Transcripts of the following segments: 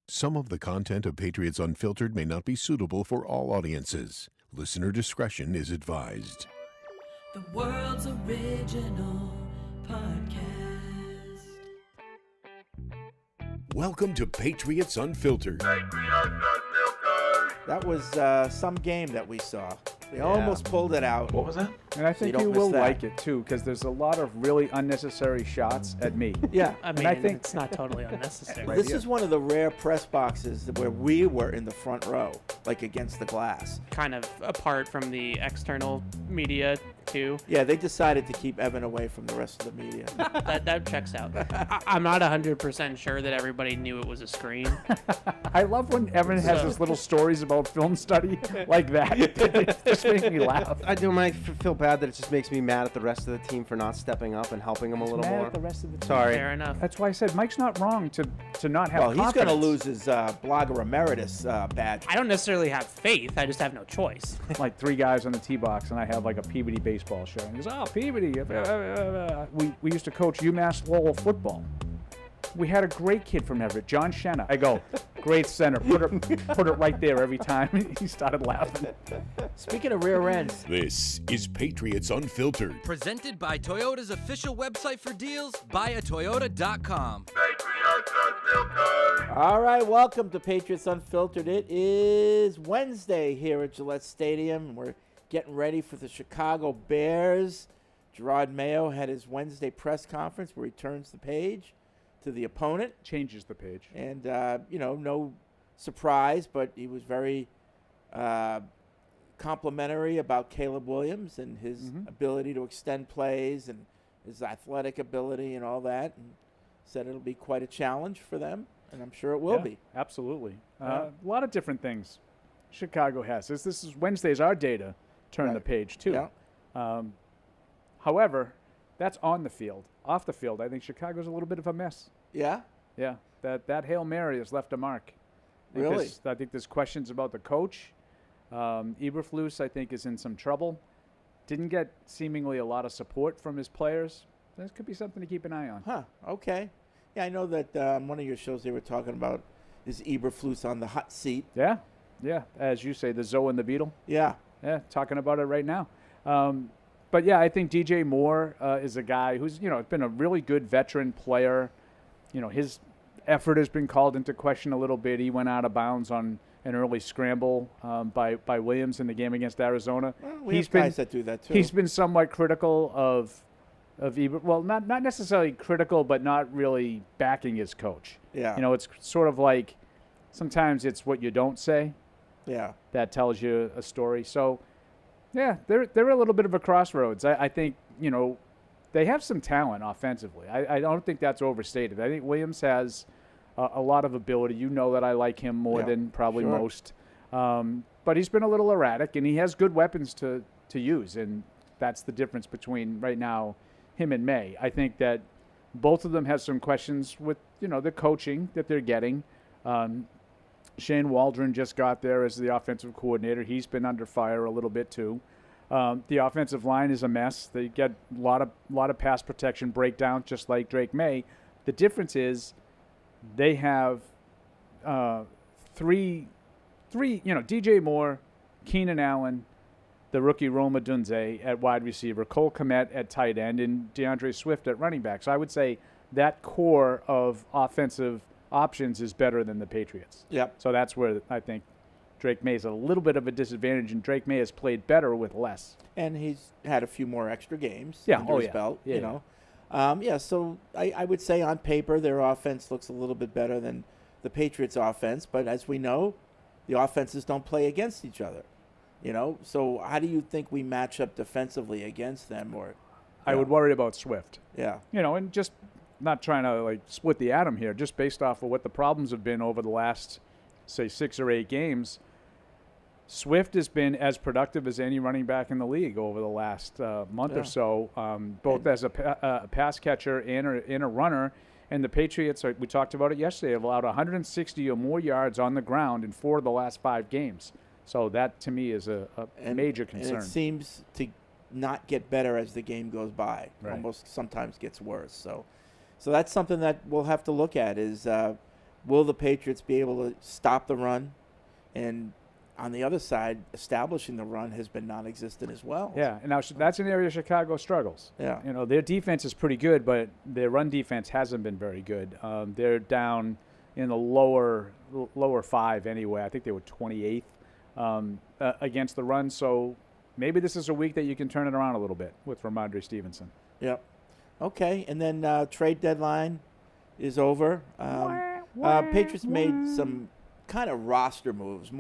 Some of the content of Patriots Unfiltered may not be suitable for all audiences. Listener discretion is advised. The world's original podcast. Welcome to Patriots Unfiltered. That was some game that we saw. They almost pulled it out. What was that? And I think don't you miss will that. like it, too, because there's a lot of really unnecessary shots at me. Yeah. I mean, I think- it's not totally unnecessary. Right. This is one of the rare press boxes where we were in the front row, like against the glass. Kind of apart from the external media, too. Yeah, they decided to keep Evan away from the rest of the media. That checks out. I'm not 100% sure that everybody knew it was a screen. I love when Evan has his little stories about film study like that. It just makes me laugh. I do might feel bad that it just makes me mad at the rest of the team for not stepping up and helping them a little Mad more. at the rest of the team. Sorry. Fair enough. That's why I said Mike's not wrong to not have Well, he's going confidence. to lose his blogger emeritus badge. I don't necessarily have faith. I just have no choice. Like three guys on the tee box, and I have like a Peabody baseball shirt. And he goes, "Oh, Peabody." We used to coach UMass Lowell football. We had a great kid from Everett, John Shenna. I go, great center. Put it right there every time. He started laughing. Speaking of rear ends, This is Patriots Unfiltered. Presented by Toyota's official website for deals, buyatoyota.com. all right, welcome to Patriots Unfiltered. It is Wednesday here at Gillette Stadium. We're getting ready for the Chicago Bears. Gerard Mayo had his Wednesday press conference where he turns the page to the opponent. Changes the page. And, no surprise, but he was very complimentary about Caleb Williams and his ability to extend plays and his athletic ability and all that, and said it'll be quite a challenge for them, and I'm sure it will Yeah, be. Absolutely. Yeah. A lot of different things Chicago has. This is Wednesday's our day to turn the Right. page, too. Yeah. However, that's on the field. Off the field, I think Chicago's a little bit of a mess. Yeah? Yeah, that Hail Mary has left a mark. Really? I think there's questions about the coach. Eberflus, I think, is in some trouble. Didn't get seemingly a lot of support from his players. This could be something to keep an eye on. Huh, okay. Yeah, I know that on one of your shows they were talking about is Eberflus on the hot seat. Yeah, as you say, the Zoe and the Beetle. Yeah. Yeah, talking about it right now. But yeah, I think DJ Moore is a guy who's been a really good veteran player. His effort has been called into question a little bit. He went out of bounds on an early scramble by Williams in the game against Arizona. Well, we have guys that do that too. He's been somewhat critical of Eber. Well, not necessarily critical, but not really backing his coach. Yeah. It's sort of like sometimes it's what you don't say Yeah. that tells you a story. So, yeah, they're a little bit of a crossroads. I think, they have some talent offensively. I don't think that's overstated. I think Williams has a lot of ability. You know that I like him more than probably sure. most. But he's been a little erratic, and he has good weapons to use, and that's the difference between right now him and May. I think that both of them have some questions with, the coaching that they're getting. Shane Waldron just got there as the offensive coordinator. He's been under fire a little bit too. The offensive line is a mess. They get a lot of pass protection breakdown, just like Drake May. The difference is they have three. DJ Moore, Keenan Allen, the rookie Roma Dunze at wide receiver, Cole Kmet at tight end, and DeAndre Swift at running back. So I would say that core of offensive options is better than the Patriots. Yep. So that's where I think Drake May is a little bit of a disadvantage, and Drake May has played better with less. And he's had a few more extra games Yeah, under oh, his yeah. belt, Yeah, so I would say on paper their offense looks a little bit better than the Patriots' offense, but as we know, the offenses don't play against each other. So how do you think we match up defensively against them? Or I would worry about Swift. Yeah. And just not trying to split the atom here, just based off of what the problems have been over the last, say, 6 or 8 games. Swift has been as productive as any running back in the league over the last month or so, both as a pass catcher and a runner. And the Patriots, we talked about it yesterday, have allowed 160 or more yards on the ground in 4 of the last 5 games. So that, to me, is a major concern. And it seems to not get better as the game goes by. Right. Almost sometimes gets worse. So that's something that we'll have to look at is will the Patriots be able to stop the run? And on the other side, establishing the run has been non-existent as well. Yeah, and now that's an area Chicago struggles. Yeah. You know, their defense is pretty good, but their run defense hasn't been very good. They're down in the lower 5 anyway. I think they were 28th against the run. So maybe this is a week that you can turn it around a little bit with Ramondre Stevenson. Yep. Okay, and then trade deadline is over. Patriots made some kind of roster moves,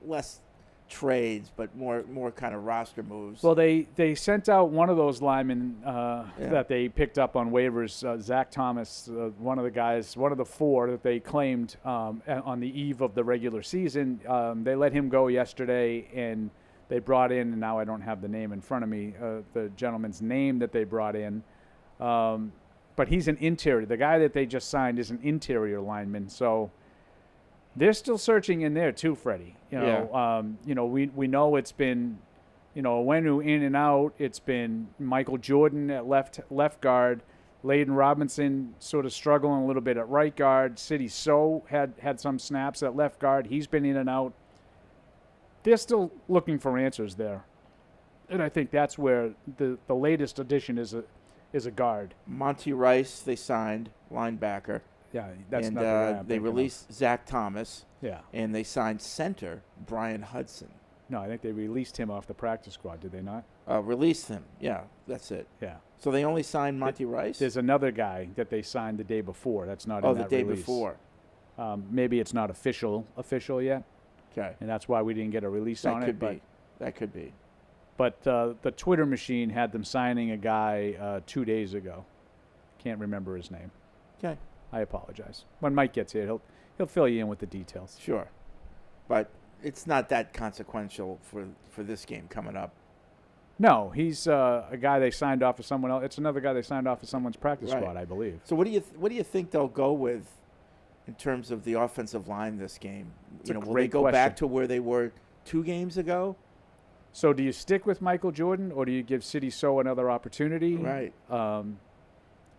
less trades, but more kind of roster moves. Well, they sent out one of those linemen that they picked up on waivers, Zach Thomas, one of the 4 that they claimed on the eve of the regular season. They let him go yesterday, and they brought in, and now I don't have the name in front of me, the gentleman's name that they brought in. But he's an interior. The guy that they just signed is an interior lineman, so they're still searching in there too, Freddie. We know it's been, Onwenu in and out. It's been Michael Jordan at left guard, Layden Robinson sort of struggling a little bit at right guard. Sidney So had some snaps at left guard. He's been in and out. They're still looking for answers there, and I think that's where the latest addition is a guard. Monty Rice they signed, linebacker. Yeah, that's and not the guy I'm they thinking of. released Zach Thomas. Yeah. And they signed center Brian Hudson. No, I think they released him off the practice squad, did they not? Released him. Yeah, that's it. Yeah. So they only signed Monty Rice? There's another guy that they signed the day before. That's not in that the day release. before. Maybe it's not official yet. Okay. And that's why we didn't get a release on it. That could be. But the Twitter machine had them signing a guy 2 days ago. Can't remember his name. Okay. I apologize. When Mike gets here, he'll fill you in with the details. Sure. But it's not that consequential for this game coming up. No, he's a guy they signed off of someone else. It's another guy they signed off of someone's practice squad, I believe. So what do you think they'll go with in terms of the offensive line this game? Will they go back to where they were 2 games ago? So do you stick with Michael Jordan, or do you give Sidney So another opportunity? Right.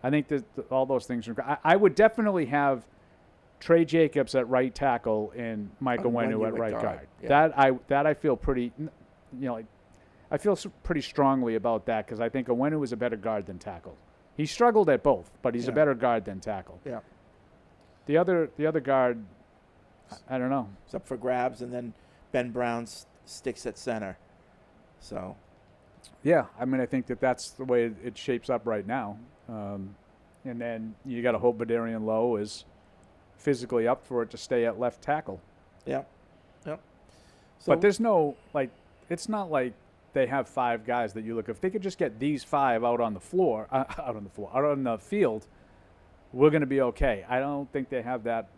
I think that all those things are. I would definitely have Trey Jacobs at right tackle and Michael Onwenu at right guard. Yeah. That I feel pretty. I feel pretty strongly about that because I think Onwenu is a better guard than tackle. He struggled at both, but he's a better guard than tackle. Yeah. The other guard, I don't know. It's up for grabs, and then Ben Brown sticks at center. So. Yeah, I mean, I think that's the way it shapes up right now. And then you got to hope Badarian Lowe is physically up for it to stay at left tackle. Yep. So but there's no, it's not like they have 5 guys that you look. If they could just get these 5 out on the field, we're going to be okay. I don't think they have that.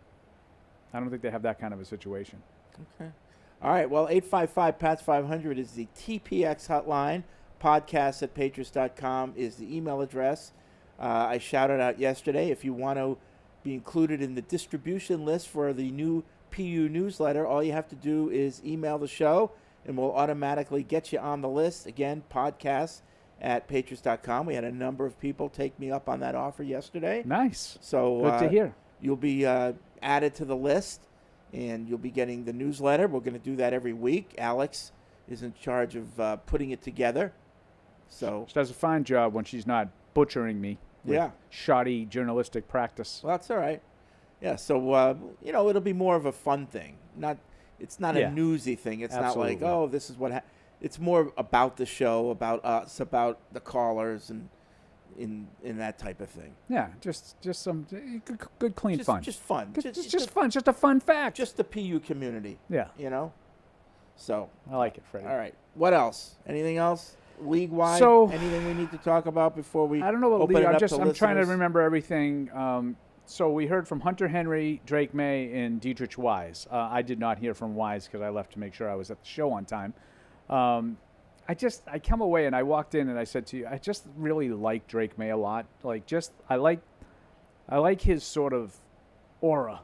I don't think they have that kind of a situation. Okay. All right. Well, 855-PATS-500 is the TPX hotline. Podcast@patriots.com is the email address. I shouted out yesterday. If you want to be included in the distribution list for the new PU newsletter, all you have to do is email the show, and we'll automatically get you on the list. Again, podcast@patriots.com. We had a number of people take me up on that offer yesterday. Nice. So good to hear. You'll be added to the list, and you'll be getting the newsletter. We're going to do that every week. Alex is in charge of putting it together. So she does a fine job when she's not butchering me with shoddy journalistic practice. Well, that's all right. Yeah, so, it'll be more of a fun thing. It's not a newsy thing. It's Absolutely. not like, oh, this is what it's more about the show, about us, about the callers, and in that type of thing. Yeah, just some good clean fun. Just fun. Just fun. Just a fun fact. Just the PU community. Yeah. So. I like it, Freddie. All right. What else? Anything else? League-wide? So, anything we need to talk about before we I don't know what open league. it up I'm trying to listeners? remember everything. So we heard from Hunter Henry, Drake May, and Dietrich Wise. I did not hear from Wise because I left to make sure I was at the show on time. I come away and I walked in and I said to you, I just really like Drake May a lot. I like his sort of aura.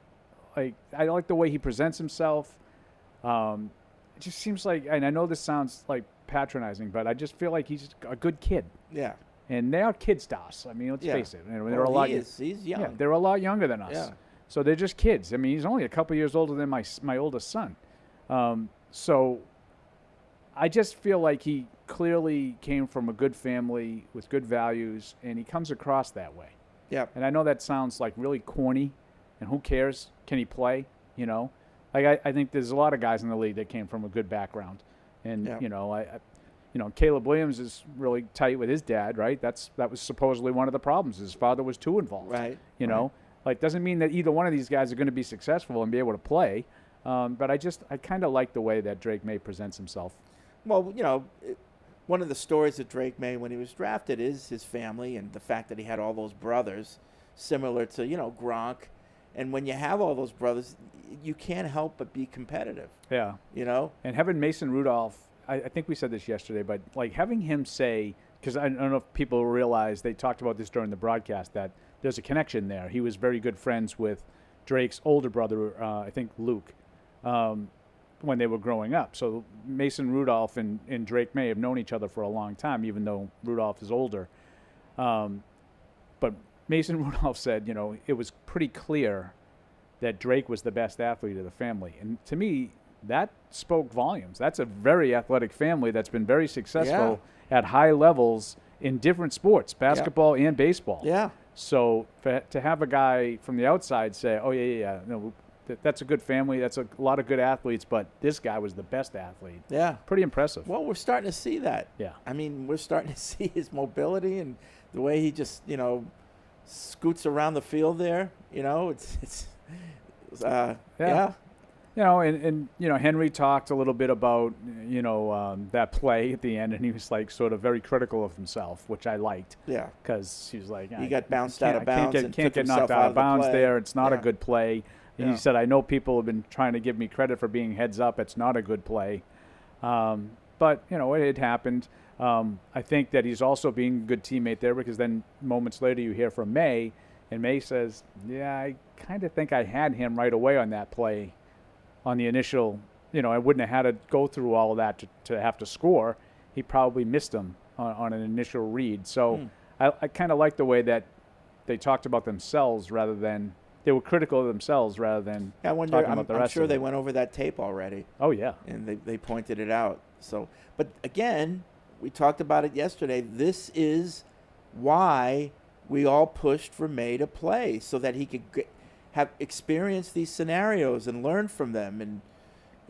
I like the way he presents himself. It just seems like, and I know this sounds like patronizing, but I just feel like he's a good kid. Yeah. And they are kid stars. I mean, let's face it. They're a lot. He's young. Yeah, they're a lot younger than us. Yeah. So they're just kids. I mean, he's only a couple years older than my oldest son. So I just feel like he clearly came from a good family with good values, and he comes across that way. Yeah. And I know that sounds like really corny, and who cares? Can he play? You know, like I think there's a lot of guys in the league that came from a good background, and Yeah. you know, Caleb Williams is really tight with his dad, right? That was supposedly one of the problems. His father was too involved. Right. You know, like doesn't mean that either one of these guys are going to be successful and be able to play. But I kind of like the way that Drake Maye presents himself. Well, you know, one of the stories of Drake Maye when he was drafted is his family and the fact that he had all those brothers, similar to, you know, Gronk. And when you have all those brothers, you can't help but be competitive. Yeah. You know? And having Mason Rudolph, I think we said this yesterday, but like having him say, because I don't know if people realize, they talked about this during the broadcast, that there's a connection there. He was very good friends with Drake's older brother, I think Luke, when they were growing up. So Mason Rudolph and Drake Maye have known each other for a long time, even though Rudolph is older. But Mason Rudolph said, you know, it was pretty clear that Drake was the best athlete of the family. And to me, that spoke volumes. That's a very athletic family that's been very successful at high levels in different sports, basketball and baseball. Yeah. So to have a guy from the outside say, oh, yeah, no, that's a good family, that's a lot of good athletes, but this guy was the best athlete. Yeah. Pretty impressive. Well, we're starting to see that. Yeah. I mean, we're starting to see his mobility and the way he just, you know, scoots around the field there. You know, yeah. You know, and you know, Henry talked a little bit about, you know, that play at the end, and he was like sort of very critical of himself, which I liked. Yeah. Because he was like, He got bounced out of bounds and can't took get knocked himself out of bounds the play. there. It's not a Yeah. good play. And he said, I know people have been trying to give me credit for being heads up. It's not a good play. But, you know, it happened. I think that he's also being a good teammate there, because then moments later you hear from Maye, and Maye says, yeah, I kind of think I had him right away on that play. On the initial, you know, I wouldn't have had to go through all of that to have to score. He probably missed him on an initial read. So I kind of like the way that they talked about themselves rather than they were critical of themselves rather than I wonder, talking about the I'm rest sure of they them. went over that tape already. Oh, yeah. And they pointed it out. So, but again, we talked about it yesterday. This is why we all pushed for Maye to play, so that he could have experienced these scenarios and learn from them.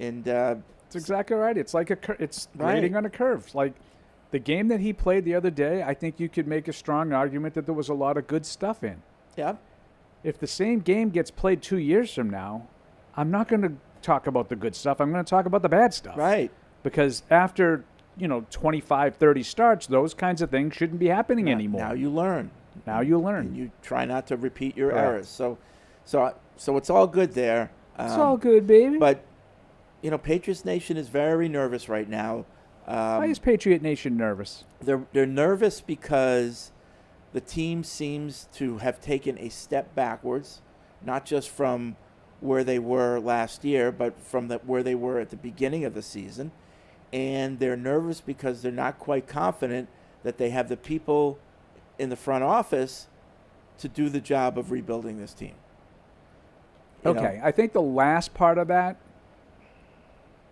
And That's exactly right. It's like it's Right. grading on a curve. Like the game that he played the other day, I think you could make a strong argument that there was a lot of good stuff in. yeah, If the same game gets played 2 years from now, I'm not going to talk about the good stuff. I'm going to talk about the bad stuff. right. Because after, you know, 25, 30 starts, those kinds of things shouldn't be happening anymore. Now you learn. Now you And learn. you try not to repeat your Correct. errors. So it's all good there. It's all good, baby. But you know, Patriots Nation is very nervous right now. Why is Patriot Nation nervous? They're nervous because the team seems to have taken a step backwards, not just from where they were last year, but from where they were at the beginning of the season. And they're nervous because they're not quite confident that they have the people in the front office to do the job of rebuilding this team. You know? Okay, I think the last part of that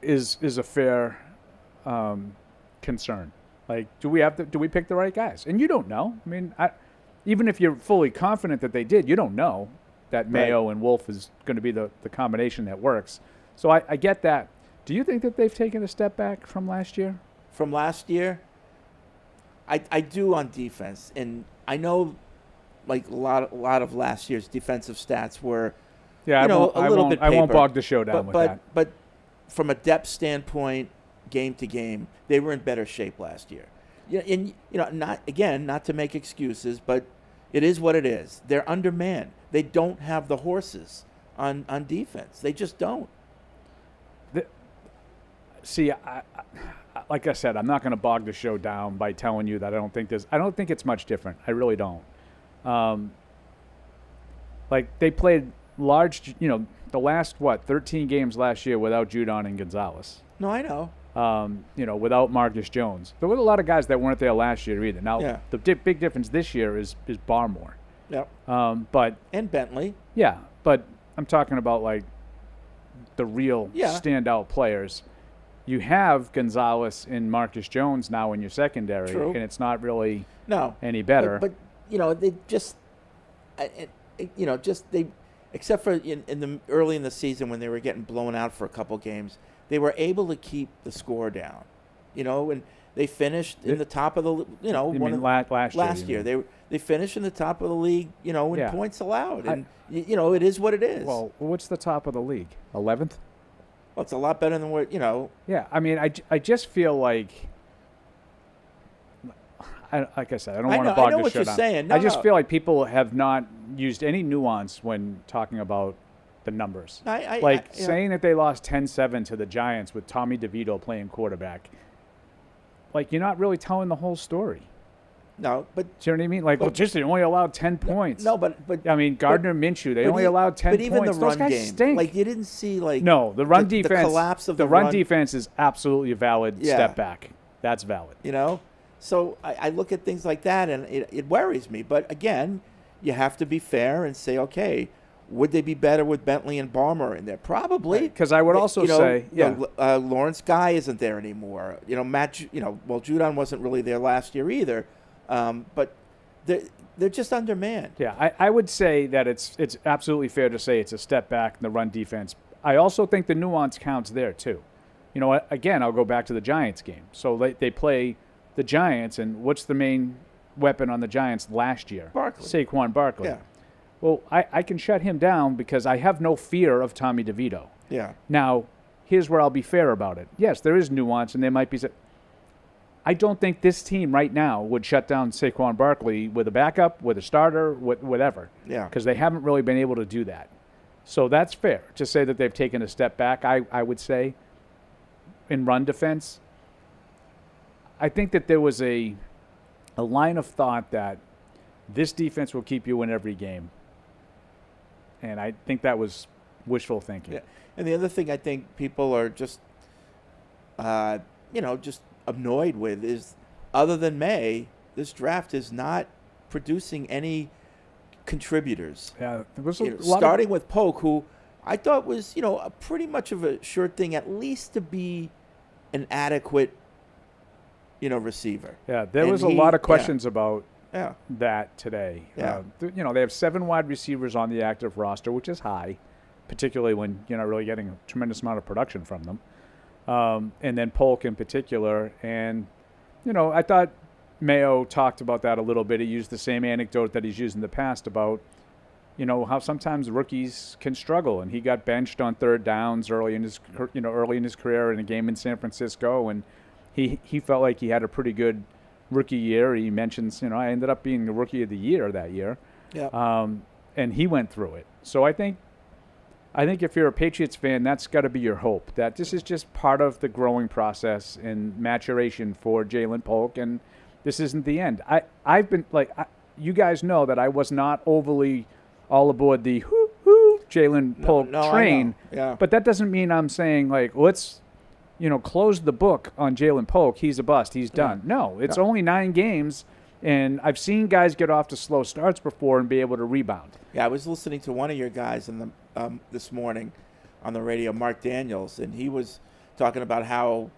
is a fair concern. Like, do we pick the right guys? And you don't know. I mean, even if you're fully confident that they did, you don't know that Mayo and Wolf is going to be the combination that works. So I get that. Do you think that they've taken a step back from last year? From last year, I do on defense, and I know, like a lot of last year's defensive stats were, Yeah, you know, I a little bit won't paper. bog the show down with that. But from a depth standpoint, game to game, they were in better shape last year. Yeah, and you know, not to make excuses, but it is what it is. They're undermanned. They don't have the horses on defense. They just don't. See, I like I said, I'm not going to bog the show down by telling you that I don't think it's much different. I really don't. Like they played the last 13 games last year without Judon and Gonzalez. No, I know. Without Marcus Jones. There were a lot of guys that weren't there last year either. Now, Yeah. the big difference this year is Barmore. Yep. But And Bentley. yeah, but I'm talking about like the real Yeah. standout players. You have Gonzalez and Marcus Jones now in your secondary, True. and it's not really No. any better. But they just, they, except for in the early in the season when they were getting blown out for a couple games, they were able to keep the score down. And they finished in the top of the, last year. They finished in the top of the league, in Yeah. points allowed, and it is what it is. Well, what's the top of the league? 11th? Well, it's a lot better than what Yeah, I mean, I just feel like, like I said, I don't want to bog I know this what shit you're down. saying. I just feel like people have not used any nuance when talking about the numbers. Saying that they lost 10-7 to the Giants with Tommy DeVito playing quarterback, like you're not really telling the whole story. No, but Do you know what I mean? Like, they only allowed 10 points. no, but I mean, Gardner Minshew, they only allowed 10 but points. even the Those run guys game, stink. like you didn't see No, the run the defense. collapse of the the run run. defense is absolutely a valid Yeah. step back. That's valid. So I look at things like that and it worries me. But again, you have to be fair and say, okay, would they be better with Bentley and Balmer in there? Probably. Because I would also say, Lawrence Guy isn't there anymore. Matt. Judon wasn't really there last year either. But they're just undermanned. Yeah, I would say that it's absolutely fair to say it's a step back in the run defense. I also think the nuance counts there too. Again, I'll go back to the Giants game. So they play the Giants, and what's the main weapon on the Giants last year? Barkley. Saquon Barkley. Yeah. Well, I can shut him down because I have no fear of Tommy DeVito. Yeah. Now, here's where I'll be fair about it. Yes, there is nuance, and there might be. I don't think this team right now would shut down Saquon Barkley with a backup, with a starter, whatever. Yeah. Because they haven't really been able to do that. So that's fair to say that they've taken a step back, I would say, in run defense. I think that there was a line of thought that this defense will keep you in every game. And I think that was wishful thinking. Yeah. And the other thing I think people are just, just annoyed with is, other than Maye, this draft is not producing any contributors. Yeah, there was a lot starting with Polk, who I thought was, a pretty much of a sure thing, at least to be an adequate, receiver. Yeah, there And was a lot of questions about Yeah. that today. Yeah. They have 7 wide receivers on the active roster, which is high, particularly when you're not really getting a tremendous amount of production from them. And then Polk in particular. And, I thought Mayo talked about that a little bit. He used the same anecdote that he's used in the past about, how sometimes rookies can struggle. And he got benched on 3rd downs early in his career in a game in San Francisco. And he felt like he had a pretty good rookie year. He mentions, I ended up being the rookie of the year that year. Yeah. And he went through it. So I think if you're a Patriots fan, that's got to be your hope, that this is just part of the growing process and maturation for Jalen Polk, and this isn't the end. I've been you guys know that I was not overly all aboard the Jalen Polk train. Yeah. But that doesn't mean I'm saying let's close the book on Jalen Polk. He's a bust. He's done. No, it's only 9 games, and I've seen guys get off to slow starts before and be able to rebound. Yeah, I was listening to one of your guys this morning on the radio, Mark Daniels, and he was talking about how,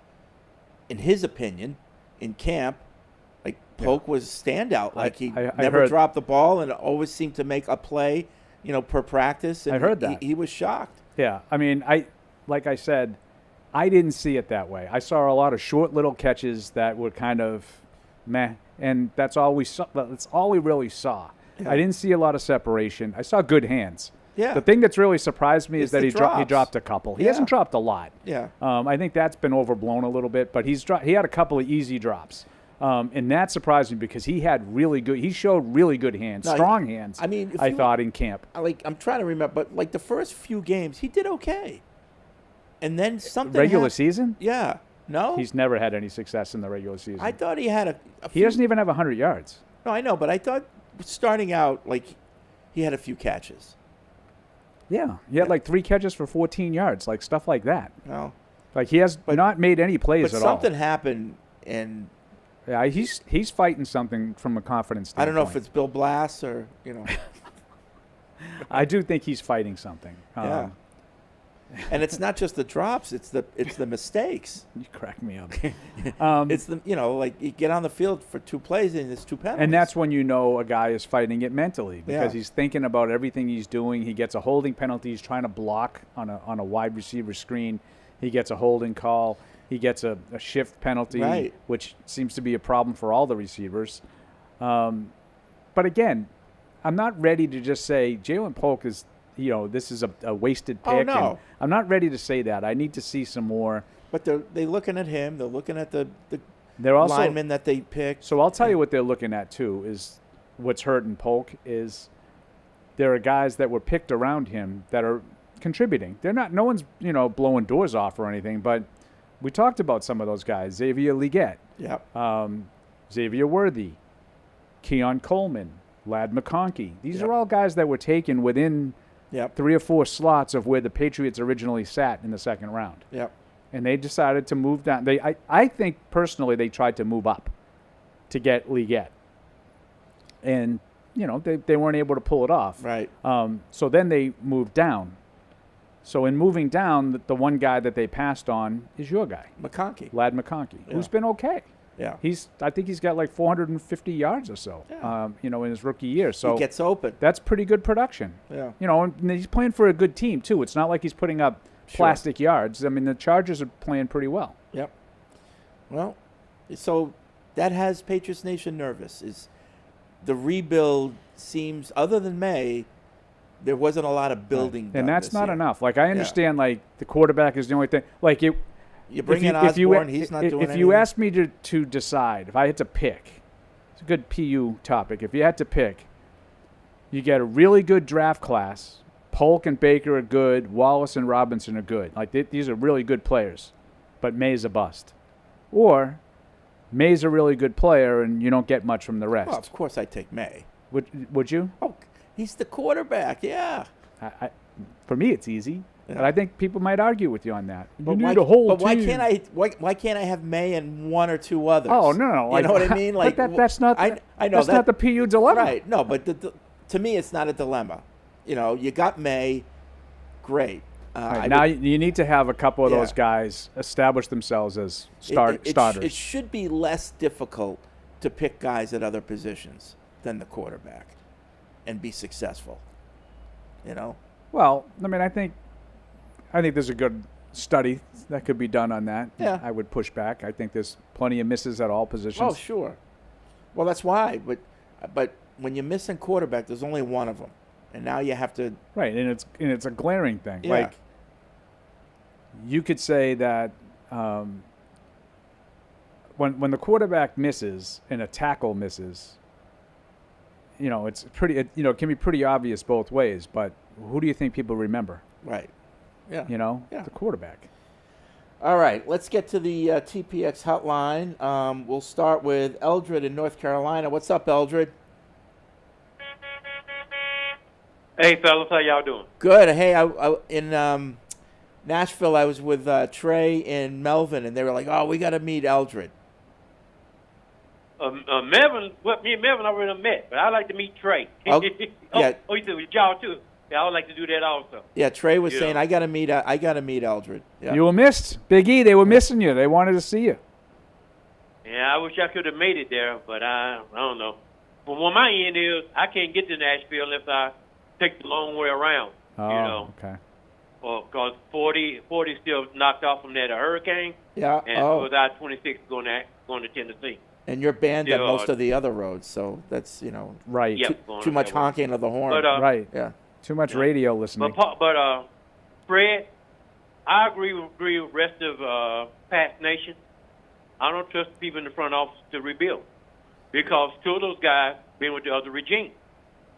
in his opinion, in camp, Polk was standout. He never dropped the ball and always seemed to make a play, per practice. And I heard that. He was shocked. Yeah, I mean, like I said, I didn't see it that way. I saw a lot of short little catches that were kind of meh, and that's all we saw. That's all we really saw. Yeah. I didn't see a lot of separation. I saw good hands. Yeah. The thing that's really surprised me is that he drops. dropped a couple. He Yeah. hasn't dropped a lot. Yeah. I think that's been overblown a little bit, but he had a couple of easy drops. And that surprised me because he showed really good hands, strong hands. I mean, I thought in camp. I'm trying to remember, but the first few games, he did okay. And then something Regular season? Yeah. No? He's never had any success in the regular season. I thought he had a He few. doesn't even have 100 yards. No, I know, but I thought starting out, he had a few catches. Yeah. He had 3 catches for 14 yards, stuff like that. No. He has not made any plays But at all. something happened in Yeah, he's fighting something from a confidence standpoint. I don't know if it's Bill Blass or I do think he's fighting something. Yeah. And it's not just the drops; it's the mistakes. You crack me up. It's the like you get on the field for 2 plays and it's 2 penalties. And that's when you know a guy is fighting it mentally because Yeah. he's thinking about everything he's doing. He gets a holding penalty. He's trying to block on a wide receiver screen. He gets a holding call. He gets a shift penalty, Right. which seems to be a problem for all the receivers. But again, I'm not ready to just say Jalen Polk is, this is a wasted pick. Oh, no. And I'm not ready to say that. I need to see some more. But they're looking at him. They're looking at the They're also linemen that they picked. So I'll tell you what they're looking at too is what's hurting Polk is there are guys that were picked around him that are contributing. They're not. No one's blowing doors off or anything. But we talked about some of those guys. Xavier Legette, Yep. Xavier Worthy, Keon Coleman, Lad McConkey. These Yep. are all guys that were taken within Yep. 3 or 4 slots of where the Patriots originally sat in the second round. Yep. And they decided to move down. I think personally they tried to move up to get Legette. And, they weren't able to pull it off. Right. So then they moved down. So in moving down, the one guy that they passed on is your guy, McConkey. Lad McConkey, who's Yeah. been okay. Yeah. I think he's got like 450 yards or so, Yeah. in his rookie year. So He gets open. that's pretty good production. Yeah. And he's playing for a good team too. It's not like he's putting up Sure. plastic yards. I mean, the Chargers are playing pretty well. Yep. Well, so that has Patriots Nation nervous. Is the rebuild seems, other than May, there wasn't a lot of building done And that's this not year. enough. Like I understand, like the quarterback is the only thing. Like it. You bring in Osborne, he's not doing If anything. you asked me to decide, if I had to pick, it's a good PU topic. If you had to pick, you get a really good draft class. Polk and Baker are good. Wallace and Robinson are good. Like these are really good players, but May's a bust. Or May's a really good player, and you don't get much from the rest. Well, of course, I'd take May. Would you? Oh, he's the quarterback. Yeah. For me, it's easy. Yeah. But I think people might argue with you on that. But You need a whole But why team. can't I? Why can't I have May and 1 or 2 others? Oh no! You Like, know what I mean? Like that's not. I know that's that, not the PU dilemma. Right. No, but to me, it's not a dilemma. You got May. Great. Right, now you need to have a couple of those guys establish themselves as starters. It should be less difficult to pick guys at other positions than the quarterback, and be successful. Well, I mean, I think there's a good study that could be done on that. Yeah. I would push back. I think there's plenty of misses at all positions. Oh, sure. Well, that's why. But when you're missing quarterback, there's only one of them, and now you have to. Right, and it's a glaring thing. Yeah. Like you could say that when the quarterback misses and a tackle misses, it's pretty. It can be pretty obvious both ways. But who do you think people remember? Right. Yeah. Yeah. The quarterback. All right, let's get to the TPX hotline. We'll start with Eldred in North Carolina. What's up, Eldred? Hey, fellas, how y'all doing? Good. Hey, I in Nashville, I was with Trey and Melvin, and they were like, "Oh, we got to meet Eldred." Melvin, me and Melvin already met, but I'd like to meet Trey. Oh, yeah. Oh, you said with y'all too. Yeah, I would like to do that also. Yeah, Trey was saying, Yeah. "I got to meet Eldred." Yeah. You were missed, Big E. They were missing you. They wanted to see you. Yeah, I wish I could have made it there, but I don't know. From what my end is, I can't get to Nashville unless I take the long way around. Oh, okay. Well, because 40 still knocked off from that hurricane, Yeah. and Oh. it was I-26 going to Tennessee. And you're banned on Yeah. most of the other roads, so that's Right. Yep, going too much that way. honking of the horn. But Right. Yeah. Too much radio listening. But Fred, I agree with the rest of Pat Nation. I don't trust the people in the front office to rebuild because two of those guys been with the other regime.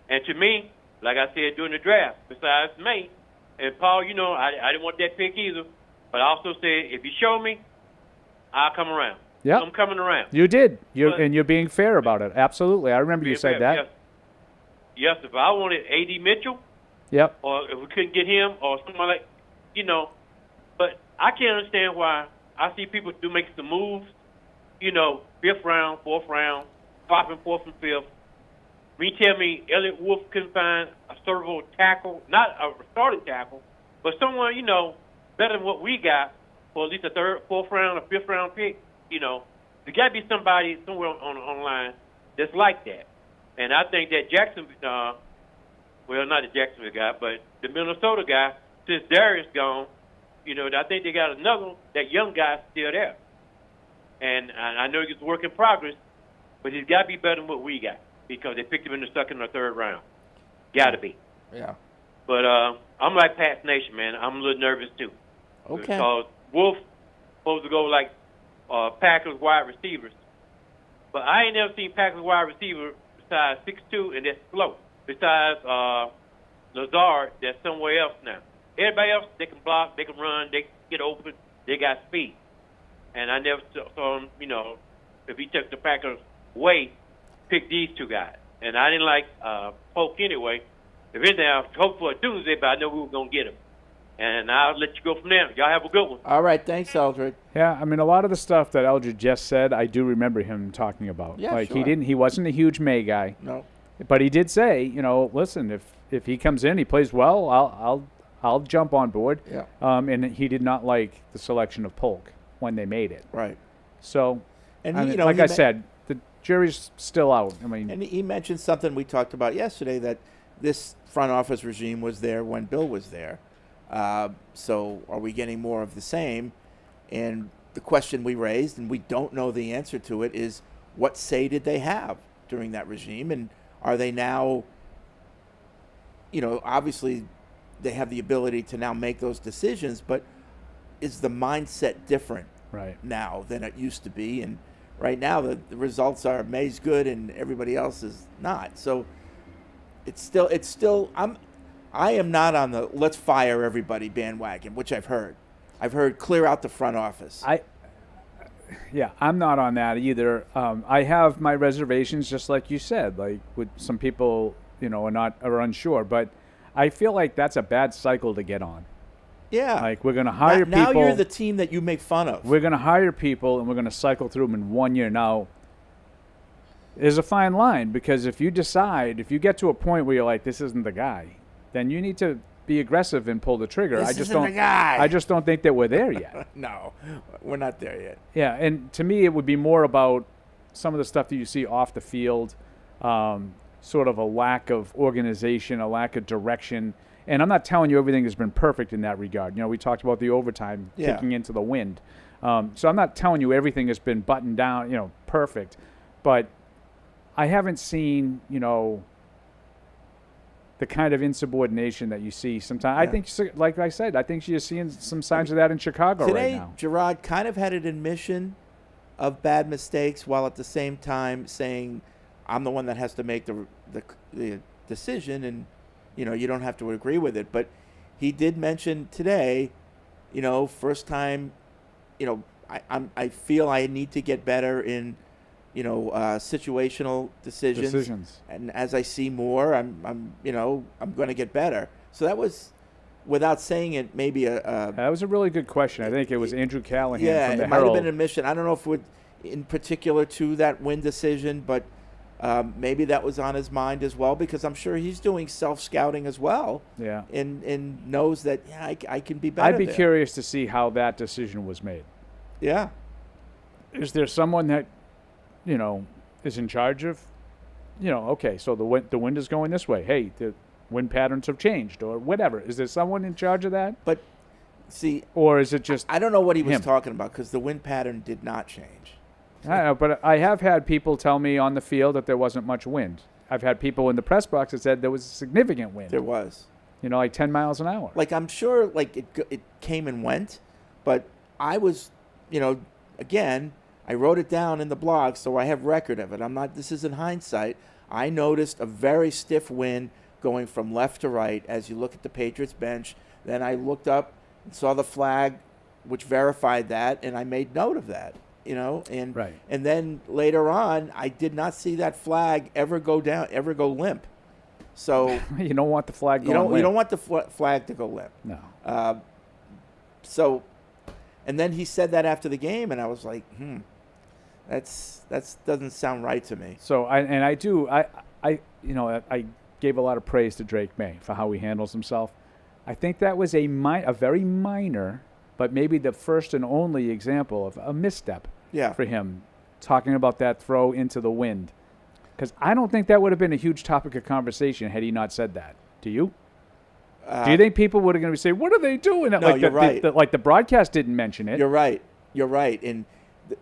And to me, like I said during the draft, besides May and Paul, I didn't want that pick either. But I also said, if you show me, I'll come around. Yep. I'm coming around. You did. But- And you're being fair about it. Absolutely. I remember you said that. Yes. Yes, if I wanted A.D. Mitchell, Yep. or if we couldn't get him, or somebody but I can't understand why I see people do make some moves, fifth round, fourth round, 5th and 4th and 5th. Me tell me Elliott Wolf couldn't find a servable tackle, not a starting tackle, but someone, better than what we got for at least a 3rd, 4th round, or 5th round pick. There got to be somebody somewhere on the line that's like that. And I think that Jacksonville, well, not the Jacksonville guy, but the Minnesota guy, since Darius gone, I think they got another, that young guy's still there. And I know he's a work in progress, but he's got to be better than what we got because they picked him in the 2nd or 3rd round. Got to be. Yeah. But I'm like Pat's Nation, man. I'm a little nervous, too. Okay. Because Wolf supposed to go like Packers wide receivers. But I ain't never seen Packers wide receiver besides 6'2", and that's slow. Besides Lazard, that's somewhere else now. Everybody else, they can block, they can run, they can get open, they got speed. And I never saw him, if he took the Packers' way, pick these two guys. And I didn't like Polk anyway. If anything, I hope for a Tuesday, but I know we were going to get him. And I'll let you go from there. Y'all have a good one. All right. Thanks, Eldred. Yeah, I mean, a lot of the stuff that Eldred just said, I do remember him talking about. Yeah, like sure. he wasn't a huge May guy. No. But he did say, listen, if he comes in, he plays well, I'll jump on board. Yeah. And he did not like the selection of Polk when they made it. Right. So, And I he, mean, you know, like he I ma- said, the jury's still out. I mean, And he mentioned something we talked about yesterday, that this front office regime was there when Bill was there. So are we getting more of the same? And the question we raised, and we don't know the answer to it, is what say did they have during that regime? And are they now, obviously they have the ability to now make those decisions, but is the mindset different right. now than it used to be? And right now the results are May's good and everybody else is not. So it's still I am not on the let's fire everybody bandwagon, which I've heard. I've heard clear out the front office. I'm not on that either. I have my reservations, just like you said, like with some people, are unsure, but I feel like that's a bad cycle to get on. Yeah. Like we're going to hire people. Now you're the team that you make fun of. We're going to hire people and we're going to cycle through them in 1 year. Now, there's a fine line, because if you get to a point where you're like, this isn't the guy, then you need to be aggressive and pull the trigger. This isn't the guy. I just don't think that we're there yet. No, we're not there yet. Yeah, and to me, it would be more about some of the stuff that you see off the field, sort of a lack of organization, a lack of direction. And I'm not telling you everything has been perfect in that regard. We talked about the overtime kicking into the wind. So I'm not telling you everything has been buttoned down, perfect. But I haven't seen, the kind of insubordination that you see sometimes. Yeah. I think, like I said, I think you're seeing some signs of that in Chicago Today, right now. Gerard kind of had an admission of bad mistakes, while at the same time saying, I'm the one that has to make the decision, and you don't have to agree with it. But he did mention today, first time, I feel I need to get better in situational decisions. And as I see more, I'm going to get better. So that was, without saying it, maybe that was a really good question. I think it was Andrew Callahan from the it might have Herald. been an admission. I don't know if it would, in particular to that win decision, but maybe that was on his mind as well, because I'm sure he's doing self-scouting as well. Yeah. And knows that, I can be better I'd be there. curious to see how that decision was made. Yeah. Is there someone that, is in charge of, okay, so the wind is going this way. Hey, the wind patterns have changed, or whatever. Is there someone in charge of that? But see, or is it just I don't know what he was him? talking about, because the wind pattern did not change. I don't know, but I have had people tell me on the field that there wasn't much wind. I've had people in the press box that said there was significant wind. There was. Like 10 miles an hour. Like, I'm sure, like, it came and went, but I was, again, I wrote it down in the blog, so I have record of it. This is in hindsight. I noticed a very stiff wind going from left to right as you look at the Patriots bench. Then I looked up and saw the flag, which verified that, and I made note of that, and Right. And then later on, I did not see that flag ever go limp. So You don't want the flag going you limp. don't want the flag to go limp. No. So, and then he said that after the game, and I was like, That doesn't sound right to me. So I gave a lot of praise to Drake May for how he handles himself. I think that was a very minor, but maybe the first and only example of a misstep for him, talking about that throw into the wind. Because I don't think that would have been a huge topic of conversation had he not said that. Do you? Do you think people would have going to say, "What are they doing?" No, you're right. Like the broadcast didn't mention it. You're right. And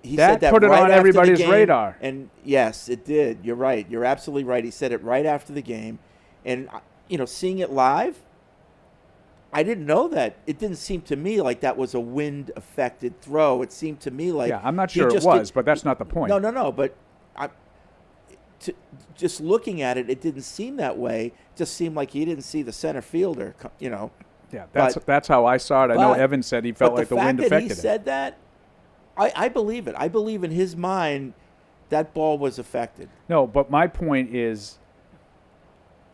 he that said that put it right on after everybody's the game, radar. And yes, it did. You're right. You're absolutely right. He said it right after the game, and seeing it live, I didn't know that. It didn't seem to me like that was a wind-affected throw. It seemed to me like I'm not sure it was, but that's not the point. No. But just looking at it, it didn't seem that way. It just seemed like he didn't see the center fielder. Yeah, that's how I saw it. I know Evan said he felt like the wind affected him. He said that. I believe it. I believe in his mind that ball was affected. No, but my point is,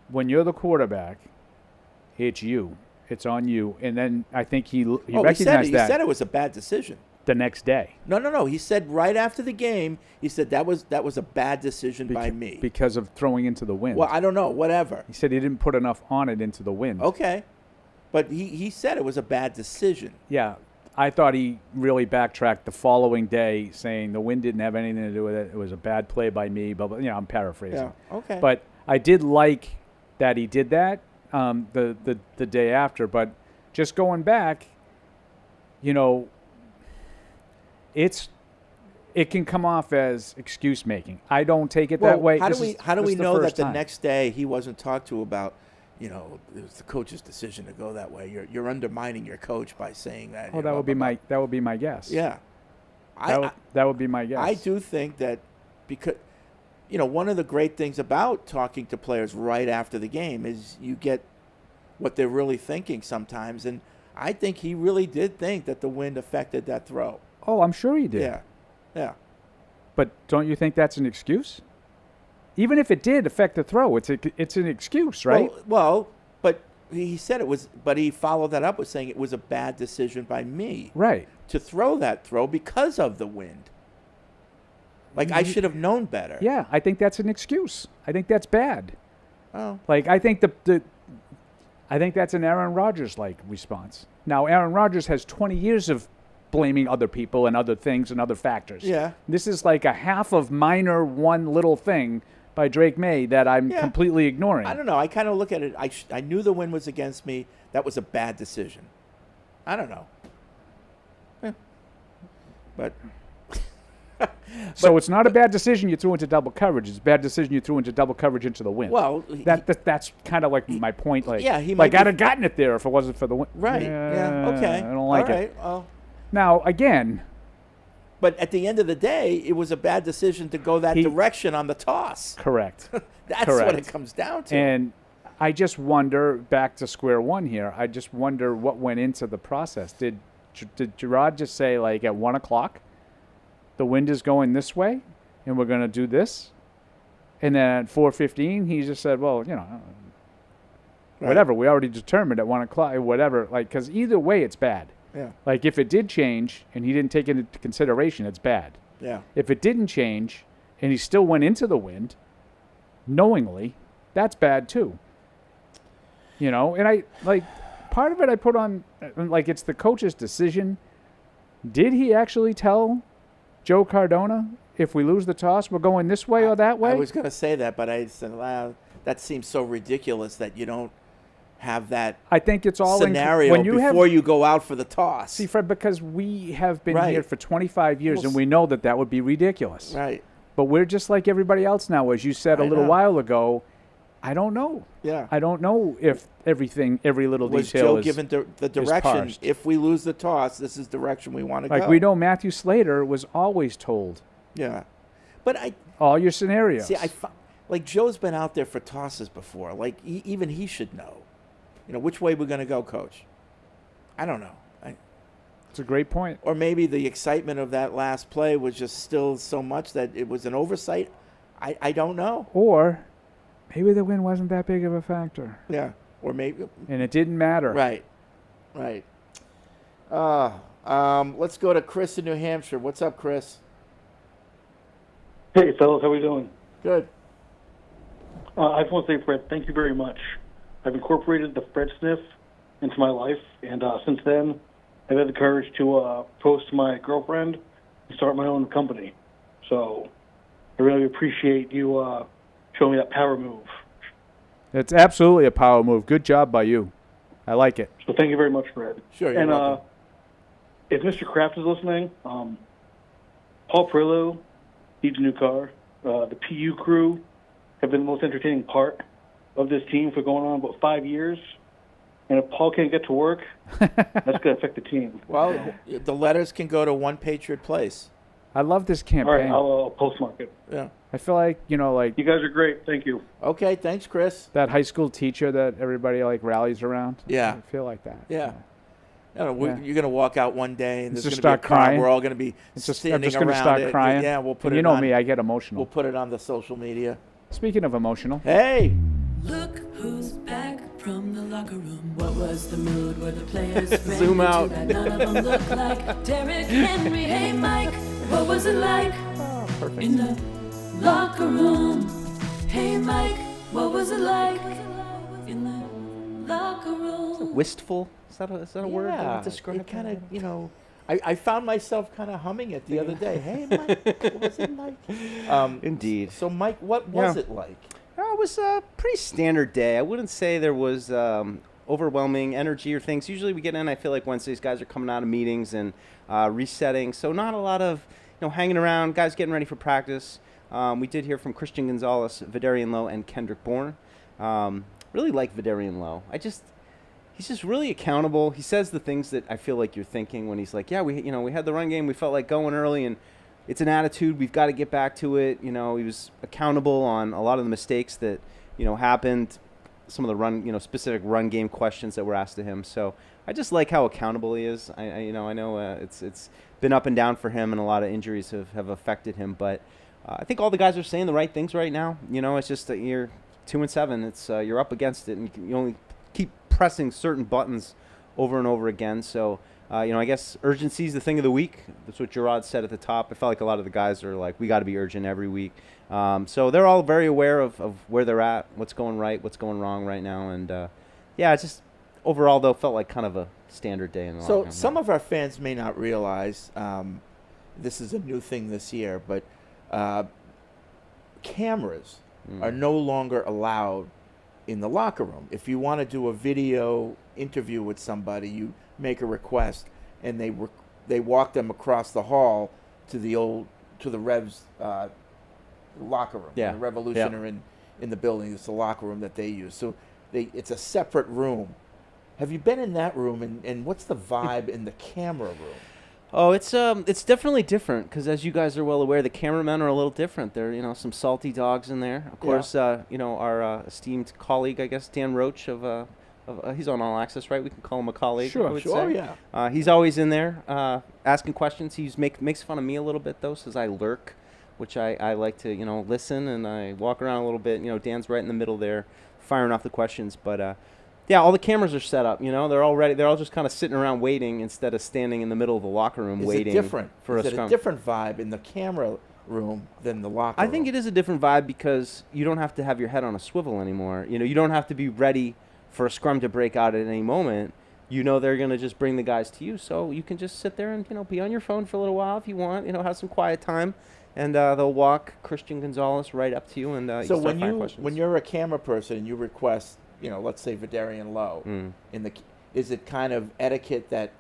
when you're the quarterback, it's you. It's on you. And then I think he recognized that. He said it was a bad decision. The next day. No. He said right after the game, he said that was a bad decision by me. Because of throwing into the wind. Well, I don't know. Whatever. He said he didn't put enough on it into the wind. Okay. But he said it was a bad decision. Yeah. I thought he really backtracked the following day, saying the wind didn't have anything to do with it. It was a bad play by me. But I'm paraphrasing. Yeah. Okay. But I did like that he did that the day after. But just going back, it can come off as excuse making. I don't take it that way. How do we know that the next day he wasn't talked to about? It was the coach's decision to go that way. You're undermining your coach by saying that. Oh, that would be my guess. Yeah, that would be my guess. I do think that because one of the great things about talking to players right after the game is you get what they're really thinking sometimes, and I think he really did think that the wind affected that throw. Oh, I'm sure he did. Yeah. But don't you think that's an excuse? Even if it did affect the throw, it's an excuse, right? Well, but he said it was, but he followed that up with saying it was a bad decision by me. Right. To throw that throw because of the wind. Like, I should have known better. Yeah, I think that's an excuse. I think that's bad. Oh. Like, I think I think that's an Aaron Rodgers-like response. Now, Aaron Rodgers has 20 years of blaming other people and other things and other factors. Yeah. This is like a half of minor one little thing by Drake May that I'm completely ignoring. I don't know. I kind of look at it. I knew the wind was against me. That was a bad decision. I don't know. But so it's not a bad decision you threw into double coverage. It's a bad decision you threw into double coverage into the wind. Well, that's kind of like my point. Like, he might I'd have gotten it there if it wasn't for the wind. Right. Yeah. Okay. I don't like it. All right. it. Well. Now again. But at the end of the day, it was a bad decision to go that direction on the toss. Correct. That's what it comes down to. And I just wonder, back to square one here, I just wonder what went into the process. Did Gerard just say, like, at 1 o'clock, the wind is going this way, and we're going to do this? And then at 4:15, he just said, well, whatever. We already determined at 1 o'clock, whatever. Like, because either way, it's bad. Yeah. Like, if it did change and he didn't take it into consideration, it's bad. Yeah. If it didn't change and he still went into the wind knowingly, that's bad too. And I, like, part of it I put on, like, it's the coach's decision. Did he actually tell Joe Cardona, if we lose the toss, we're going this way or that way? I was going to say that, but I said, wow, that seems so ridiculous that you don't have that I think it's all scenario before you go out for the toss. See, Fred, because we have been here for 25 years, and we know that would be ridiculous. Right. But we're just like everybody else now. As you said a little while ago, I don't know. Yeah. I don't know if every little was detail Joe given the direction, if we lose the toss, this is the direction we want to go. Like, we know Matthew Slater was always told. Yeah. But all your scenarios. See, like, Joe's been out there for tosses before. Like, even he should know. Which way we're going to go, Coach? I don't know. It's a great point. Or maybe the excitement of that last play was just still so much that it was an oversight. I don't know. Or maybe the win wasn't that big of a factor. Yeah. Or maybe. And it didn't matter. Right. Let's go to Chris in New Hampshire. What's up, Chris? Hey, fellas, how we doing? Good. I just want to say, Fred, thank you very much. I've incorporated the Fred sniff into my life, and since then, I've had the courage to post to my girlfriend and start my own company. So I really appreciate you showing me that power move. It's absolutely a power move. Good job by you. I like it. So thank you very much, Fred. Sure, you're and welcome. if Mr. Kraft is listening, Paul Perillo needs a new car. The PU crew have been the most entertaining part of this team for going on about 5 years. And if Paul can't get to work, that's going to affect the team. Well, the letters can go to One Patriot Place. I love this All right, campaign. I'll postmark it. Yeah. I feel like, like You guys are great. Thank you. Okay, thanks, Chris. that high school teacher that everybody like rallies around. Yeah. I feel like that. Yeah. You know, Yeah. You're going to walk out one day and Let's there's just going to be a start car. crying. We're all going to be I'm standing just going to around start it. crying. Yeah, we'll put And it you know on. me, I get emotional. We'll put it on the social media. Speaking of emotional, Hey, Look who's back from the locker room. What was the mood? Were the players friendly? Zoom out. Too bad none of them look like Derrick Henry. Hey, Mike, what was it like in the locker room? Hey, Mike, what was it like in the locker room? Wistful? Is that a word that yeah, would describe it kind that? of, I found myself kind of humming it the other day. Hey, Mike, what was it like? Indeed. So, Mike, what was it like? It was a pretty standard day. I wouldn't say there was overwhelming energy or things. Usually we get in, I feel like Wednesdays guys are coming out of meetings and resetting. So not a lot of hanging around, guys getting ready for practice. We did hear from Christian Gonzalez, Vidarian Lowe, and Kendrick Bourne. Really like Vidarian Lowe. He's just really accountable. He says the things that I feel like you're thinking when he's like, yeah, we had the run game. We felt like going early, and it's an attitude. We've got to get back to it. He was accountable on a lot of the mistakes that, happened, some of the run, specific run game questions that were asked to him. So I just like how accountable he is. I know it's been up and down for him, and a lot of injuries have affected him. But I think all the guys are saying the right things right now. It's just that you're 2-7. It's you're up against it, and you only keep pressing certain buttons over and over again. So, I guess urgency is the thing of the week. That's what Gerard said at the top. I felt like a lot of the guys are like, we got to be urgent every week. So they're all very aware of where they're at, what's going right, what's going wrong right now. And, it's just overall, though, felt like kind of a standard day in the locker room. So some of our fans may not realize this is a new thing this year, but cameras are no longer allowed in the locker room. If you want to do a video interview with somebody, you make a request, and they walk them across the hall to the Revs locker room. Yeah. The Revolution are in the building. It's the locker room that they use. So it's a separate room. Have you been in that room, and what's the vibe in the camera room? Oh, it's definitely different because, as you guys are well aware, the cameramen are a little different. There are some salty dogs in there. Of course, our esteemed colleague, I guess, Dan Roach of he's on All Access, right? We can call him a colleague. Sure, I would sure, say. yeah. He's always in there asking questions. He makes fun of me a little bit though, says I lurk, which I like to listen, and I walk around a little bit. Dan's right in the middle there, firing off the questions, but. Yeah, all the cameras are set up. They're all ready. They're all just kind of sitting around waiting instead of standing in the middle of the locker room waiting. Is it different? For Is a it scrum. a different vibe in the camera room than the locker I room? think it is a different vibe because you don't have to have your head on a swivel anymore. You don't have to be ready for a scrum to break out at any moment. They're going to just bring the guys to you, so you can just sit there and be on your phone for a little while if you want. Have some quiet time, and they'll walk Christian Gonzalez right up to you, and you So can start firing questions. when you're a camera person and you request, let's say Vidarian Lowe, is it kind of etiquette that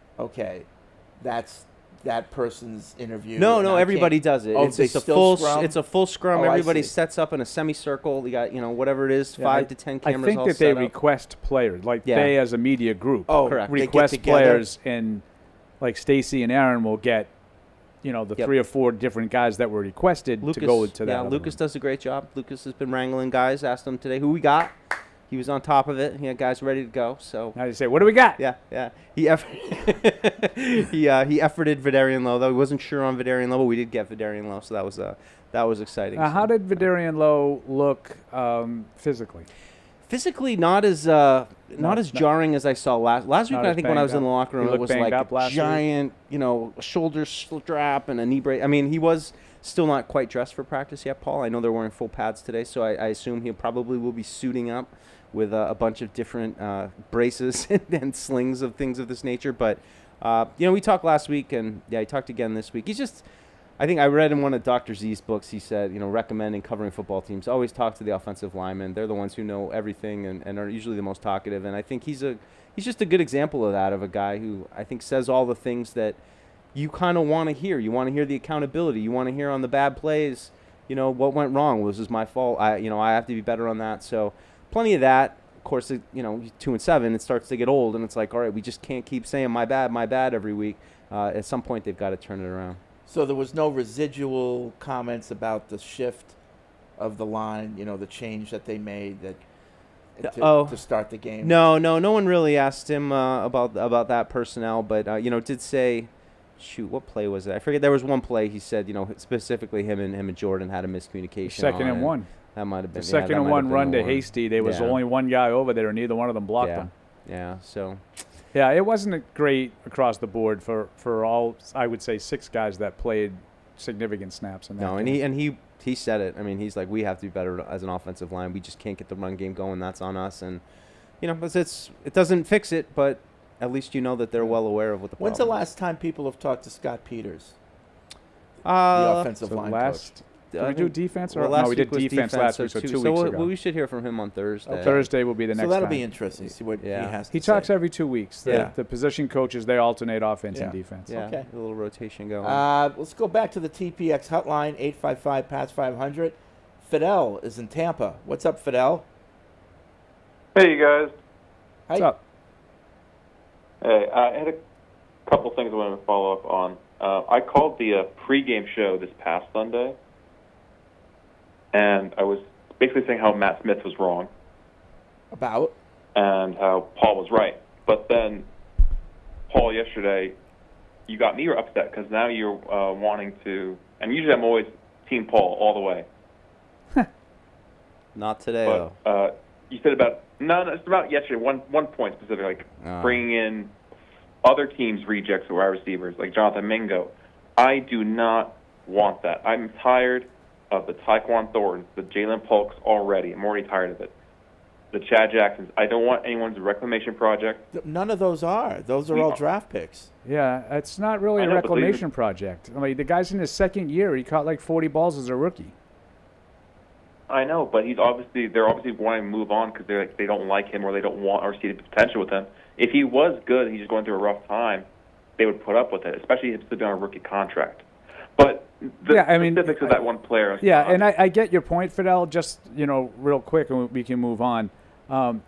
that's that person's interview? No, and I everybody can't- does it. Oh, it's they a still full scrum? It's a full scrum. Oh, I Everybody see. sets up in a semicircle. You got whatever it is, Yeah, 5 to 10 cameras. I think all that they set up. request players, like Yeah. they as a media group Oh, Correct. they get request together? players, and like Stacy and Aaron will get, the Yep. 3 or 4 different guys that were requested to go into that. Yeah, other Lucas room. does a great job. Lucas has been wrangling guys. Asked him today who we got. He was on top of it. He had guys ready to go. So Now you say, what do we got? yeah. He efforted Vidarian Lowe, though he wasn't sure on Vidarian Lowe, but we did get Vidarian Lowe, so that was exciting. How did Vidarian Lowe look physically? Physically, not as jarring as I saw last week. Not I as think when I was in banged the up. locker He room, it looked was banged like up a last week? giant, shoulder strap and a knee brace. I mean, he was still not quite dressed for practice yet, Paul. I know they're wearing full pads today, so I assume he probably will be suiting up with a bunch of different braces and slings of things of this nature. But, we talked last week, and, he talked again this week. He's just – I think I read in one of Dr. Z's books, he said, recommending covering football teams, always talk to the offensive linemen. They're the ones who know everything and are usually the most talkative. And I think he's just a good example of that, of a guy who I think says all the things that you kind of want to hear. You want to hear the accountability. You want to hear on the bad plays, what went wrong. This is my fault. I have to be better on that. So plenty of that. Of course, 2-7, it starts to get old, and it's like, all right, we just can't keep saying my bad every week. At some point, they've got to turn it around. So there was no residual comments about the shift of the line, the change that they made to start the game? No one really asked him about that personnel, but, did say, what play was it? I forget. There was one play he said, specifically him and Jordan had a miscommunication. Second and one. That might have been the second and one run to Hasty. There was only one guy over there, and neither one of them blocked him. Yeah, so... Yeah, it wasn't great across the board for all, I would say, 6 guys that played significant snaps in that game. And he said it. I mean, he's like, we have to be better as an offensive line. We just can't get the run game going. That's on us. And, it doesn't fix it, but at least you know that they're well aware of what the problem is. When's the last time people have talked to Scott Peters, the offensive line coach? Did we do defense? No, we did defense last week, so 2 weeks ago. We should hear from him on Thursday. Thursday will be the next time. So that'll be interesting to see what he has to say. He talks every 2 weeks. The position coaches, they alternate offense and defense. Yeah, okay. A little rotation going. Let's go back to the TPX hotline, 855-PATS-500. Fidel is in Tampa. What's up, Fidel? Hey, you guys. Hi. What's up? Hey, I had a couple things I wanted to follow up on. I called the pregame show this past Sunday, and I was basically saying how Matt Smith was wrong. About? And how Paul was right. But then, Paul, yesterday, you got me upset because now you're wanting to, and usually I'm always Team Paul all the way. Not today, though. You said it's about yesterday, one point specifically, bringing in other teams' rejects or wide receivers, like Jonathan Mingo. I do not want that. I'm tired of the Tyquan Thorntons, the Jalen Polks already. I'm already tired of it. The Chad Jacksons. I don't want anyone's reclamation project. None of those are. Those are all draft picks. Yeah, it's not really a reclamation project. I mean, the guy's in his second year. He caught like 40 balls as a rookie. I know, but they're obviously wanting to move on because they don't like him or they don't want or see the potential with him. If he was good and he's just going through a rough time, they would put up with it, especially if he's on a rookie contract. But the specifics of that one player. Yeah, and I get your point, Fidel. Just, real quick, and we can move on.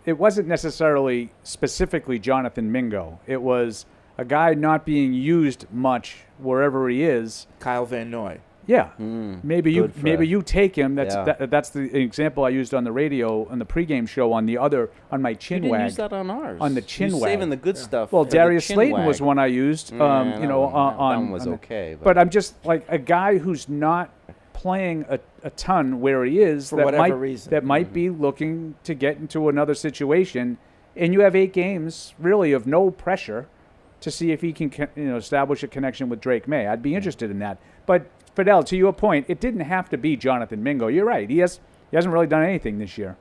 It wasn't necessarily specifically Jonathan Mingo. It was a guy not being used much wherever he is. Kyle Van Noy. Yeah, maybe you take him. That's the example I used on the radio on the pregame show on my chin you wag. Didn't use that on ours. On the chin You're wag. saving the good stuff. Well, Darius Slayton was one I used. That one was okay. But I'm just like a guy who's not playing a ton where he is for whatever reason that might be looking to get into another situation, and you have 8 games really of no pressure to see if he can establish a connection with Drake May. I'd be interested in that, but. Fidel, to your point, it didn't have to be Jonathan Mingo. You're right. He hasn't really done anything this year.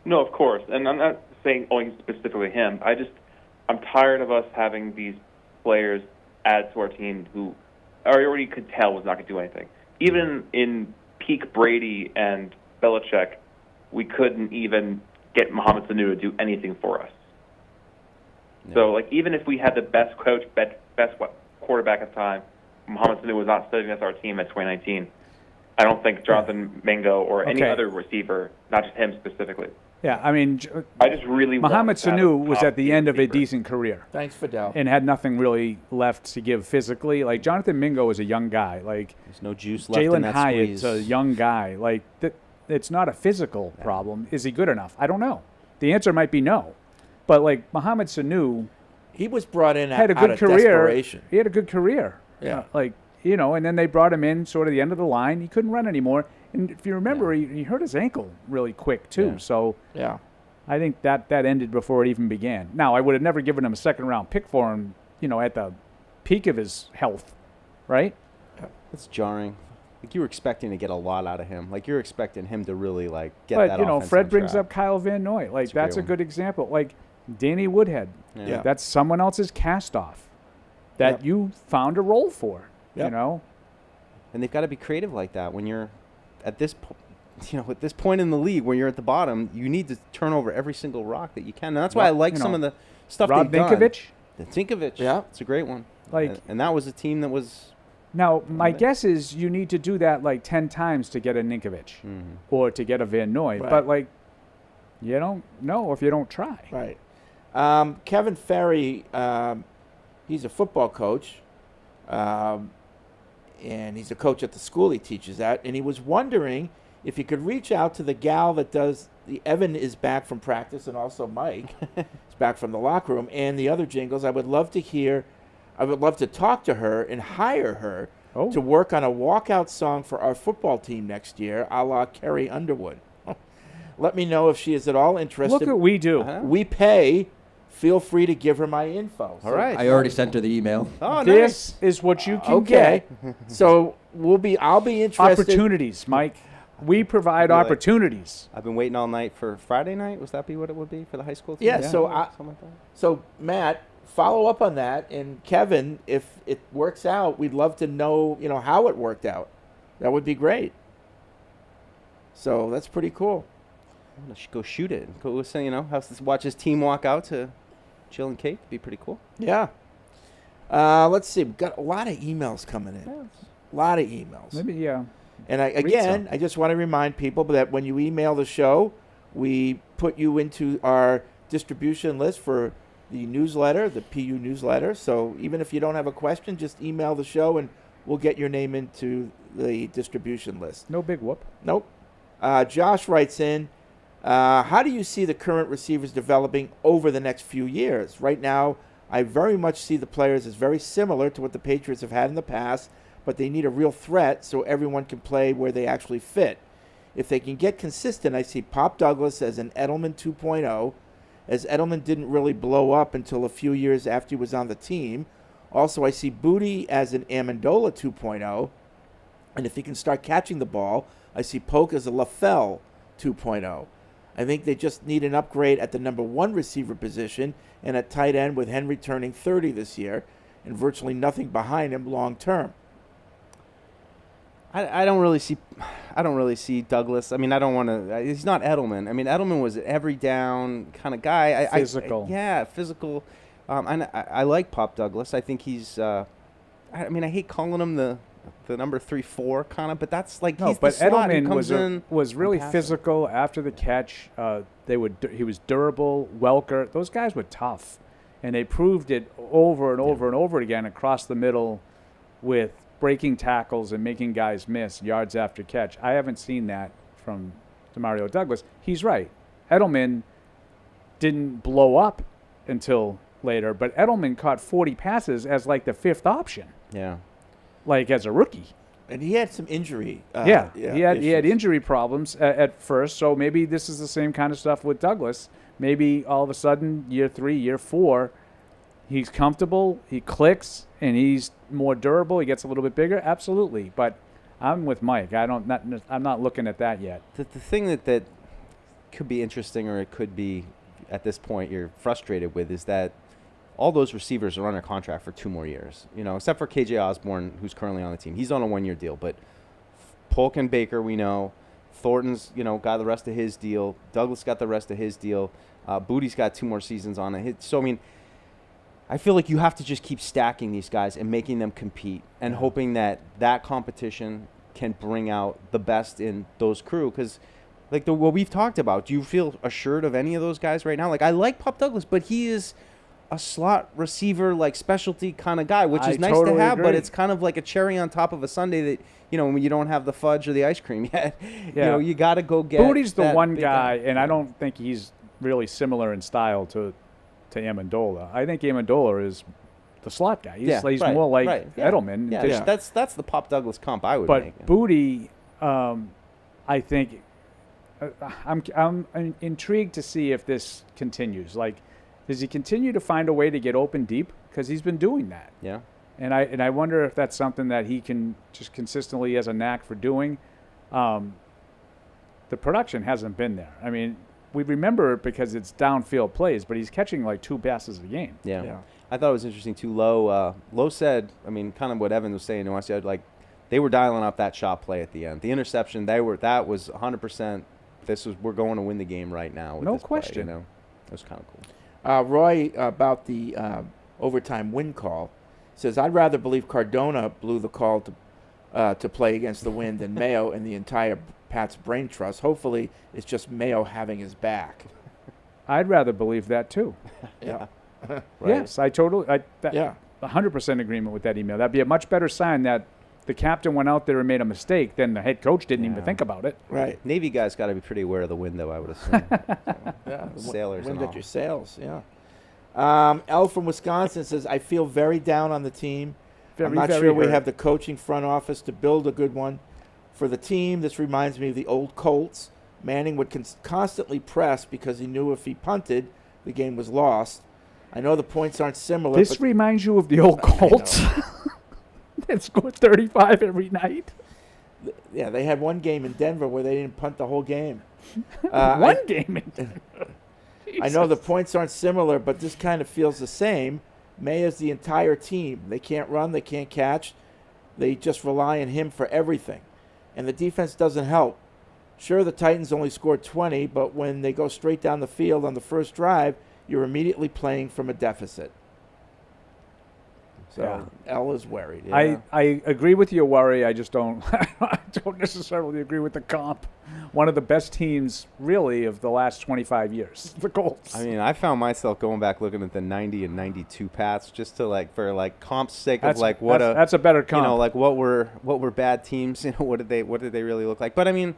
No, of course. And I'm not saying only specifically him. I'm tired of us having these players added to our team who I already could tell was not going to do anything. Even in peak Brady and Belichick, we couldn't even get Mohamed Sanu to do anything for us. Yeah. So, even if we had the best coach, best quarterback at the time, Mohamed Sanu was not serving as our team in 2019. I don't think Jonathan Mingo or any other receiver, not just him specifically. Yeah, I mean, I just really Mohamed Sanu was at the end of a decent career. Thanks, Fidel. And had nothing really left to give physically. Like, Jonathan Mingo is a young guy. Like, there's no juice left in that Hyatt's a young guy. Like, it's not a physical problem. Is he good enough? I don't know. The answer might be no. But, Mohamed Sanu, he was brought in had a out good of career. Desperation. He had a good career. Yeah. And then they brought him in sort of the end of the line. He couldn't run anymore. And if you remember, he hurt his ankle really quick, too. Yeah. So yeah, I think that ended before it even began. Now, I would have never given him a second-round pick for him, at the peak of his health, right? It's jarring. Like you were expecting to get a lot out of him. Like you're expecting him to really like get but, that. you know, offense Fred on brings track. up Kyle Van Noy. Like that's a great good example. Like Danny Woodhead. Yeah. That's someone else's cast off that you found a role for. You know. And they've got to be creative like that when you're at this at this point in the league where you're at the bottom. You need to turn over every single rock that you can. And that's why I like some of the stuff Rob they've Ninkovich. done. The Tinkovich. Yeah. It's a great one. Like, and that was a team that was. Now, my guess is you need to do that like 10 times to get a Ninkovich or to get a Van Noy. Right. But, like, you don't know if you don't try. Right. Kevin Ferry, he's a football coach, and he's a coach at the school he teaches at, and he was wondering if he could reach out to the gal that does the Evan is back from practice, and also Mike is back from the locker room, and the other jingles. I would love to talk to her and hire her to work on a walkout song for our football team next year, a la Carrie Underwood. Let me know if she is at all interested. Look what we do. We pay. Feel free to give her my info. All right. I already sent her the email. Oh, This is what you can get. So I'll be interested. Opportunities, Mike. We provide opportunities. I've been waiting all night for Friday night. Was that be what it would be for the high school team? Yeah. Something like that. So Matt, follow up on that, and Kevin, if it works out, we'd love to know, how it worked out. That would be great. So that's pretty cool. I'm gonna go shoot it. Go, watch his team walk out to Jill and Kate. Be pretty cool. Yeah. Let's see. We've got a lot of emails coming in. A lot of emails. Maybe, yeah. And I just want to remind people that when you email the show, we put you into our distribution list for the newsletter, the PU newsletter. So even if you don't have a question, just email the show and we'll get your name into the distribution list. No big whoop. Nope. Josh writes in, how do you see the current receivers developing over the next few years? Right now, I very much see the players as very similar to what the Patriots have had in the past, but they need a real threat so everyone can play where they actually fit. If they can get consistent, I see Pop Douglas as an Edelman 2.0, as Edelman didn't really blow up until a few years after he was on the team. Also, I see Booty as an Amendola 2.0, and if he can start catching the ball, I see Polk as a LaFell 2.0. I think they just need an upgrade at the number one receiver position and at tight end, with Henry turning 30 this year and virtually nothing behind him long term. I don't really see Douglas. I mean, I don't want to. He's not Edelman. I mean, Edelman was an every down kind of guy. Physical. Physical. I like Pop Douglas. I think he's. I hate calling him the number 3-4 kind of, but that's like he's the slot who comes in. Was really physical after the catch. He was durable. Welker, those guys were tough, and they proved it over and over and over again across the middle with breaking tackles and making guys miss yards after catch. I haven't seen that from Demario Douglas. He's right. Edelman didn't blow up until later, but Edelman caught 40 passes as like the fifth option. Yeah. Like as a rookie. And he had some injury. He had injury problems at first, so maybe this is the same kind of stuff with Douglas. Maybe all of a sudden, year 3, year 4, he's comfortable, he clicks, and he's more durable. He gets a little bit bigger, absolutely. But I'm with Mike. I'm not looking at that yet. The thing that could be interesting, or it could be at this point you're frustrated with, is that all those receivers are under contract for 2 more years. Except for KJ Osborne, who's currently on the team. He's on a 1-year deal. But Polk and Baker, we know. Thornton's, got the rest of his deal. Douglas got the rest of his deal. Booty's got 2 more seasons on it. So, I feel like you have to just keep stacking these guys and making them compete and hoping that competition can bring out the best in those crew. Because, what we've talked about, do you feel assured of any of those guys right now? I like Pop Douglas, but he is a slot receiver, specialty kind of guy, which is nice to have, but it's kind of like a cherry on top of a sundae that, when you don't have the fudge or the ice cream yet. Yeah. You got to go get Booty's the one guy, and I don't think he's really similar in style to Amendola. I think Amendola is the slot guy. He's more like Edelman. Yeah. That's the Pop Douglas comp I would make. But Booty, I think, I'm intrigued to see if this continues. Does he continue to find a way to get open deep? Because he's been doing that. Yeah. And I wonder if that's something that he can just consistently has a knack for doing. The production hasn't been there. I mean, we remember it because it's downfield plays, but he's catching like 2 passes a game. Yeah. I thought it was interesting too. Lowe said, I mean, kind of what Evan was saying. I said, like, they were dialing up that shot play at the end. The interception, that was 100%. We're going to win the game right now. With No this question. Play, it was kind of cool. Roy, about the overtime win call, says, I'd rather believe Cardona blew the call to play against the wind than Mayo and the entire Pat's brain trust. Hopefully, it's just Mayo having his back. I'd rather believe that too. Yeah. Right. Yes, 100% agreement with that email. That'd be a much better sign that the captain went out there and made a mistake than the head coach didn't even think about it. Right. Navy guys got to be pretty aware of the wind, though, I would assume. Yeah. Sailors Wind and at all. your sails, yeah. L from Wisconsin says, I feel very down on the team. I'm not sure we have the coaching front office to build a good one. For the team, this reminds me of the old Colts. Manning would constantly press because he knew if he punted, the game was lost. I know the points aren't similar. This reminds you of the old Colts that scored 35 every night. Yeah, they had one game in Denver where they didn't punt the whole game. One game in Denver. I know the points aren't similar, but this kind of feels the same. May is the entire team. They can't run, they can't catch. They just rely on him for everything. And the defense doesn't help. Sure, the Titans only scored 20, but when they go straight down the field on the first drive, you're immediately playing from a deficit. So L is worried. Yeah. I agree with your worry. I just don't I don't necessarily agree with the comp. One of the best teams, really, of the last 25 years, the Colts. I mean, I found myself going back looking at the 90 and 92 Pats just to for comp's sake That's of a better comp. what were bad teams. What did they really look like? But I mean,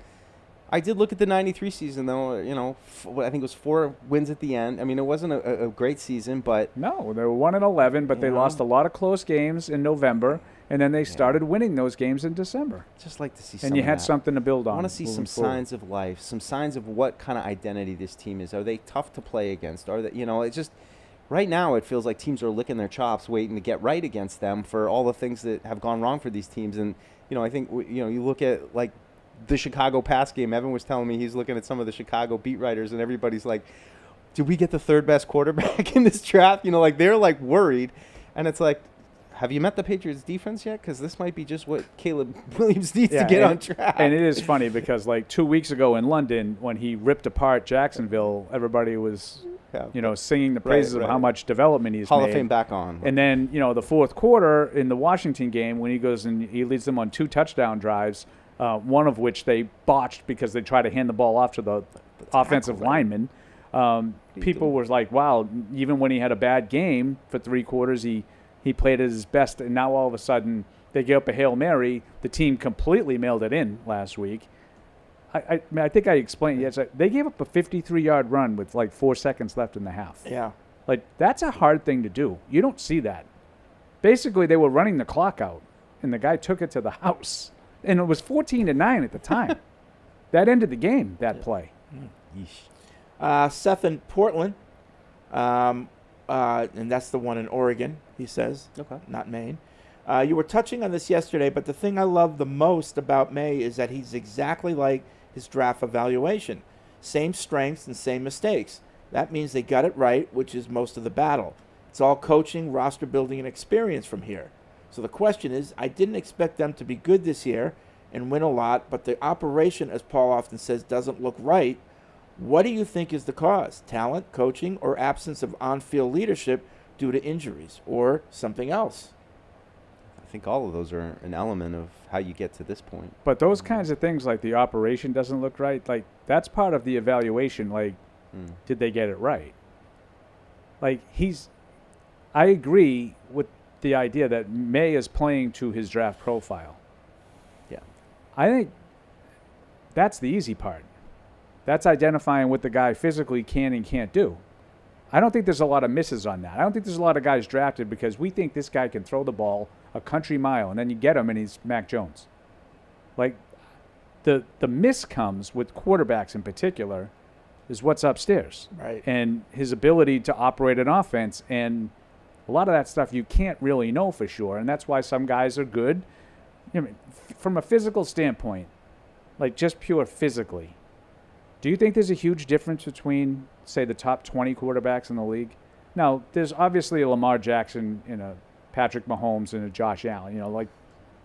I did look at the 93 season, though. I think it was 4 wins at the end. I mean, it wasn't a great season, but... No, they were 1-11, but they lost a lot of close games in November, and then they started winning those games in December. Just like to see and you had something to build on. I want to see some signs of life, some signs of what kind of identity this team is. Are they tough to play against? Are they, it's just... Right now, it feels like teams are licking their chops, waiting to get right against them for all the things that have gone wrong for these teams. And, I think, you look at, the Chicago pass game. Evan was telling me he's looking at some of the Chicago beat writers, and everybody's like, did we get the 3rd best quarterback in this draft? They're worried. And it's like, have you met the Patriots defense yet? Because this might be just what Caleb Williams needs to get on track. And it is funny because 2 weeks ago in London, when he ripped apart Jacksonville, everybody was, singing the praises of how much development he's Hall made. of Fame back on. And then, the fourth quarter in the Washington game, when he goes and he leads them on 2 touchdown drives, one of which they botched because they tried to hand the ball off to the offensive lineman. People were like, wow, even when he had a bad game for 3 quarters, he played at his best. And now all of a sudden they give up a Hail Mary. The team completely mailed it in last week. I think I explained. Yes, they gave up a 53-yard run with 4 seconds left in the half. Yeah. That's a hard thing to do. You don't see that. Basically, they were running the clock out, and the guy took it to the house. And it was 14-9 at the time. That ended the game, that play. Seth in Portland, and that's the one in Oregon, he says. Okay. Not Maine. You were touching on this yesterday, but the thing I love the most about May is that he's exactly like his draft evaluation. Same strengths and same mistakes. That means they got it right, which is most of the battle. It's all coaching, roster building, and experience from here. So the question is, I didn't expect them to be good this year and win a lot, but the operation, as Paul often says, doesn't look right. What do you think is the cause? Talent, coaching, or absence of on-field leadership due to injuries, or something else? I think all of those are an element of how you get to this point. But those kinds of things, like the operation doesn't look right, that's part of the evaluation. Did they get it right? I agree with the idea that May is playing to his draft profile. Yeah. I think that's the easy part. That's identifying what the guy physically can and can't do. I don't think there's a lot of misses on that. I don't think there's a lot of guys drafted because we think this guy can throw the ball a country mile, and then you get him and he's Mac Jones. The miss comes with quarterbacks in particular is what's upstairs. Right. And his ability to operate an offense. And A lot of that stuff you can't really know for sure, and that's why some guys are good. You know, from a physical standpoint, like just pure physically, do you think there's a huge difference between, say, the top 20 quarterbacks in the league? Now, there's obviously a Lamar Jackson and a Patrick Mahomes and a Josh Allen, like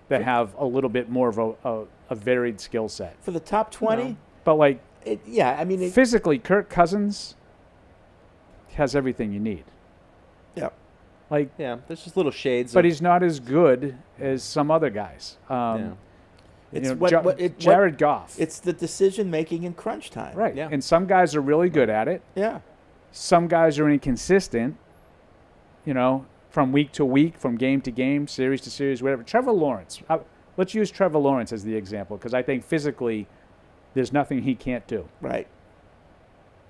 that have a little bit more of a varied skill set. For the top 20? But like, physically, Kirk Cousins has everything you need. Yeah. Like, yeah, there's just little shades. But he's not as good as some other guys. It's Jared Goff. It's the decision making in crunch time. Right. Yeah. And some guys are really good at it. Yeah. Some guys are inconsistent, from week to week, from game to game, series to series, whatever. Trevor Lawrence. Let's use Trevor Lawrence as the example, because I think physically there's nothing he can't do. Right.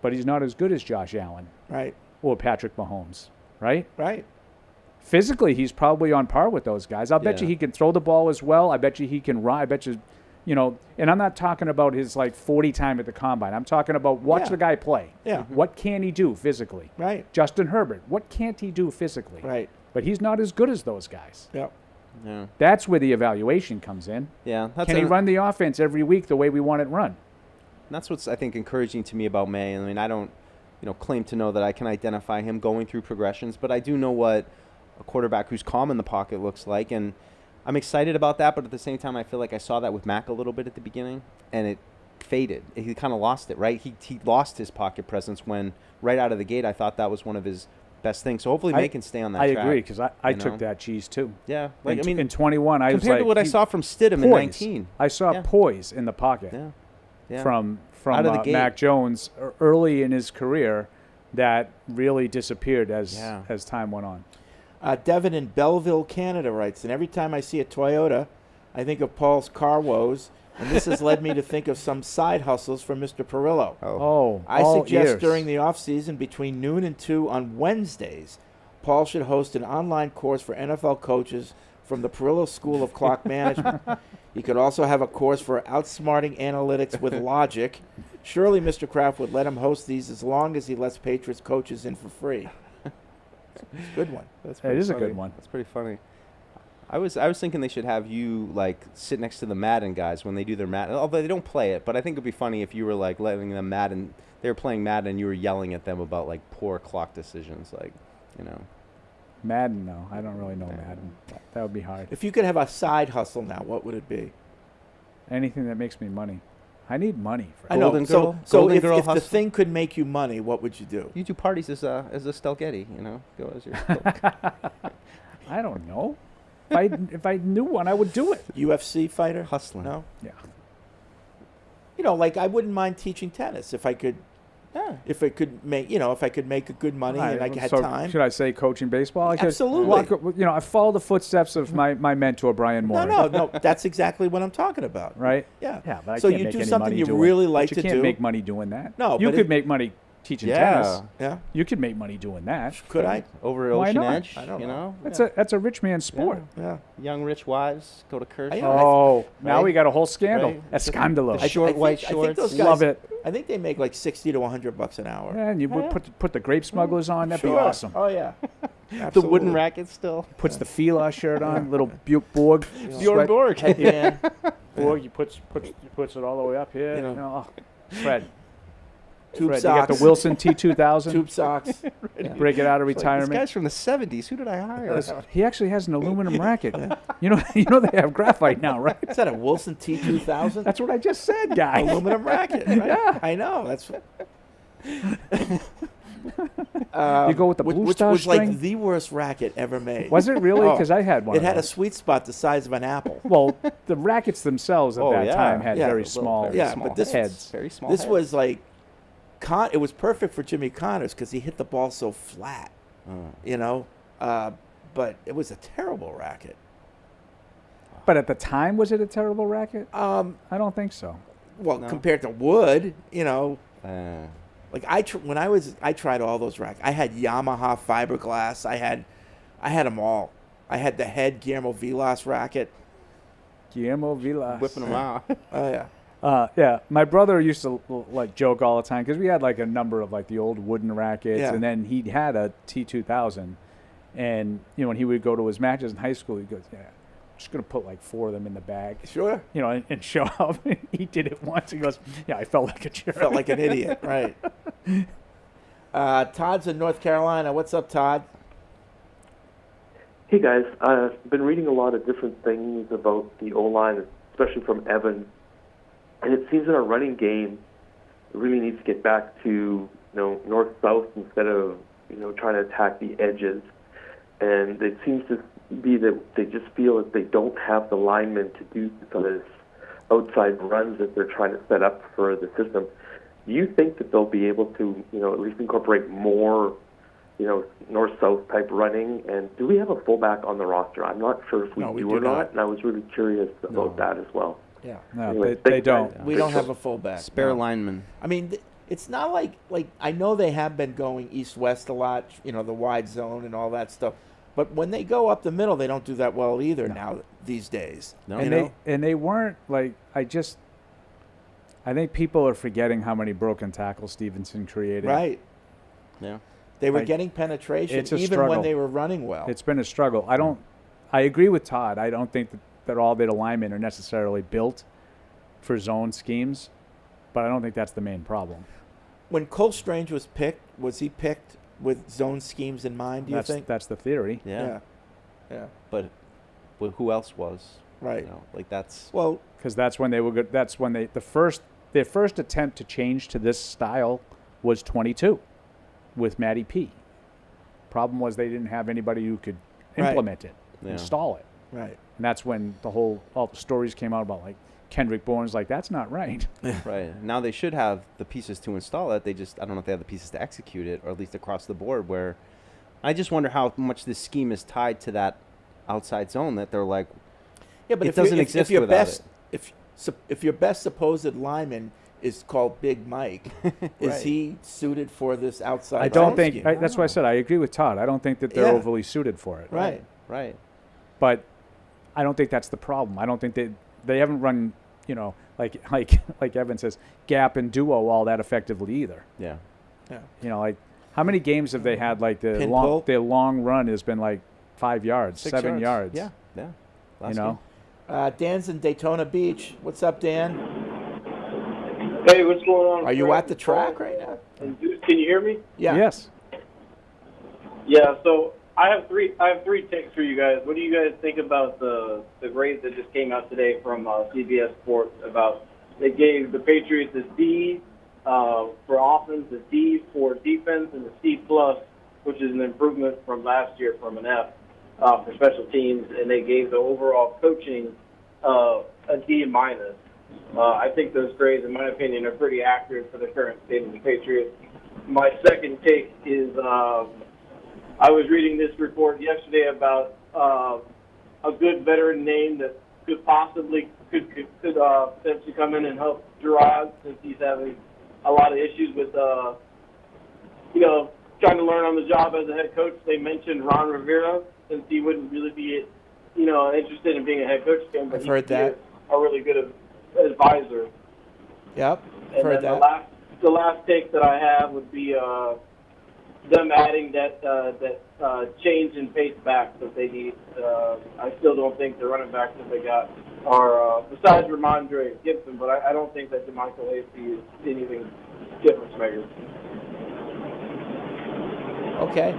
But he's not as good as Josh Allen. Right. Or Patrick Mahomes. Right? Right. Physically, he's probably on par with those guys. I'll bet you he can throw the ball as well. I bet you he can run. I bet you, and I'm not talking about his 40 time at the combine. I'm talking about watch the guy play. Yeah. What can he do physically? Right. Justin Herbert, what can't he do physically? Right. But he's not as good as those guys. Yep. Yeah. That's where the evaluation comes in. Yeah. Can he run the offense every week the way we want it run? That's what's, I think, encouraging to me about Maye. I mean, I don't, claim to know that I can identify him going through progressions, but I do know what a quarterback who's calm in the pocket looks like, and I'm excited about that, but at the same time I feel like I saw that with Mac a little bit at the beginning, and it faded. He kind of lost it, right? He lost his pocket presence when right out of the gate I thought that was one of his best things. So hopefully Maye can stay on that track. I agree, because I took that cheese too. Yeah. In 21, I was compared to what I saw from Stidham in 19. I saw poise in the pocket from out of the gate. Mac Jones early in his career that really disappeared as time went on. Devin in Belleville, Canada writes, and every time I see a Toyota, I think of Paul's car woes, and this has led me to think of some side hustles for Mr. Perillo. I suggest during the off-season between noon and 2 on Wednesdays, Paul should host an online course for NFL coaches from the Perillo School of Clock Management. He could also have a course for outsmarting analytics with logic. Surely Mr. Kraft would let him host these as long as he lets Patriots coaches in for free. It's a good one. It is a good one. That's pretty funny. I was thinking they should have you sit next to the Madden guys when they do their Madden. Although they don't play it, but I think it'd be funny if you were letting them Madden. They were playing Madden and you were yelling at them about poor clock decisions, Madden, no, I don't really know Madden. That would be hard. If you could have a side hustle now, what would it be? Anything that makes me money. I need money. I know. So if the thing could make you money, what would you do? You do parties as a Stelgetti, go as your. I don't know. If I knew one, I would do it. UFC fighter, hustling. No. Yeah. I wouldn't mind teaching tennis if I could. Yeah. If I could make, if I could make a good money and I had time. Should I say coaching baseball? Absolutely. I follow the footsteps of my mentor, Brian Moore. No. That's exactly what I'm talking about. Right? Yeah. Yeah, but so you do something you really like to do. You can't make money doing that. No, you could make money teaching tennis. Yeah. You could make money doing that. Could I? Over Ocean Edge? I don't know. That's a rich man's sport. Yeah. Young rich wives go to Kershaw. Now we got a whole scandal. Right. Escandalo. The short white shorts. I think those guys, love it. I think they make $60 to $100 an hour. Yeah, and you would put the grape smugglers on. That'd be awesome. Oh yeah. The wooden racket still. Puts the Fila shirt on. Little Borg. Bjorn Borg. Yeah. Borg. He puts it all the way up here. Fred. Tube Fred, socks. You got the Wilson T2000. Tube socks. Break it out of retirement. This guy's from the 70s. Who did I hire? He actually has an aluminum racket. You know they have graphite now, right? Is that a Wilson T2000? That's what I just said, guy. Aluminum racket. Right? Yeah. I know. That's. You go with the Blue Star which was string? the worst racket ever made. Was it really? Because I had one. It had a sweet spot the size of an apple. Well, the rackets themselves at that time had very small, but this heads. Very small. This heads. was it was perfect for Jimmy Connors because he hit the ball so flat, but it was a terrible racket. But at the time, was it a terrible racket? I don't think so. Well, compared to wood, I tried all those rackets. I had Yamaha fiberglass. I had them all. I had the head Guillermo Vilas racket. Guillermo Vilas. Whipping them out. Oh yeah. Yeah, my brother used to joke all the time because we had a number of the old wooden rackets, and then he had a T2000, And when he would go to his matches in high school, he goes, "Yeah, I'm just gonna put like 4 of them in the bag." Sure. And show up. He did it once. He goes, "Yeah, I felt like a jerk." Felt like an idiot, right? Todd's in North Carolina. What's up, Todd? Hey guys, I've been reading a lot of different things about the O-line, especially from Evan, and it seems that our running game really needs to get back to north-south instead of trying to attack the edges. And it seems to be that they just feel that they don't have the linemen to do some of this outside runs that they're trying to set up for the system. Do you think that they'll be able to at least incorporate more north-south type running? And do we have a fullback on the roster? I'm not sure if we do or not, and I was really curious about that as well. Yeah. No, Anyway, they don't. We don't have a fullback. Spare lineman. I mean, it's not like I know they have been going east-west a lot, the wide zone and all that stuff. But when they go up the middle, they don't do that well either now these days. No. And they weren't like I think people are forgetting how many broken tackles Stevenson created. Right. Yeah. They were getting penetration it's a even struggle. when they were running well. It's been a struggle. I agree with Todd. I don't think that all their linemen are necessarily built for zone schemes, but I don't think that's the main problem. When Cole Strange was picked, was he picked with zone schemes in mind, do you think? That's the theory. Yeah. But who else was? Right. That's well, because that's when they were good. That's when their first attempt to change to this style was 22 with Matty P. Problem was they didn't have anybody who could implement it, install it. Right. And that's when all the stories came out about like Kendrick Bourne's like, that's not right. Right. Now they should have the pieces to install it. I don't know if they have the pieces to execute it, or at least across the board, where I just wonder how much this scheme is tied to that outside zone that they're like, yeah, but it doesn't exist without it. If your best supposed lineman is called Big Mike, is he suited for this outside I don't zone think, scheme? that's why I said I agree with Todd. I don't think that they're overly suited for it. Right. But I don't think that's the problem. I don't think they haven't run, like Evan says, gap and duo all that effectively either. Yeah. Like how many games have they had like their long run has been like 5 yards, 6 7 yards. Yeah. Last Dan's in Daytona Beach. What's up, Dan? Hey, what's going on? Are you at the track right now? Can you hear me? Yeah. Yes. Yeah. So I have three takes for you guys. What do you guys think about the grades that just came out today from CBS Sports about they gave the Patriots a D for offense, a D for defense, and a C plus, which is an improvement from last year from an F for special teams, and they gave the overall coaching a D minus. I think those grades, in my opinion, are pretty accurate for the current state of the Patriots. My second take is I was reading this report yesterday about a good veteran name that could possibly potentially come in and help Gerard, since he's having a lot of issues with trying to learn on the job as a head coach. They mentioned Ron Rivera, since he wouldn't really be interested in being a head coach again, but I've heard that. A really good advisor. Yep, And heard then that. the last take that I have would be them adding that change in pace back that they need. I still don't think the running backs that they got are, besides Ramondre Gibson, but I don't think that DeMichael Hasty is anything difference maker. Okay.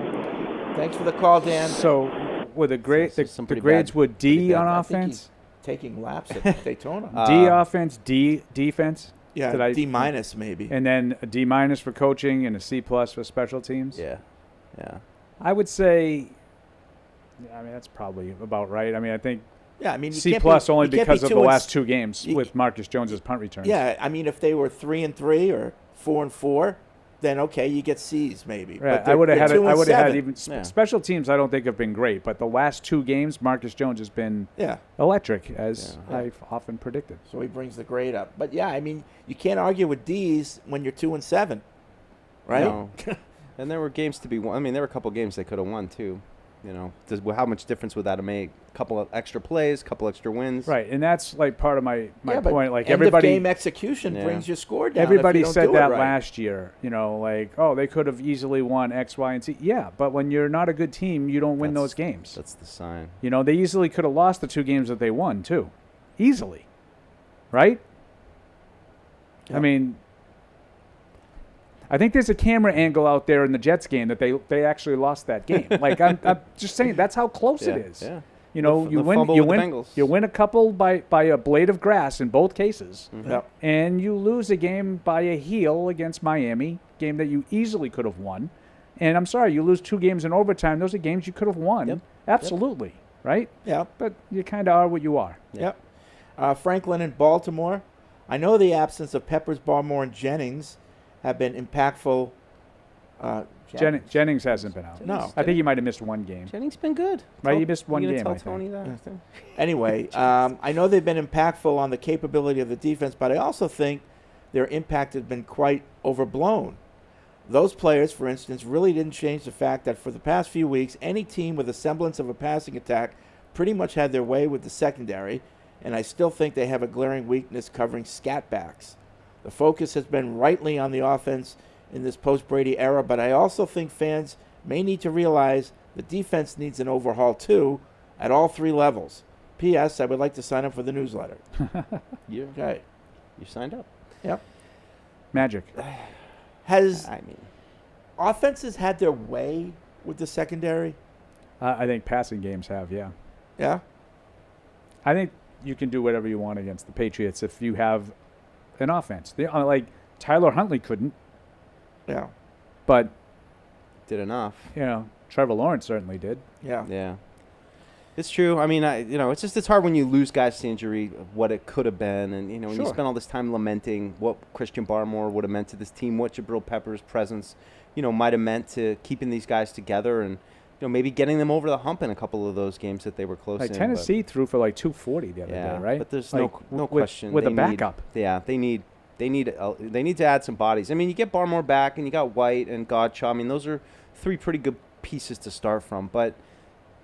Thanks for the call, Dan. So were the grades were D on I think offense? he's taking laps at Daytona. D offense, D defense. Yeah, D minus maybe. And then a D minus for coaching and a C plus for special teams. Yeah. I would say, that's probably about right. I think. Yeah, you C can't plus be, only you can't because be of the two last 2 games with Marcus Jones's punt returns. Yeah, if they were 3-3 or 4-4, then okay, you get C's maybe. Right. But I would have had even Yeah. special teams. I don't think have been great, but the last 2 games, Marcus Jones has been electric, as I've often predicted. So he brings the grade up. But yeah, you can't argue with D's when you're 2-7, right? No. And there were games to be won. There were a couple games they could have won too. how much difference would that have made? A couple of extra plays, couple extra wins. Right, and that's like part of my but point. Like end everybody, of game execution brings your score down. Everybody if you don't said do that it right. last year. Like, oh, they could have easily won X, Y, and Z. Yeah, but when you're not a good team, you don't win those games. That's the sign. They easily could have lost the 2 games that they won too, easily, right? Yep. I mean, I think there's a camera angle out there in the Jets game that they actually lost that game. Like I'm just saying that's how close it is. Yeah. You win a couple by a blade of grass in both cases, and you lose a game by a heel against Miami, game that you easily could have won. And I'm sorry, you lose 2 games in overtime. Those are games you could have won. Absolutely, right? Yeah. But you kind of are what you are. Yep. Franklin in Baltimore. I know the absence of Peppers, Barmore, and Jennings have been impactful. Jennings hasn't been out. No. I think he might have missed 1 game. Jennings been good. Right, he missed 1 You game. gonna I tell Tony think. that? Anyway, I know they've been impactful on the capability of the defense, but I also think their impact has been quite overblown. Those players, for instance, really didn't change the fact that for the past few weeks, any team with a semblance of a passing attack pretty much had their way with the secondary, and I still think they have a glaring weakness covering scat backs. The focus has been rightly on the offense in this post-Brady era, but I also think fans may need to realize the defense needs an overhaul too at all 3 levels. P.S. I would like to sign up for the newsletter. Okay. You signed up. Yep. Magic. Offenses had their way with the secondary? I think passing games have, yeah. Yeah? I think you can do whatever you want against the Patriots if you have an offense. Like Tyler Huntley couldn't. Yeah. But did enough. Trevor Lawrence certainly did. Yeah. Yeah. It's true. I mean, it's hard when you lose guys to injury of what it could have been, and when you spend all this time lamenting what Christian Barmore would have meant to this team, what Jabril Peppers' presence, might have meant to keeping these guys together, and maybe getting them over the hump in a couple of those games that they were close in. Tennessee threw for like 240 the other day, right? But there's like, no question with a backup. They need to add some bodies. I mean, you get Barmore back, and you got White and Godchaw. I mean, those are 3 pretty good pieces to start from, but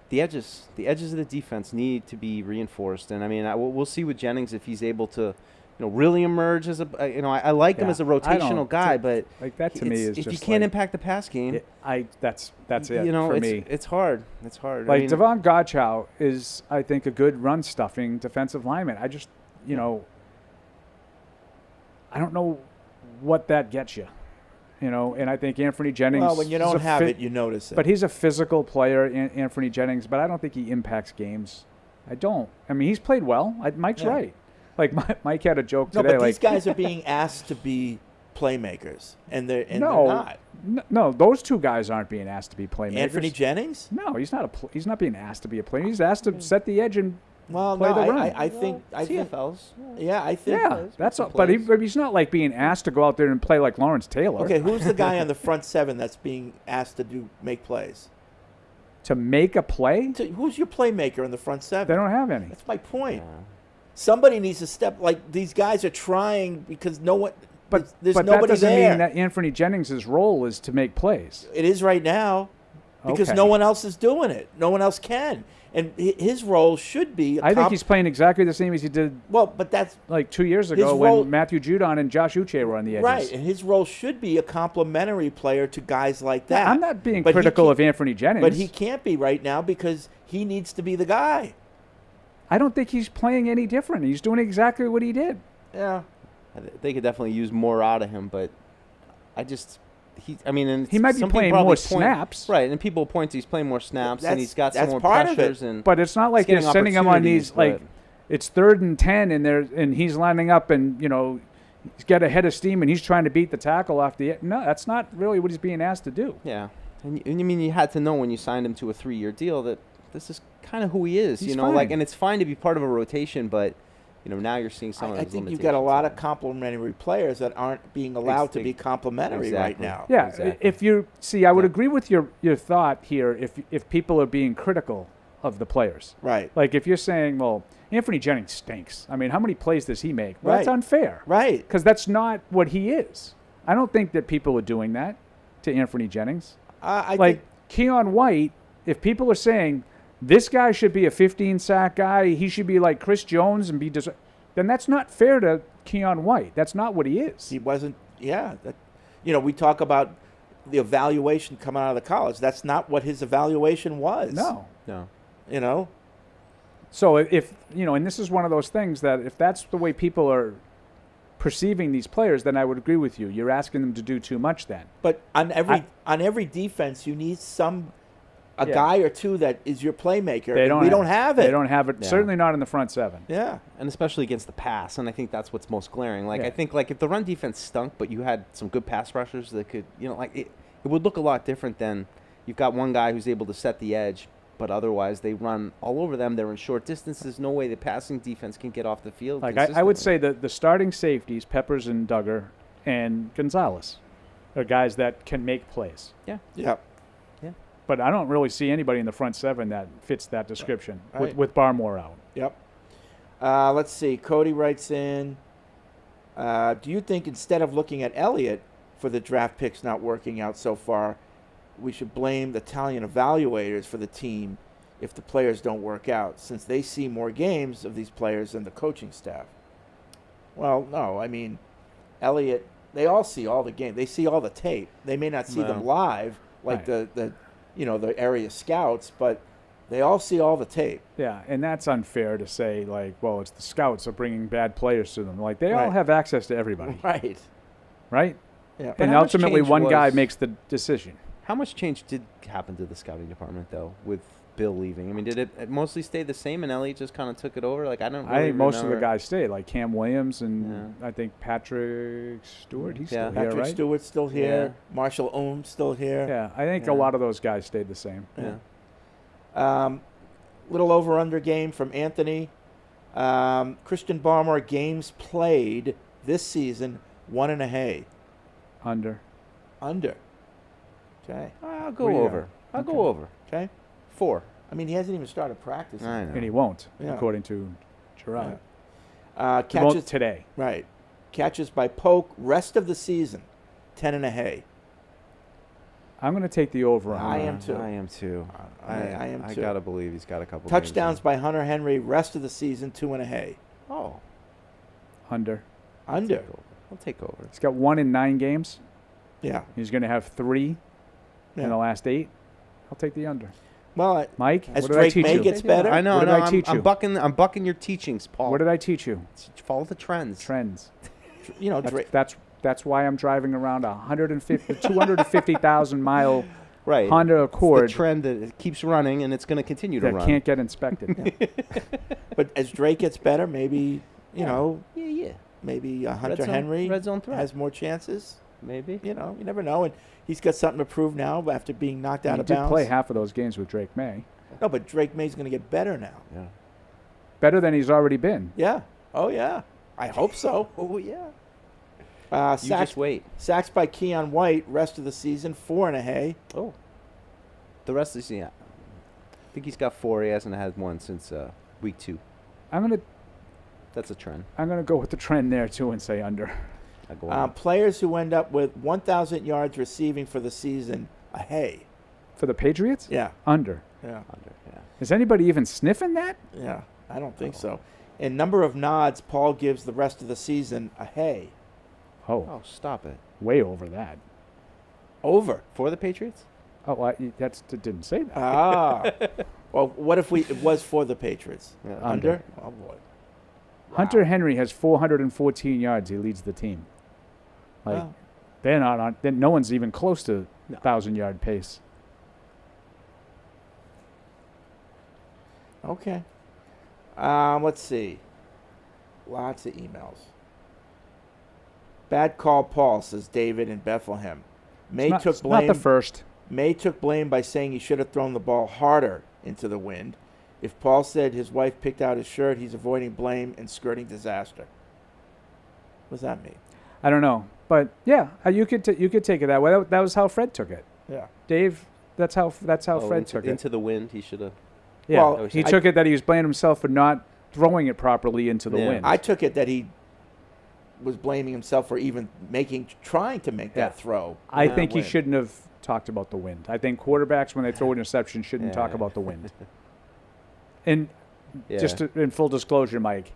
the edges of the defense need to be reinforced. And I mean, we'll see with Jennings if he's able to, really emerge as a. I like him as a rotational guy, but like that to me is if just you can't impact the pass game. That's it for me. It's hard. It's hard. Like Devon Godchow is, I think, a good run stuffing defensive lineman. I just, I don't know what that gets you. And I think Anthony Jennings. Well, when you don't have it, you notice it. But he's a physical player, Anthony Jennings. But I don't think he impacts games. I don't. I mean, he's played well. Mike's right. Like Mike had a joke today. No, but these guys are being asked to be playmakers, and they're not. No, those 2 guys aren't being asked to be playmakers. Anthony Jennings? No, he's not. He's not being asked to be a player. He's asked to set the edge and play the run. I think CFLs. Yeah, I think. Yeah, that's all. But he's not like being asked to go out there and play like Lawrence Taylor. Okay, who's the guy on the front 7 that's being asked to make plays? To make a play? Who's your playmaker in the front 7? They don't have any. That's my point. Yeah. Somebody needs to step. Like these guys are trying because no one. But there's nobody there. But that doesn't mean that Anthony Jennings' role is to make plays. It is right now, because no one else is doing it. No one else can, and his role should be. I think he's playing exactly the same as he did. Well, but that's like 2 years ago when Matthew Judon and Josh Uche were on the edges. Right, and his role should be a complementary player to guys like that. Yeah, I'm not being critical of Anthony Jennings, but he can't be right now because he needs to be the guy. I don't think he's playing any different. He's doing exactly what he did. Yeah. They could definitely use more out of him, but he might be playing more snaps. Right, and people point to he's playing more snaps, and he's got some more pressures. But it's not like you're sending him on these, like, it's 3rd and 10, and he's lining up, and, he's got a head of steam, and he's trying to beat the tackle off the – no, that's not really what he's being asked to do. Yeah. And you had to know when you signed him to a 3-year deal that this is kind of who he is, he's fine. and it's fine to be part of a rotation, but now you're seeing some of his limitations. I think you've got a lot of complementary players that aren't being allowed to be complementary right now. Yeah, exactly. I would agree with your thought here if people are being critical of the players. Right. Like if you're saying, well, Anthony Jennings stinks. I mean, how many plays does he make? Well, right. That's unfair. Right. Because that's not what he is. I don't think that people are doing that to Anthony Jennings. I think Keon White if people are saying this guy should be a 15-sack guy, he should be like Chris Jones and then that's not fair to Keon White. That's not what he is. He wasn't. Yeah. We talk about the evaluation coming out of the college. That's not what his evaluation was. No. So if and this is one of those things that if that's the way people are perceiving these players, then I would agree with you. You're asking them to do too much then. But on every defense, you need a guy or two that is your playmaker. We don't have it. They don't have it. Yeah. Certainly not in the front seven. Yeah, and especially against the pass. And I think that's what's most glaring. I think if the run defense stunk, but you had some good pass rushers that could, it would look a lot different than you've got one guy who's able to set the edge, but otherwise they run all over them. They're in short distances. No way the passing defense can get off the field. I would say that the starting safeties, Peppers and Duggar and Gonzalez, are guys that can make plays. Yeah. Yeah. But I don't really see anybody in the front seven that fits that description with Barmore out. Yep. Let's see. Cody writes in, do you think instead of looking at Elliott for the draft picks not working out so far, we should blame the Italian evaluators for the team if the players don't work out, since they see more games of these players than the coaching staff? Well, no. I mean, Elliott, they all see all the games. They see all the tape. They may not see them live like the area scouts, but they all see all the tape. Yeah, and that's unfair to say, it's the scouts are bringing bad players to them. They all have access to everybody. Right. Right? Yeah. And ultimately one guy makes the decision. How much change did happen to the scouting department, though, with Bill leaving? I mean, did it mostly stay the same and Elliott just kind of took it over? I think most of the guys stayed, like Cam Williams and I think Patrick Stewart. He's still here, right? Patrick Stewart's still here. Yeah. Marshall Ohm's still here. Yeah, I think a lot of those guys stayed the same. Yeah. Little over-under game from Anthony. Christian Barmore games played this season, 1.5. Under. Okay. I'll go over. I'll go over. Okay. 4. I mean, he hasn't even started practicing. I know. And he won't, according to Gerard. Catches he won't today. Right. Catches by poke rest of the season, 10.5. I'm going to take the over. I am too. I am too. I gotta believe he's got a couple touchdowns games by Hunter Henry rest of the season, 2.5. Oh. Under. I'll take over. He's got 1 in 9 games. Yeah. He's going to have 3 in the last 8. I'll take the under. Well, Mike, as what did I Drake teach May you? gets better. I know. What did I teach you? I'm bucking your teachings, Paul. What did I teach you? Follow the trends. That's why I'm driving around 250,000 mile Honda Accord. It's the trend that it keeps running and it's going to continue to run. That can't get inspected. But as Drake gets better, maybe maybe Red Hunter zone- Henry red zone threat. has more chances. Maybe. You never know. And he's got something to prove now after being knocked out of He bounds. did play half of those games with Drake May. No, but Drake May's going to get better now. Yeah. Better than he's already been. Yeah. Oh, yeah. I hope so. Oh, yeah. Sacks, You just wait. Sacks by Keon White, rest of the season, 4.5. Oh. The rest of the season, I think he's got 4. He hasn't had one since week 2. That's a trend. I'm gonna go with the trend there too and say under. Players who end up with 1,000 yards receiving for the season, For the Patriots? Yeah. Under. Yeah. Under. Yeah. Is anybody even sniffing that? Yeah. I don't think so. In number of nods, Paul gives the rest of the season a hey. Oh, stop it. Way over that. Over. For the Patriots? Oh, that didn't say that. Ah. Well, what if it was for the Patriots? Yeah, under? Oh, boy. Hunter Henry has 414 yards. He leads the team. They're not on. No one's even close to 1,000-yard pace. Okay. Let's see. Lots of emails. Bad call, Paul, says David in Bethlehem. May took blame. Not the first. May took blame by saying he should have thrown the ball harder into the wind. If Paul said his wife picked out his shirt, he's avoiding blame and skirting disaster. What does that mean? I don't know, but yeah, you could take it that way. That was how Fred took it. Yeah, Dave. That's how Fred took it. Into the wind, he should have. Yeah, well, he took it that he was blaming himself for not throwing it properly into the wind. I took it that he was blaming himself for even trying to make that throw. I think he shouldn't have talked about the wind. I think quarterbacks, when they throw an interception, shouldn't talk about the wind. And just in full disclosure, Mike,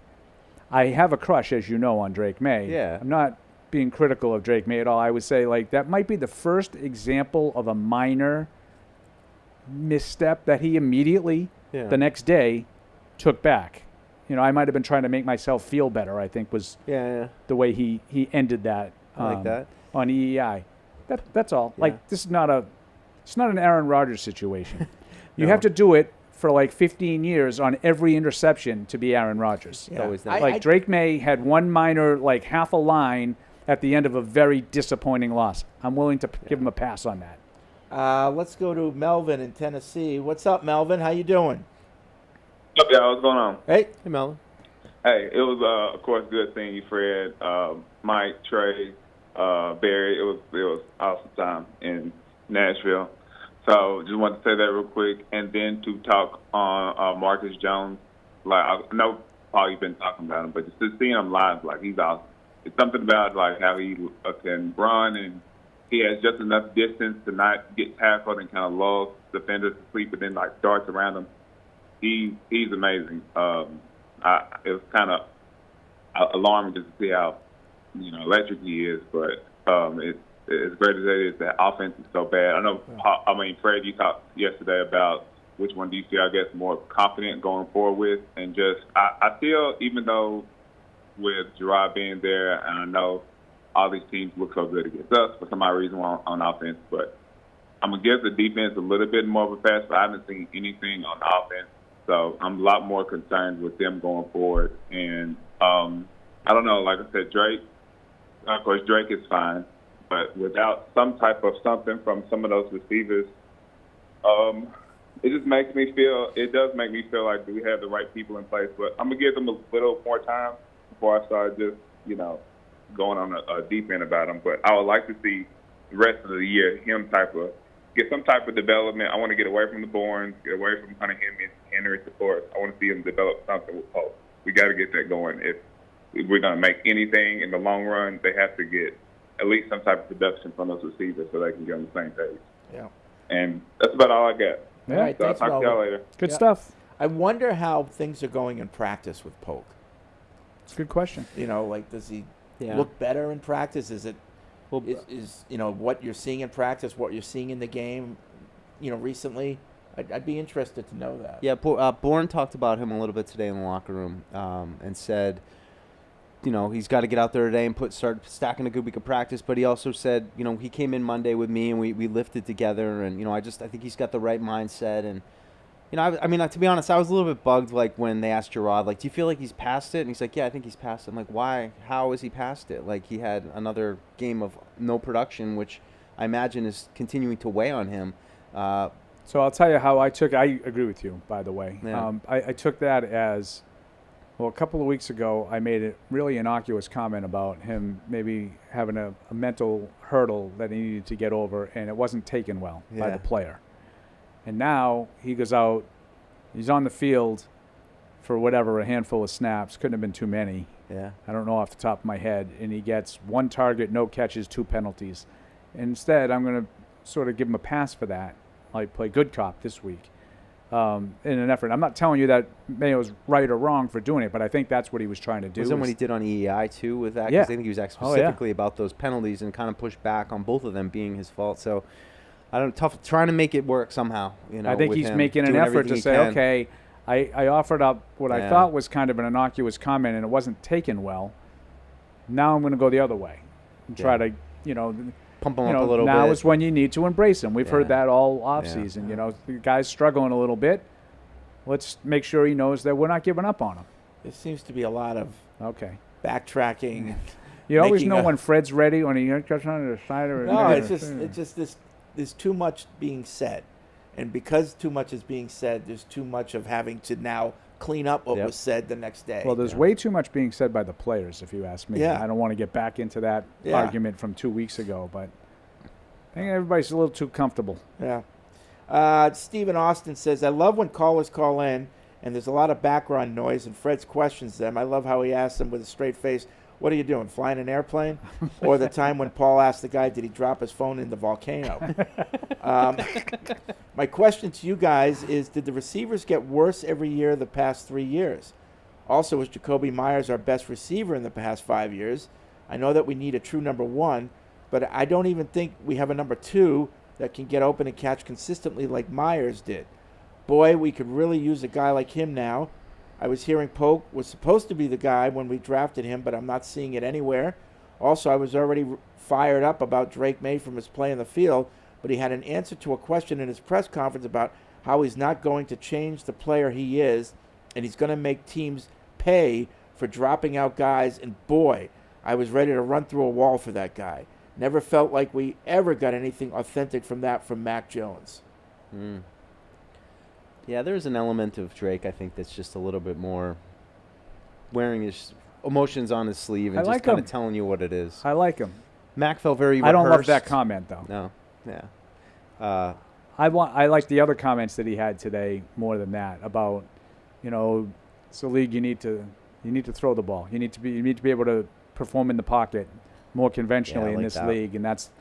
I have a crush, as you know, on Drake Maye. Yeah. I'm not being critical of Drake Maye at all. I would say, like, that might be the first example of a minor misstep that he immediately, the next day, took back. I might have been trying to make myself feel better, I think, was the way he ended that. I like that. On EEI. That's all. Yeah. Like, it's not an Aaron Rodgers situation. You have to do it for like 15 years on every interception to be Aaron Rodgers. Yeah. Always that. Like Drake Maye had one minor, like half a line at the end of a very disappointing loss. I'm willing to give him a pass on that. Let's go to Melvin in Tennessee. What's up, Melvin? How you doing? What's up, y'all? What's going on? Hey, Melvin. Hey, it was of course good seeing you, Fred, Mike, Trey, Barry. It was awesome time in Nashville. So just wanted to say that real quick, and then to talk on Marcus Jones. Like, I know Paul, you've been talking about him, but just to see him live, like, he's awesome. It's something about like how he can run, and he has just enough distance to not get tackled and kind of lull defenders to sleep, but then like darts around him. He's amazing. It was kind of alarming just to see how electric he is, but it's as great as it is, that offense is so bad. I know. Fred, you talked yesterday about which one do you feel, I guess, more confident going forward with, and just I feel, even though with Gerard being there, and I know all these teams look so good against us for some odd reason on offense, but I'm gonna give the defense a little bit more of a pass. But I haven't seen anything on offense, so I'm a lot more concerned with them going forward. And I don't know. Like I said, Drake. Of course, Drake is fine. But without some type of something from some of those receivers, it just makes me feel. It does make me feel like, do we have the right people in place? But I'm gonna give them a little more time before I start just going on a deep end about them. But I would like to see the rest of the year him get some type of development. I want to get away from the Bournes, get away from Hunter Henry support. I want to see him develop something with Pope. We got to get that going. If we're going to make anything in the long run, they have to get at least some type of production from those receivers so they can get on the same page. Yeah. And that's about all I got. Yeah. All right, so thanks, I'll talk to y'all later. Good stuff. I wonder how things are going in practice with Polk. It's a good question. Like, does he look better in practice? Is it is what you're seeing in practice, what you're seeing in the game, recently? I'd be interested to know that. Yeah, Bourne talked about him a little bit today in the locker room, and said, he's got to get out there today and start stacking a good week of practice. But he also said, he came in Monday with me and we lifted together, and I think he's got the right mindset. And to be honest, I was a little bit bugged, like, when they asked Gerard, like, do you feel like he's past it? And he's like, yeah, I think he's past it. I'm like, why? How is he past it? Like, he had another game of no production, which I imagine is continuing to weigh on him. So I'll tell you how I took. I agree with you, by the way. Yeah. I took that as, well, a couple of weeks ago, I made a really innocuous comment about him maybe having a mental hurdle that he needed to get over, and it wasn't taken well by the player. And now he goes out, he's on the field for a handful of snaps. Couldn't have been too many. Yeah. I don't know off the top of my head. And he gets 1 target, no catches, 2 penalties. Instead, I'm going to sort of give him a pass for that. Like, play good cop this week in an effort. I'm not telling you that Mayo's right or wrong for doing it, but I think that's what he was trying to do. Wasn't what he did on EEI, too, with that? Yeah. Because I think he was asked specifically about those penalties and kind of pushed back on both of them being his fault. So, trying to make it work somehow. I think he's making an effort to say, okay, I offered up what I thought was kind of an innocuous comment, and it wasn't taken well. Now I'm going to go the other way and try to, pump him up a little bit. Now is when you need to embrace him. We've heard that all offseason. The guy's struggling a little bit. Let's make sure he knows that we're not giving up on him. There seems to be a lot of backtracking. You always know when Fred's ready, when he gets on the side or no. It's just this. There's too much being said, and because too much is being said, there's too much of having to now clean up what was said the next day. Well, there's way too much being said by the players, if you ask me. Yeah. I don't want to get back into that argument from 2 weeks ago, but I think everybody's a little too comfortable. Yeah. Stephen Austin says, I love when callers call in and there's a lot of background noise and Fred's questions them. I love how he asks them with a straight face, What are you doing, flying an airplane? Or the time when Paul asked the guy, did he drop his phone in the volcano? My question to you guys is, did the receivers get worse every year the past 3 years? Also, is Jacoby Myers our best receiver in the past 5 years? I know that we need a true number 1, but I don't even think we have a number 2 that can get open and catch consistently like Myers did. Boy, we could really use a guy like him now. I was hearing Polk was supposed to be the guy when we drafted him, but I'm not seeing it anywhere. Also, I was already fired up about Drake May from his play in the field, but he had an answer to a question in his press conference about how he's not going to change the player he is, and he's going to make teams pay for dropping out guys, and boy, I was ready to run through a wall for that guy. Never felt like we ever got anything authentic from that from Mac Jones. Yeah, there's an element of Drake, I think, that's just a little bit more wearing his emotions on his sleeve and just kind of telling you what it is. I like him. Mac felt very I don't love rehearsed. that comment, though. No. Yeah. I like the other comments that he had today more than that about, it's a league you need to throw the ball. You need to be able to perform in the pocket more conventionally in this league, and that's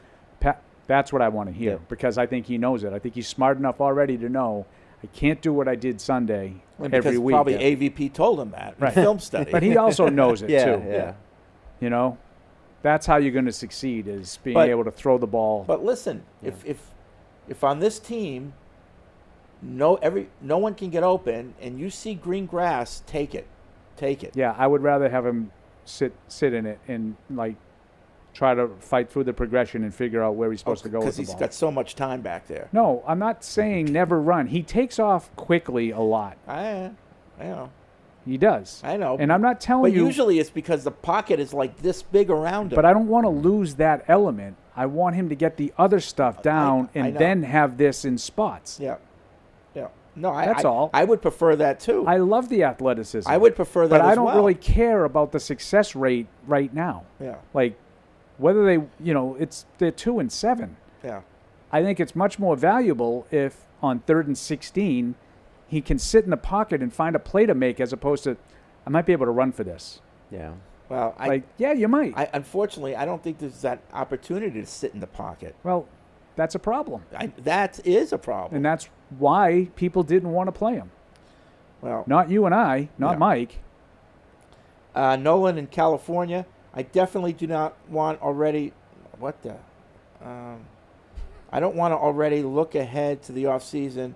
what I want to hear because I think he knows it. I think he's smart enough already to know I can't do what I did Sunday every week. Probably AVP told him that in film study. But he also knows it too. Yeah. That's how you're going to succeed is being able to throw the ball. But listen, if on this team no one can get open and you see green grass, take it. Yeah, I would rather have him sit in it and try to fight through the progression and figure out where he's supposed to go with the ball. Because he's got so much time back there. No, I'm not saying never run. He takes off quickly a lot. I know. He does. I know. And I'm not telling you. But usually it's because the pocket is like this big around him. But I don't want to lose that element. I want him to get the other stuff down and then have this in spots. Yeah. No, that's all. I would prefer that too. I love the athleticism. I would prefer that but as I don't well. really care about the success rate right now. Yeah. Whether they're 2-7. Yeah. I think it's much more valuable if on 3rd and 16 he can sit in the pocket and find a play to make as opposed to I might be able to run for this. Yeah. Well, you might. Unfortunately, I don't think there's that opportunity to sit in the pocket. Well, that's a problem. That is a problem. And that's why people didn't want to play him. Well, not you and I, not Mike. Nolan in California. I definitely do not want already. What the? I don't want to already look ahead to the offseason.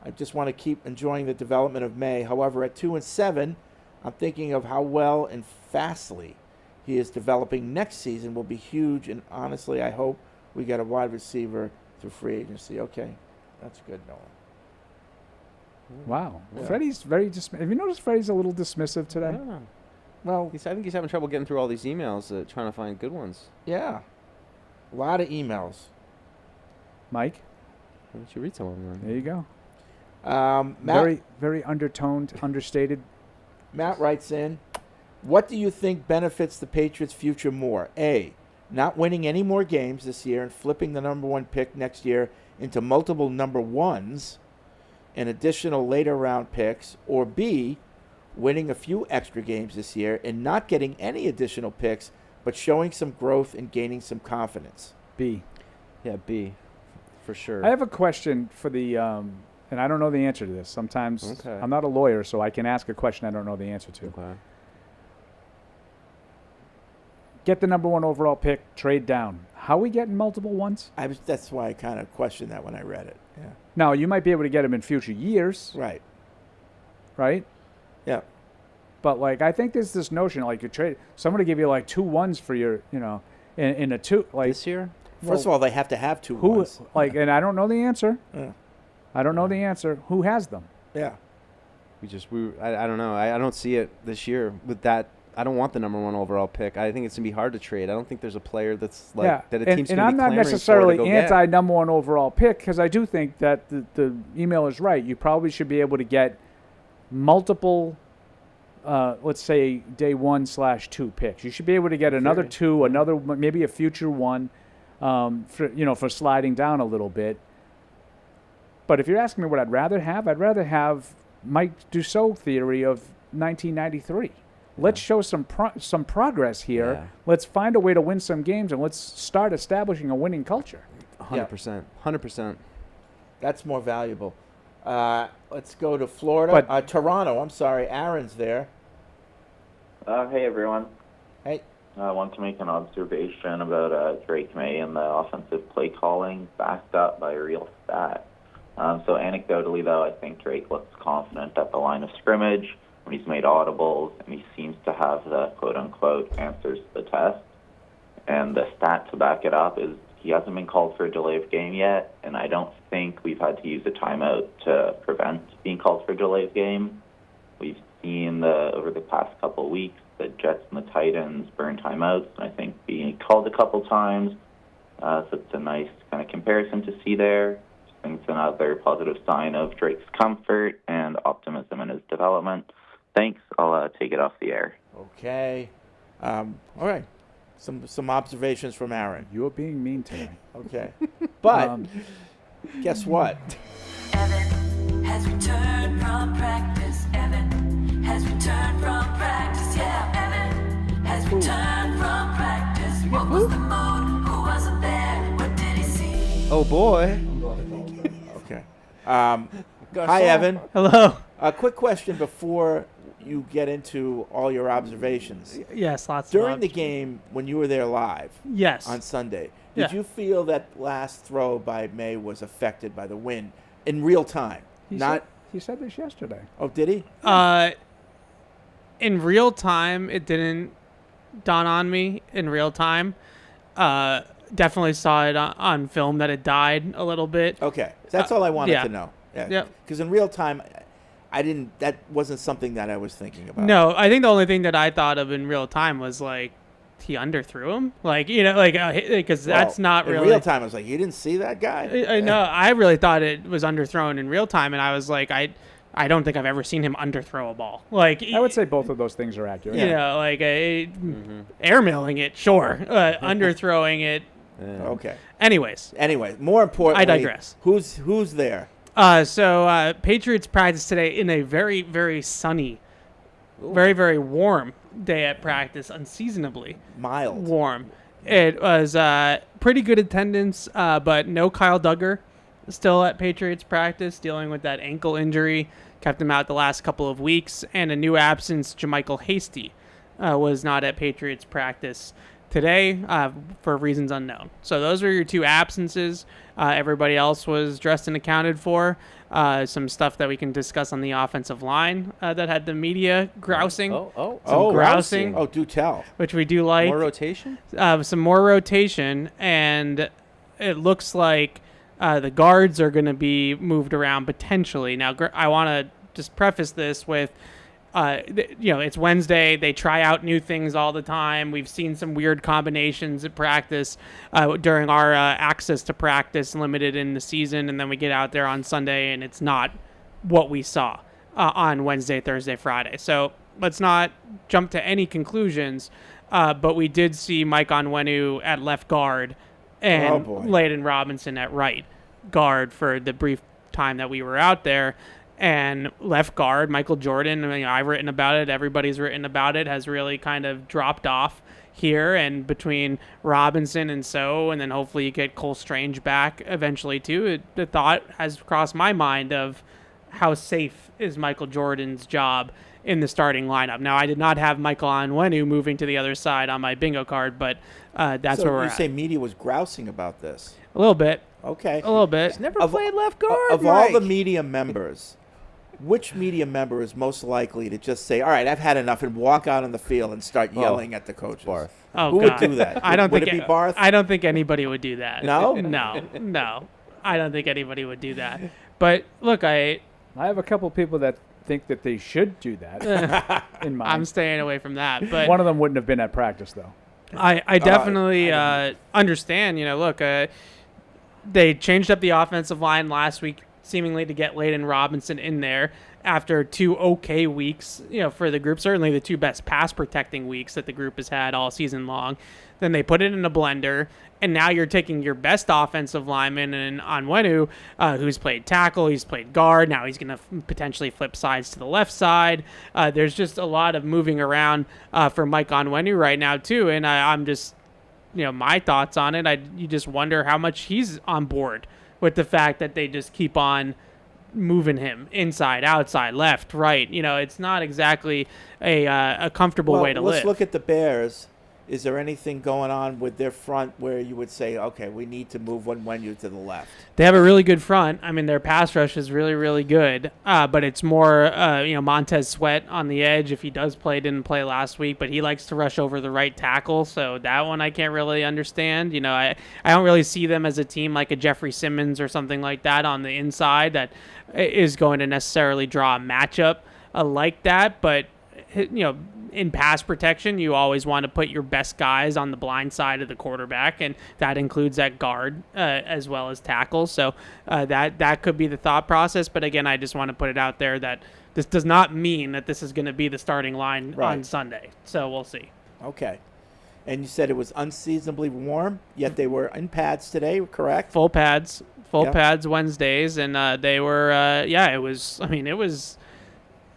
I just want to keep enjoying the development of May. However, at 2-7, I'm thinking of how well and fastly he is developing next season will be huge. And honestly, I hope we get a wide receiver through free agency. Okay, that's good, Nolan. Wow. Yeah. Freddie's very have you noticed Freddie's a little dismissive today? Yeah. Well, I think he's having trouble getting through all these emails, trying to find good ones. Yeah. A lot of emails. Mike? Why don't you read some of them? There you go. Matt, very undertoned, understated. Matt writes in, what do you think benefits the Patriots' future more? A, not winning any more games this year and flipping the number 1 pick next year into multiple number 1s and additional later round picks, or B, winning a few extra games this year and not getting any additional picks, but showing some growth and gaining some confidence. B. Yeah, B, for sure. I have a question for the, and I don't know the answer to this. Sometimes I'm not a lawyer, so I can ask a question I don't know the answer to. Okay. Get the number 1 overall pick, trade down. How are we getting multiple ones? That's why I kind of questioned that when I read it. Yeah. Now, you might be able to get them in future years. Right. Right? Yeah. But, I think there's this notion, you trade, somebody give you, 2 1s for your, in a 2, this year? First of all, they have to have 2 1s. And I don't know the answer. Yeah. I don't know the answer. Who has them? Yeah. I don't know. I don't see it this year with that. I don't want the number 1 overall pick. I think it's going to be hard to trade. I don't think there's a player that's that a team's going to be clamoring for to go get. And I'm not necessarily anti number 1 overall pick because I do think that the email is right. You probably should be able to get multiple, let's say, day 1/2 picks. You should be able to get another 2, another maybe a future 1, for sliding down a little bit. But if you're asking me what I'd rather have Mike Dussault theory of 1993. Let's show some progress here. Yeah. Let's find a way to win some games, and let's start establishing a winning culture. 100%. 100%. That's more valuable. Let's go to Florida. Toronto. I'm sorry. Aaron's there. Hey, everyone. Hey. I want to make an observation about Drake May and the offensive play calling backed up by a real stat. So anecdotally, though, I think Drake looks confident at the line of scrimmage when he's made audibles, and he seems to have the quote-unquote answers to the test. And the stat to back it up is he hasn't been called for a delay of game yet, and I don't think we've had to use a timeout to prevent being called for a delay of game. We've seen over the past couple of weeks the Jets and the Titans burn timeouts, and I think being called a couple times. So it's a nice kind of comparison to see there. I think it's another positive sign of Drake's comfort and optimism in his development. Thanks. I'll take it off the air. Okay. All right. Some observations from Aaron. You're being mean to me. Okay. But guess what? Evan has returned from practice. Evan has returned from practice. Yeah, Evan has returned from practice. What was the mood? Who wasn't there? What did he see? Oh, boy. Okay. Hi, Evan. Hello. A quick question before you get into all your observations. Yes, lots During of the game, when you were there live Yes. on Sunday, did you feel that last throw by May was affected by the wind in real time? He said this yesterday. Oh, did he? In real time, it didn't dawn on me in real time. Definitely saw it on film that it died a little bit. Okay. That's all I wanted to know. Yeah. Because in real time, that wasn't something that I was thinking about. No, I think the only thing that I thought of in real time was like he underthrew him, because that's not really. In real time, I was like, you didn't see that guy? I know. I really thought it was underthrown in real time, and I was like, I don't think I've ever seen him underthrow a ball. Like I would say both of those things are accurate. You know, like airmailing it, sure, underthrowing it. Okay. Anyways, more importantly, I digress. Who's there? So Patriots practice today in a very, very sunny, very, very warm day at practice, unseasonably mild, warm. It was pretty good attendance, but no Kyle Duggar still at Patriots practice, dealing with that ankle injury, kept him out the last couple of weeks, and a new absence, JaMychal Hasty, was not at Patriots practice today for reasons unknown. So those are your two absences. Everybody else was dressed and accounted for. Some stuff that we can discuss on the offensive line that had the media grousing. Grousing. Oh, do tell. Which we do like. More rotation? Some more rotation, and it looks like the guards are going to be moved around potentially. Now, I want to just preface this with, it's Wednesday. They try out new things all the time. We've seen some weird combinations at practice during our access to practice limited in the season, and then we get out there on Sunday, and it's not what we saw on Wednesday, Thursday, Friday. So let's not jump to any conclusions, but we did see Mike Onwenu at left guard and Layden Robinson at right guard for the brief time that we were out there. And left guard, Michael Jordan, I've written about it, everybody's written about it, has really kind of dropped off here. And between Robinson and and then hopefully you get Cole Strange back eventually too, the thought has crossed my mind of how safe is Michael Jordan's job in the starting lineup. Now, I did not have Michael Onwenu moving to the other side on my bingo card, but that's where we're at. You say media was grousing about this? A little bit. Okay. A little bit. He's never played left guard, Of Mike. all the media members, which media member is most likely to just say, all right, I've had enough, and walk out on the field and start yelling at the coaches? Barth. Oh, Who God. would do that? I don't would think it be Barth? I don't think anybody would do that. No? No. I don't think anybody would do that. But look, I have a couple people that think that they should do that. In mind, I'm staying away from that. But one of them wouldn't have been at practice, though. I definitely understand. Look, they changed up the offensive line last week, seemingly to get Layden Robinson in there. after 2 okay weeks, for the group, certainly the 2 best pass protecting weeks that the group has had all season long. Then they put it in a blender, and now you're taking your best offensive lineman and Onwenu, who's played tackle, he's played guard. Now he's going to potentially flip sides to the left side. There's just a lot of moving around for Mike Onwenu right now too, and I'm just, my thoughts on it. You just wonder how much he's on board with the fact that they just keep on moving him inside, outside, left, right. It's not exactly a comfortable way to live. Let's look at the Bears. Is there anything going on with their front where you would say, okay, we need to move Onwenu to the left? They have a really good front. I mean, their pass rush is really, really good. But it's more, Montez Sweat on the edge. If he does play, didn't play last week, but he likes to rush over the right tackle. So that one I can't really understand. I don't really see them as a team like a Jeffrey Simmons or something like that on the inside that is going to necessarily draw a matchup like that. But, in pass protection, you always want to put your best guys on the blind side of the quarterback, and that includes at guard as well as tackle. So that could be the thought process. But again, I just want to put it out there that this does not mean that this is going to be the starting line on Sunday. So we'll see. Okay. And you said it was unseasonably warm, yet they were in pads today, correct? Full pads Wednesdays, and they were, it was,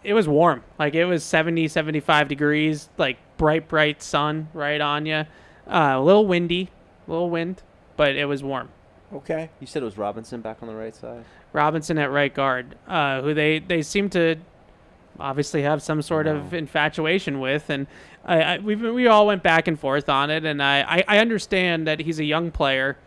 it was warm. Like, it was 70, 75 degrees, like bright sun right on you. A little windy, but it was warm. Okay. You said it was Robinson back on the right side? Robinson at right guard, who they seem to obviously have some sort of infatuation with. And we all went back and forth on it. And I understand that he's a young player,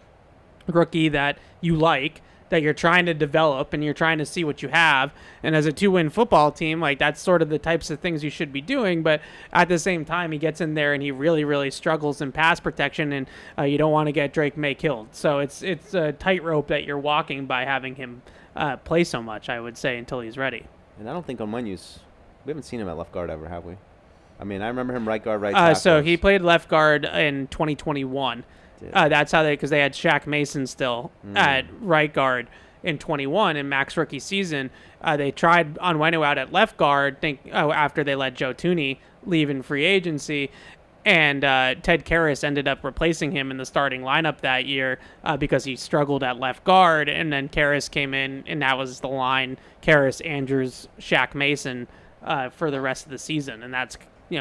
rookie that you like, that you're trying to develop and you're trying to see what you have. And as a 2-win football team, like, that's sort of the types of things you should be doing. But at the same time, he gets in there and he really, really struggles in pass protection, and you don't want to get Drake May killed. So it's a tightrope that you're walking by having him play so much, I would say, until he's ready. And I don't think we haven't seen him at left guard ever, have we? I mean, I remember him right guard, right tackle. So he played left guard in 2021. That's how because they had Shaq Mason still at right guard in 21 in Mac's rookie season. They tried Onwenu out at left guard, after they let Joe Thuney leave in free agency, and Ted Karras ended up replacing him in the starting lineup that year because he struggled at left guard, and then Karras came in, and that was the line: Karras, Andrews, Shaq Mason for the rest of the season, and that's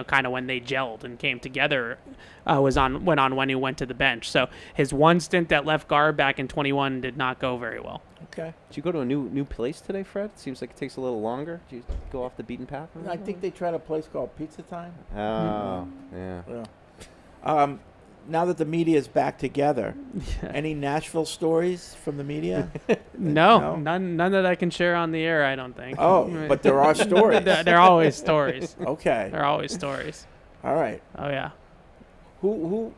kind of when they gelled and came together, when Onwenu went to the bench. So his one stint at left guard back in 21 did not go very well. Okay. Did you go to a new place today, Fred? It seems like it takes a little longer. Did you go off the beaten path? I think they tried a place called Pizza Time. Oh, yeah. Now that the media is back together, any Nashville stories from the media? No, none that I can share on the air, I don't think. Oh, but there are stories. There are always stories. Okay. There are always stories. All right. Oh, yeah. Who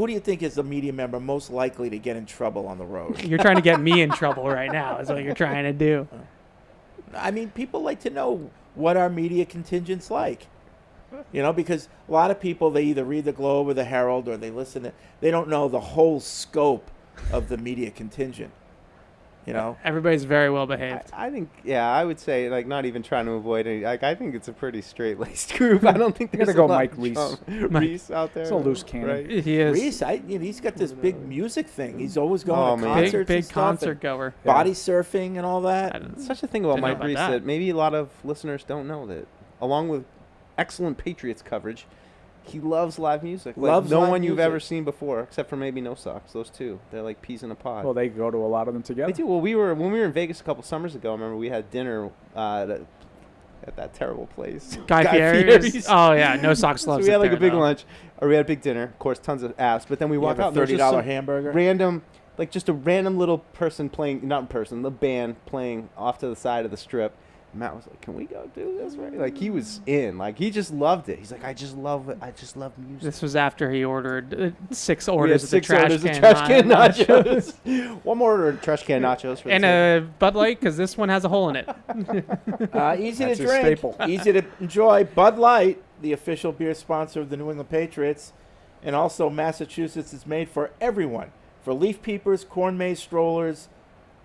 do you think is the media member most likely to get in trouble on the road? You're trying to get me in trouble right now is what you're trying to do. I mean, people like to know what our media contingent's like. Because a lot of people, they either read the Globe or the Herald, or they listen they don't know the whole scope of the media contingent. Everybody's very well behaved. I think, I would say, like, not even trying to avoid any. Like, I think it's a pretty straight-laced group. I don't think there's gotta go a lot Mike of Reese. Reese out there. It's a loose cannon. Right? He is. Reese, he's got this big music thing. He's always going to concerts, big and stuff, concert and goer, body surfing and all that. Such a thing about Mike Reese that maybe a lot of listeners don't know, that along with excellent Patriots coverage, he loves live music. Like no one you've ever seen before, except for maybe No Socks. Those two, they're like peas in a pod. Well, they go to a lot of them together. They do. Well, when we were in Vegas a couple summers ago, I remember we had dinner at that terrible place. Guy Fieri's. Oh yeah, No Socks loves. So we had like a big lunch, or we had a big dinner. Of course, tons of apps. But then we walked out. $30 hamburger. Random, like just a random little person playing, the band playing off to the side of the strip. Matt was like, "Can we go do this?" Right? Like, he was in. Like, he just loved it. He's like, "I just love it. I just love music." This was after he ordered 6 orders of the trash can nachos. One more order of trash can nachos. For and a Bud Light, because this one has a hole in it. Easy to drink, easy to enjoy. Bud Light, the official beer sponsor of the New England Patriots, and also Massachusetts, is made for everyone. For leaf peepers, corn maze strollers,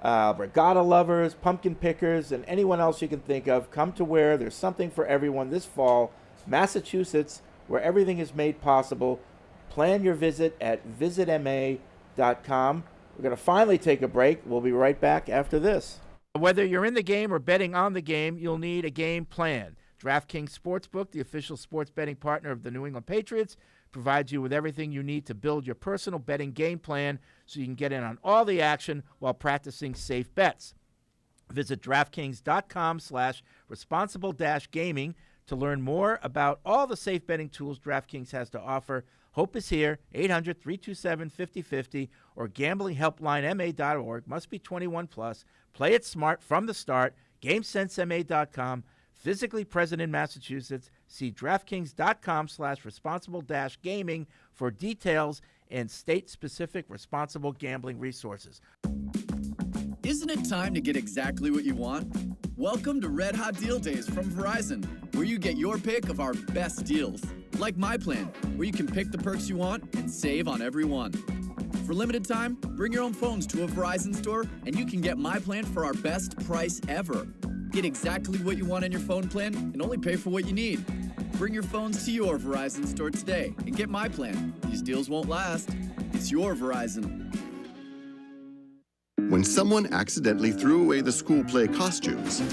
regatta lovers, pumpkin pickers, and anyone else you can think of. Come to where there's something for everyone this fall. Massachusetts, where everything is made possible. Plan your visit at visitma.com. We're going to finally take a break. We'll be right back after this. Whether you're in the game or betting on the game, you'll need a game plan. DraftKings Sportsbook, the official sports betting partner of the New England Patriots, provides you with everything you need to build your personal betting game plan so you can get in on all the action while practicing safe bets. Visit DraftKings.com/responsible-gaming to learn more about all the safe betting tools DraftKings has to offer. Hope is here, 800-327-5050 or gamblinghelplinema.org. Must be 21 plus. Play it smart from the start. GameSenseMA.com. Physically present in Massachusetts. See DraftKings.com/responsible-gaming for details and state-specific responsible gambling resources. Isn't it time to get exactly what you want? Welcome to Red Hot Deal Days from Verizon, where you get your pick of our best deals. Like My Plan, where you can pick the perks you want and save on every one. For limited time, bring your own phones to a Verizon store and you can get My Plan for our best price ever. Get exactly what you want in your phone plan and only pay for what you need. Bring your phones to your Verizon store today and get My Plan. These deals won't last. It's your Verizon. When someone accidentally threw away the school play costumes,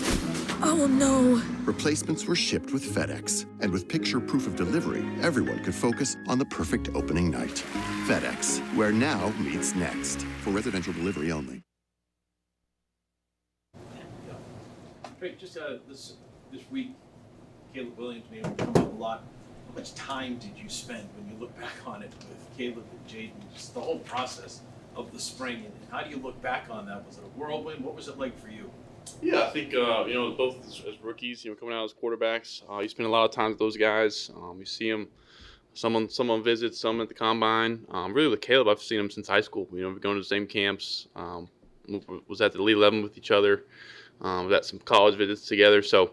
Oh no. replacements were shipped with FedEx. And with picture proof of delivery, everyone could focus on the perfect opening night. FedEx, where now meets next. For residential delivery only. Great. Just this week, Caleb Williams may have come up a lot. How much time did you spend when you look back on it with Caleb and Jaden? Just the whole process of the spring, and how do you look back on that? Was it a whirlwind? What was it like for you? Yeah, I think both as rookies, coming out as quarterbacks, you spend a lot of time with those guys. You see them. Someone visits, some at the combine. Really with Caleb, I've seen him since high school. We're going to the same camps. Was at the Elite 11 with each other. Was at some college visits together. So,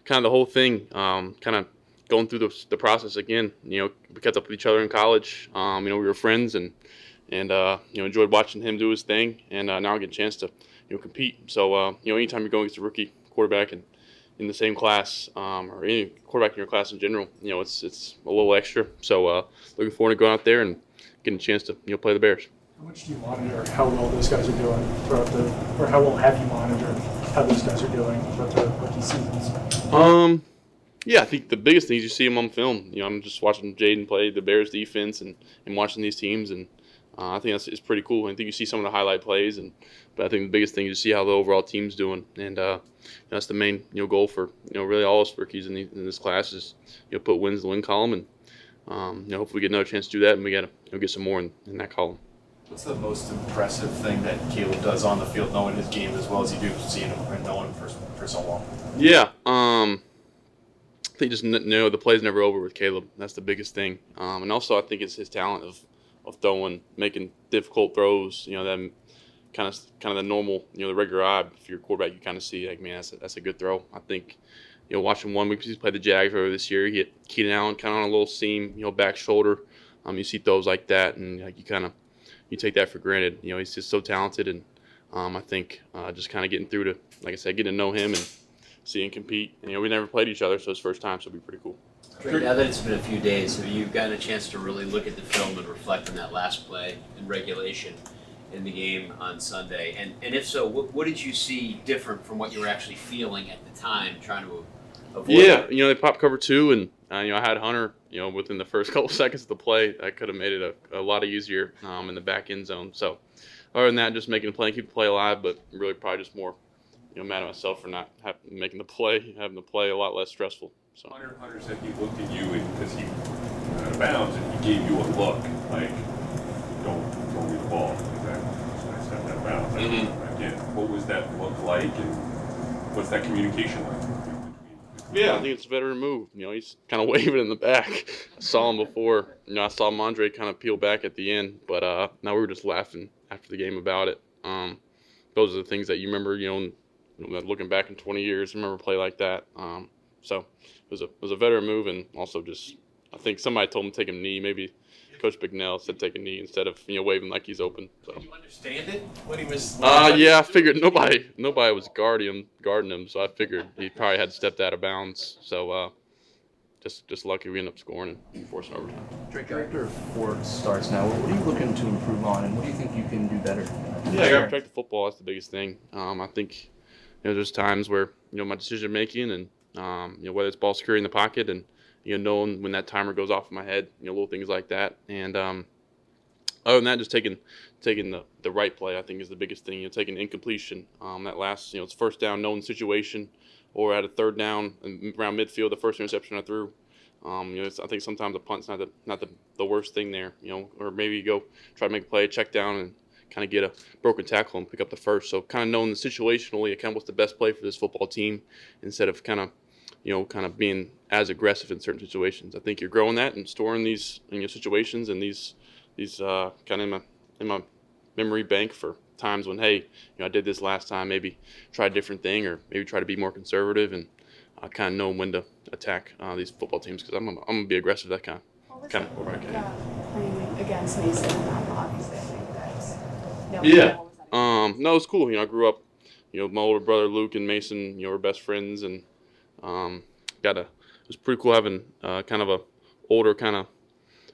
kind of the whole thing, kind of going through the process again. We kept up with each other in college. We were friends and enjoyed watching him do his thing. And now I get a chance to compete. So anytime you're going against a rookie quarterback and in the same class, or any quarterback in your class in general, it's a little extra. So looking forward to going out there and getting a chance to play the Bears. How much do you monitor how well those guys are doing throughout or how well have you monitored how those guys are doing throughout their rookie seasons? Yeah, I think the biggest thing is you see them on film. I'm just watching Jaden play the Bears defense and watching these teams, and I think it's pretty cool. I think you see some of the highlight plays, but I think the biggest thing is to see how the overall team's doing, and that's the main goal for really all us rookies in this class is put wins in the win column, and hopefully we get another chance to do that, and we got to get some more in that column. What's the most impressive thing that Caleb does on the field, knowing his game as well as you do, seeing him and knowing him for so long? Yeah, I think just the play's never over with Caleb. That's the biggest thing, and also I think it's his talent of throwing, making difficult throws. That kind of the normal, the regular eye. If you're a quarterback, you kind of see like, man, that's a good throw. I think, watching one week, he played the Jags earlier this year. He hit Keenan Allen kind of on a little seam, back shoulder. You see throws like that, and you take that for granted. He's just so talented, and I think just kind of getting through to, like I said, getting to know him and seeing him compete. And, we never played each other, so it's first time, so it'll be pretty cool. Great. Now that it's been a few days, have you gotten a chance to really look at the film and reflect on that last play in regulation in the game on Sunday? And if so, what did you see different from what you were actually feeling at the time, trying to avoid? Yeah, they popped cover 2, and I had Hunter, within the first couple seconds of the play. That could have made it a lot easier in the back end zone. So other than that, just making the play, keep the play alive, but really probably just more, mad at myself for not making the play, having the play a lot less stressful. So Hunter said he looked at you because he was out of bounds and he gave you a look like, don't throw me the ball. I stepped out of bounds. Again, what was that look like, and what's that communication like? Yeah, I think it's a veteran move. He's kind of waving in the back. I saw him before. I saw Mondre kind of peel back at the end, but now we were just laughing after the game about it. Those are the things that you remember, looking back in 20 years, remember a play like that. So it was a veteran move, and also just I think somebody told him to take a knee, maybe Coach Bignell said take a knee instead of waving like he's open. So. Did you understand it when he was? Yeah, I figured nobody was guarding him, so I figured he probably had stepped out of bounds. So just lucky we ended up scoring and forcing overtime. Drake, after 4 starts now, what are you looking to improve on, and what do you think you can do better? Yeah, I got to protect the football. That's the biggest thing. I think there's times where my decision making and whether it's ball security in the pocket and knowing when that timer goes off in my head, little things like that. And other than that, just taking the right play, I think, is the biggest thing. Taking incompletion. That last, it's first down, knowing the situation, or at a third down and around midfield, the first interception I threw. I think sometimes a punt's not the worst thing there. Or maybe you go try to make a play, check down, and kind of get a broken tackle and pick up the first. So kind of knowing the situationally, kind of what's the best play for this football team, instead of kind of being as aggressive in certain situations. I think you're growing that and storing these situations and these kind of in my memory bank for times when, hey, I did this last time, maybe try a different thing, or maybe try to be more conservative, and kind of know when to attack these football teams, because I'm gonna be aggressive. That kind of quarterback. Playing against Mason, obviously, I think that's no, it's cool. I grew up, my older brother Luke and Mason, were best friends, and it was pretty cool having kind of a older kind of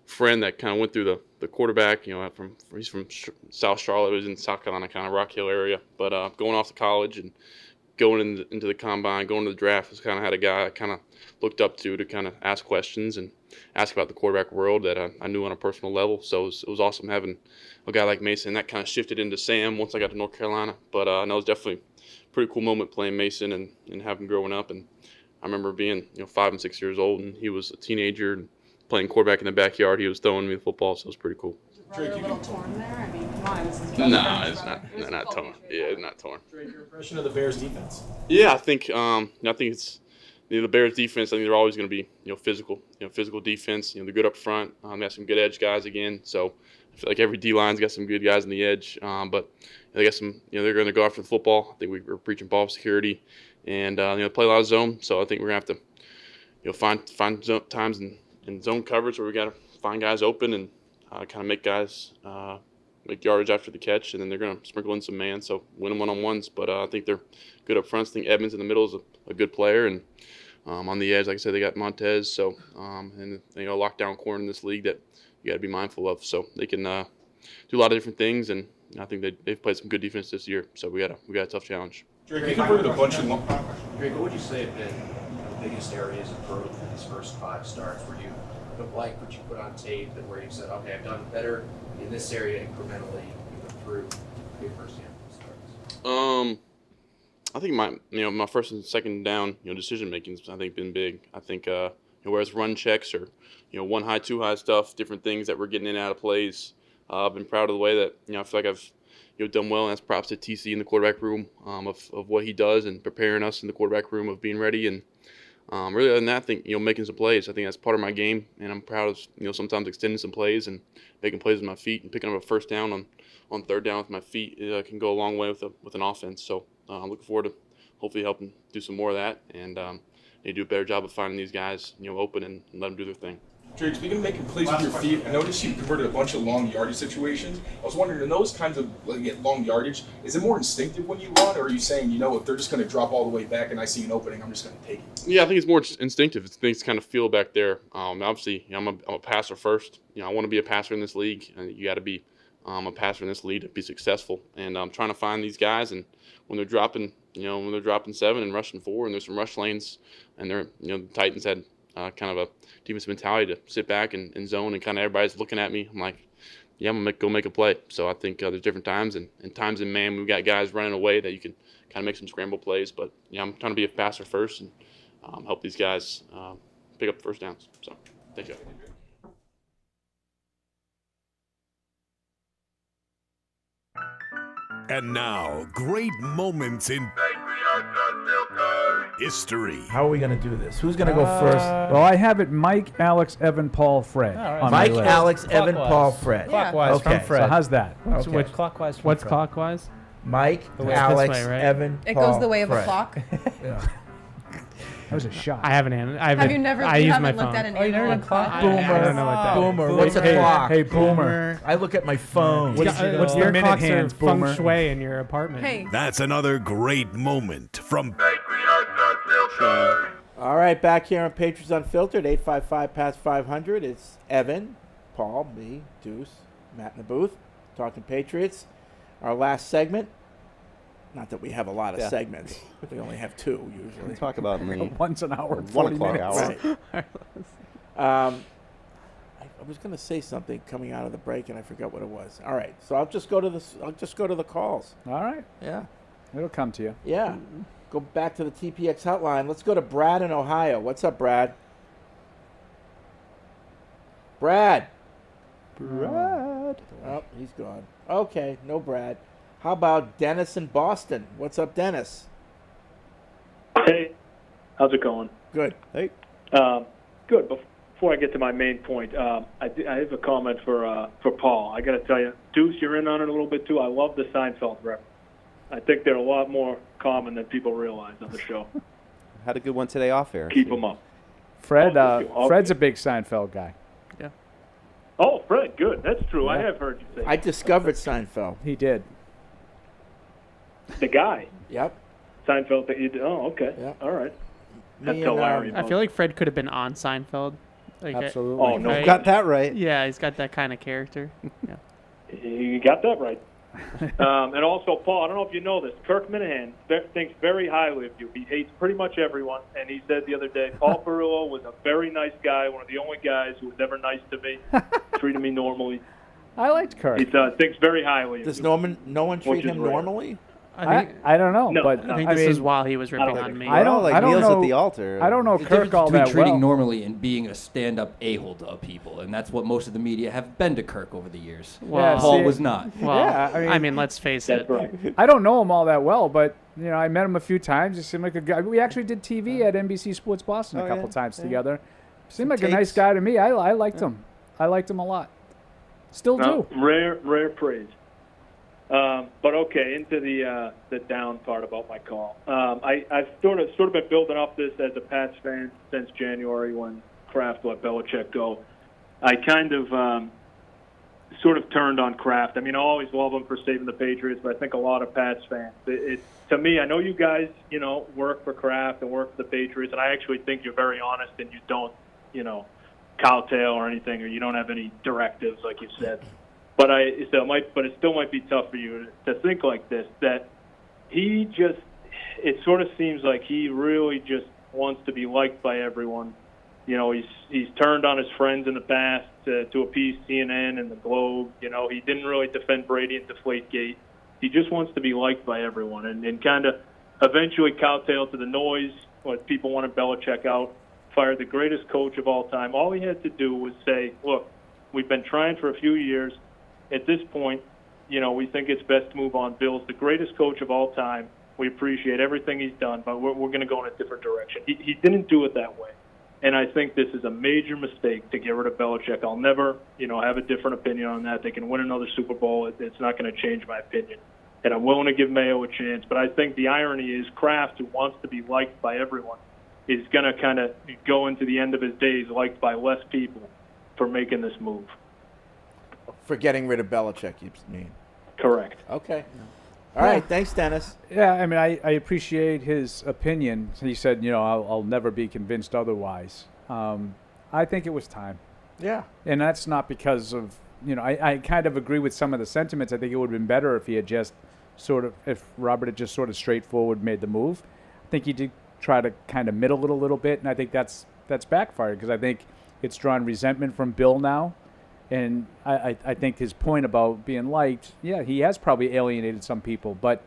friend that kind of went through the quarterback. He's from South Charlotte. He was in South Carolina, kind of Rock Hill area, but going off to college and going into the combine, going to the draft, was kind of had a guy I kind of looked up to kind of ask questions and ask about the quarterback world that I knew on a personal level. So it was awesome having a guy like Mason. That kind of shifted into Sam once I got to North Carolina. But it was definitely a pretty cool moment playing Mason and having him growing up. And I remember being 5 and 6 years old, and he was a teenager and playing quarterback in the backyard. He was throwing me the football, so it was pretty cool. Drake, a little torn there? I mean, come on, this is No, it's not torn. Yeah, it's not torn. Drake, your impression of the Bears defense? Yeah, I think it's the Bears defense. I think they're always going to be physical. Physical defense. They're good up front. They got some good edge guys again. So I feel like every D line's got some good guys on the edge. But they got some. They're going to go after the football. I think we're preaching ball security, and play a lot of zone. So I think we're going to have to find times in zone coverage where we got to find guys open and kind of make guys make yardage after the catch, and then they're going to sprinkle in some man, so win them one-on-ones. But I think they're good up front. I think Edmonds in the middle is a good player, and on the edge, like I said, they got Montez. So and a lockdown corner in this league that you got to be mindful of. So they can do a lot of different things, and I think they've played some good defense this year. So we got a tough challenge. Drake, you converted a bunch of Drake, what would you say have been the biggest areas of growth in these first 5 starts? Where you like what you put on tape, and where you said, okay, I've done better in this area incrementally through your first starts? I think my first and second down decision making I think been big. I think whereas run checks or 1 high 2 high stuff, different things that we're getting in and out of plays. I've been proud of the way that I feel like I've done well, and that's props to TC in the quarterback room of what he does and preparing us in the quarterback room of being ready. And really, other than that, I think making some plays. I think that's part of my game, and I'm proud of sometimes extending some plays and making plays with my feet and picking up a first down on third down with my feet. It can go a long way with an offense. So I'm looking forward to hopefully helping do some more of that, and they do a better job of finding these guys open and let them do their thing. Drake, speaking of making plays with your feet, I noticed you converted a bunch of long yardage situations. I was wondering, in those kinds of long yardage, is it more instinctive when you run, or are you saying, if they're just going to drop all the way back and I see an opening, I'm just going to take it? Yeah, I think it's more instinctive. Things kind of feel back there. Obviously, I'm a passer first. I want to be a passer in this league, and you got to be a passer in this league to be successful. And I'm trying to find these guys, and when they're dropping, 7 and rushing 4, and there's some rush lanes, and they're, the Titans had kind of a defensive mentality to sit back and zone, and kind of everybody's looking at me. I'm like, yeah, I'm going to go make a play. So I think there's different times, and times in man, we've got guys running away that you can kind of make some scramble plays. But, I'm trying to be a passer first and help these guys pick up first downs. So thank you. And now, great moments in history. How are we going to do this? Who's going to go first? Well, I have it Mike, Alex, Evan, Paul, Fred. Right. Mike, Alex, Evan, Paul, Fred. Clockwise okay. from Fred. So how's that? Okay. Clockwise from What's Fred. clockwise? Mike, This Alex, way, right? Evan, It Paul, goes the way of Fred. a clock. Yeah. That was a shot. I haven't. Have you never? I you use haven't my looked phone. at an Oh, you never analog done clock? clock? I don't know what that is. Boomer, what's a Hey, clock? hey, Boomer. I look at my phone. What's the Your minute clocks hands, are feng Boomer? shui in your apartment. Hey. That's another great moment from All right, back here on Patriots Unfiltered, 855-PASS-500. It's Evan, Paul, me, Deuce, Matt in the booth, talking Patriots. Our last segment. Not that we have a lot of segments. We only have two usually. We talk about in the once an hour, 1 40 o'clock minutes. hour. I was going to say something coming out of the break, and I forgot what it was. All right, so I'll just go to the calls. All right. Yeah. It'll come to you. Yeah. Go back to the TPX hotline. Let's go to Brad in Ohio. What's up, Brad? Brad. Oh, he's gone. Okay, no Brad. How about Dennis in Boston? What's up, Dennis? Hey, how's it going? Good. Hey. Good. Before I get to my main point, I have a comment for Paul. I got to tell you, Deuce, you're in on it a little bit too. I love the Seinfeld reference. I think they're a lot more common than people realize on the show. Had a good one today off air. Keep them up. Fred, Okay. Fred's a big Seinfeld guy. Yeah. Oh, Fred, good. That's true. I Yeah. have heard you say I that. discovered Seinfeld. He did. The guy. Yep. Seinfeld that you did. Oh, okay. Yep. All right. That's Me and, hilarious. I feel like Fred could have been on Seinfeld. Like, Absolutely. Oh, no. right? Got that right. Yeah, he's got that kind of character. Yeah. You got that right. And also, Paul, I don't know if you know this, Kirk Minahan thinks very highly of you. He hates pretty much everyone, and he said the other day, Paul Perillo was a very nice guy, one of the only guys who was ever nice to me, treated me normally. I liked Kirk. He thinks very highly of Does you. no one treat Which is him rare. normally? I don't know, No, but no. I think I this mean, is while he was ripping don't on think me. I don't. like I don't kneels know. at the altar. I don't know The Kirk difference all between that treating well. normally and being a stand-up a-hole to people, and that's what most of the media have been to Kirk over the years. Well, Paul see, was not. Well, Yeah, I mean, let's face That's it. right. I don't know him all that well, but I met him a few times. He seemed like a guy. We actually did TV at NBC Sports Boston a couple times together. Seemed like a nice guy to me. I liked him. I liked him a lot. Still do. Rare praise. But okay, into the down part about my call. I've sort of been building up this as a Pats fan since January when Kraft let Belichick go. I kind of sort of turned on Kraft. I mean, I always love him for saving the Patriots, but I think a lot of Pats fans. To me, I know you guys, work for Kraft and work for the Patriots, and I actually think you're very honest and you don't, cowtail or anything, or you don't have any directives like you said. But it still might be tough for you to think like this, that it sort of seems like he really just wants to be liked by everyone. He's turned on his friends in the past to appease CNN and the Globe. He didn't really defend Brady at Deflategate. He just wants to be liked by everyone and kind of eventually kowtow to the noise when people wanted Belichick out, fired the greatest coach of all time. All he had to do was say, look, we've been trying for a few years. At this point, we think it's best to move on. Bill's the greatest coach of all time. We appreciate everything he's done, but we're going to go in a different direction. He didn't do it that way. And I think this is a major mistake to get rid of Belichick. I'll never, have a different opinion on that. They can win another Super Bowl. It's not going to change my opinion. And I'm willing to give Mayo a chance. But I think the irony is Kraft, who wants to be liked by everyone, is going to kind of go into the end of his days liked by less people for making this move. For getting rid of Belichick, you mean? Correct. Okay. All right. Thanks, Dennis. Yeah, I mean, I appreciate his opinion. He said, I'll never be convinced otherwise. I think it was time. Yeah. And that's not because of, I kind of agree with some of the sentiments. I think it would have been better if he had just if Robert had just sort of straightforward made the move. I think he did try to kind of middle it a little bit, and I think that's backfired because I think it's drawn resentment from Bill now. And I think his point about being liked, yeah, he has probably alienated some people, but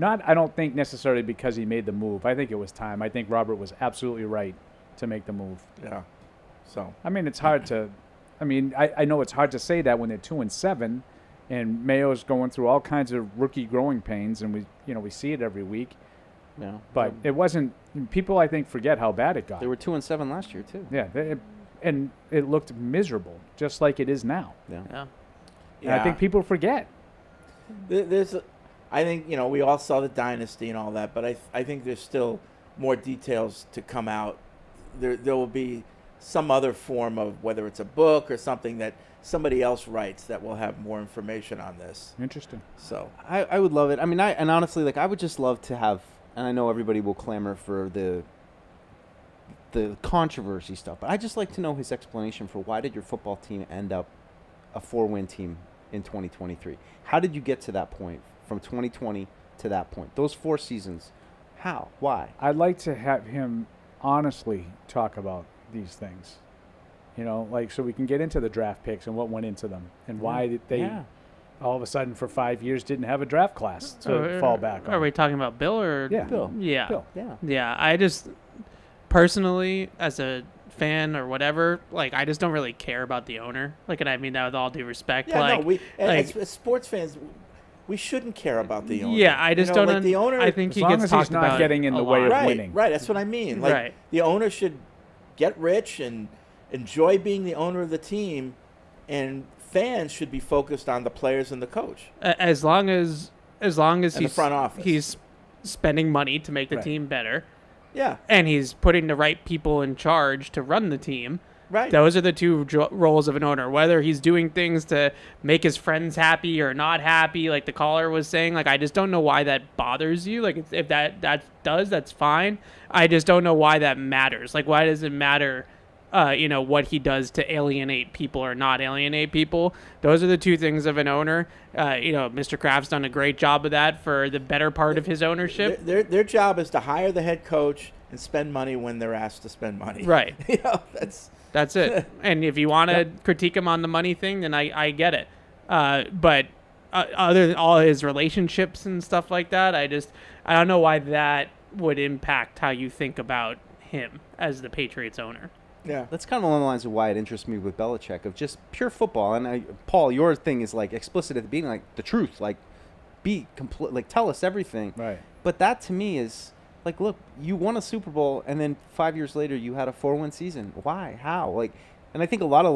I don't think necessarily because he made the move. I think it was time. I think Robert was absolutely right to make the move. Yeah. So. I mean, it's hard to, I know it's hard to say that when they're 2-7 and Mayo's going through all kinds of rookie growing pains and we see it every week. Yeah. But it wasn't, people I think forget how bad it got. They were 2-7 last year too. Yeah. And it looked miserable, just like it is now. Yeah. And I think people forget. I think we all saw the Dynasty and all that, but I think there's still more details to come out. There will be some other form of, whether it's a book or something that somebody else writes, that will have more information on this. Interesting. So I would love it. I mean, and honestly, like, I would just love to have, and I know everybody will clamor for the controversy stuff, but I just like to know his explanation for why did your football team end up a 4-win team in 2023? How did you get to that point from 2020 to that point? Those 4 seasons, how? Why? I'd like to have him honestly talk about these things, you know, like, so we can get into the draft picks and what went into them and why did they all of a sudden for 5 years didn't have a draft class to fall back on. Are we talking about Bill or Bill? Yeah. Bill. Yeah. I just personally, as a fan or whatever, like, I just don't really care about the owner. Like, and I mean that with all due respect. Yeah, like, no, we like, as sports fans, we shouldn't care about the owner. Yeah, I just you know, don't. like the owner. I think as he long gets as talked he's not about getting in a the way lot. of winning. Right, that's what I mean. Like, Right. the owner should get rich and enjoy being the owner of the team, and fans should be focused on the players and the coach. As long as And he's the front office. he's spending money to make the Right. team better. Yeah. And he's putting the right people in charge to run the team. Right. Those are the two roles of an owner. Whether he's doing things to make his friends happy or not happy, like the caller was saying, like, I just don't know why that bothers you. Like, if that does, that's fine. I just don't know why that matters. Like, why does it matter, what he does to alienate people or not alienate people? Those are the two things of an owner. Mr. Kraft's done a great job of that for the better part of his ownership. Their job is to hire the head coach and spend money when they're asked to spend money. Right. That's it. And if you want to critique him on the money thing, then I get it. But other than all his relationships and stuff like that, I don't know why that would impact how you think about him as the Patriots owner. Yeah. That's kind of along the lines of why it interests me with Belichick, of just pure football. And Paul, your thing is like explicit at the beginning, like the truth, like be complete, like tell us everything. Right. But that to me is like, look, you won a Super Bowl, and then 5 years later you had a 4-win season. Why? How? Like, and I think a lot of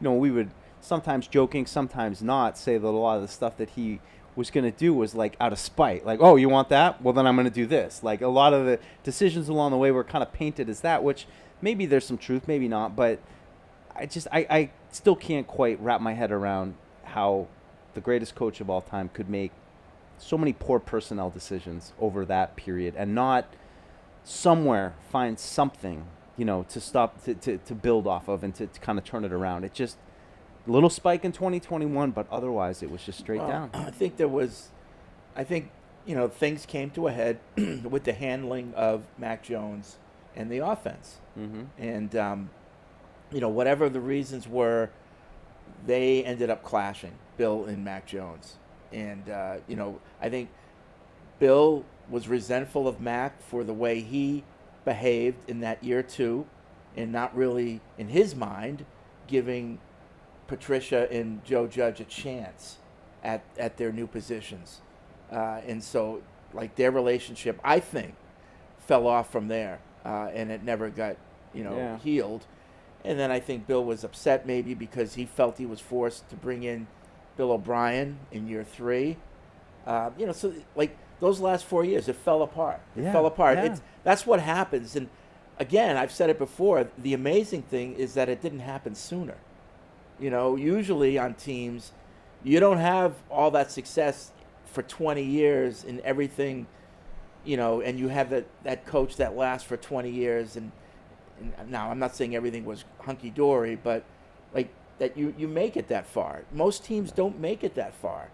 we would sometimes joking, sometimes not, say that a lot of the stuff that he was going to do was like out of spite. Like, oh, you want that? Well, then I'm going to do this. Like, a lot of the decisions along the way were kind of painted as that, which maybe there's some truth, maybe not. But I still can't quite wrap my head around how the greatest coach of all time could make so many poor personnel decisions over that period and not somewhere find something, to stop, to build off of and to kind of turn it around. It just, a little spike in 2021, but otherwise it was just straight down. I think things came to a head with the handling of Mac Jones and the offense. Mm-hmm. And, whatever the reasons were, they ended up clashing, Bill and Mac Jones. And, I think Bill was resentful of Mac for the way he behaved in that year 2 and not really, in his mind, giving Patricia and Joe Judge a chance at their new positions. And so, like, their relationship, I think, fell off from there, and it never got, healed. And then I think Bill was upset maybe because he felt he was forced to bring in Bill O'Brien in year 3. So like those last 4 years, it fell apart. It fell apart. Yeah. That's what happens. And again, I've said it before, the amazing thing is that it didn't happen sooner. Usually on teams, you don't have all that success for 20 years in everything, and you have that coach that lasts for 20 years. And now I'm not saying everything was hunky-dory, but like that you make it that far. Most teams don't make it that far.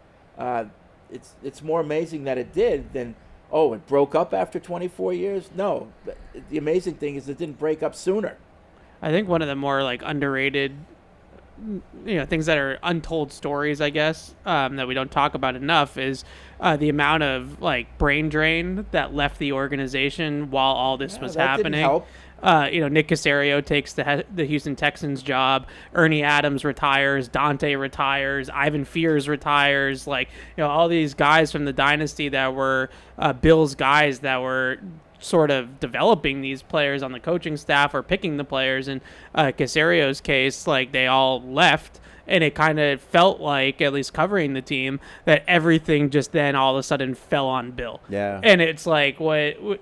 It's more amazing that it did than, it broke up after 24 years. No, the amazing thing is it didn't break up sooner. I think one of the more like underrated, things that are untold stories, I guess, that we don't talk about enough is the amount of like brain drain that left the organization while all this was that happening. didn't help. Nick Caserio takes the Houston Texans job. Ernie Adams retires. Dante retires. Ivan Fears retires. All these guys from the Dynasty that were Bill's guys that were sort of developing these players on the coaching staff or picking the players. In Casario's case, like, they all left, and it kind of felt like, at least covering the team, that everything just then all of a sudden fell on Bill. Yeah. And it's like,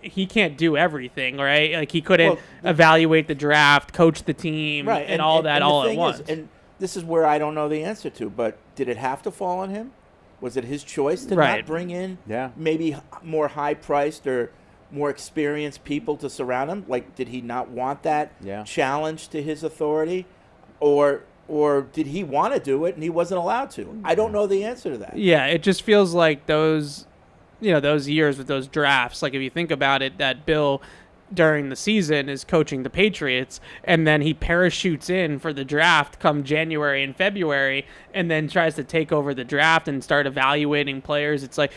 he can't do everything, right? Like, he couldn't evaluate the draft, coach the team, Right, and all that all at once. And this is where I don't know the answer to, but did it have to fall on him? Was it his choice to Right. not bring in Yeah. maybe more high-priced or more experienced people to surround him? Like, did he not want that challenge to his authority? Or did he want to do it and he wasn't allowed to? I don't know the answer to that. Yeah, it just feels like those years with those drafts, like if you think about it, that Bill during the season is coaching the Patriots, and then he parachutes in for the draft come January and February, and then tries to take over the draft and start evaluating players. It's like,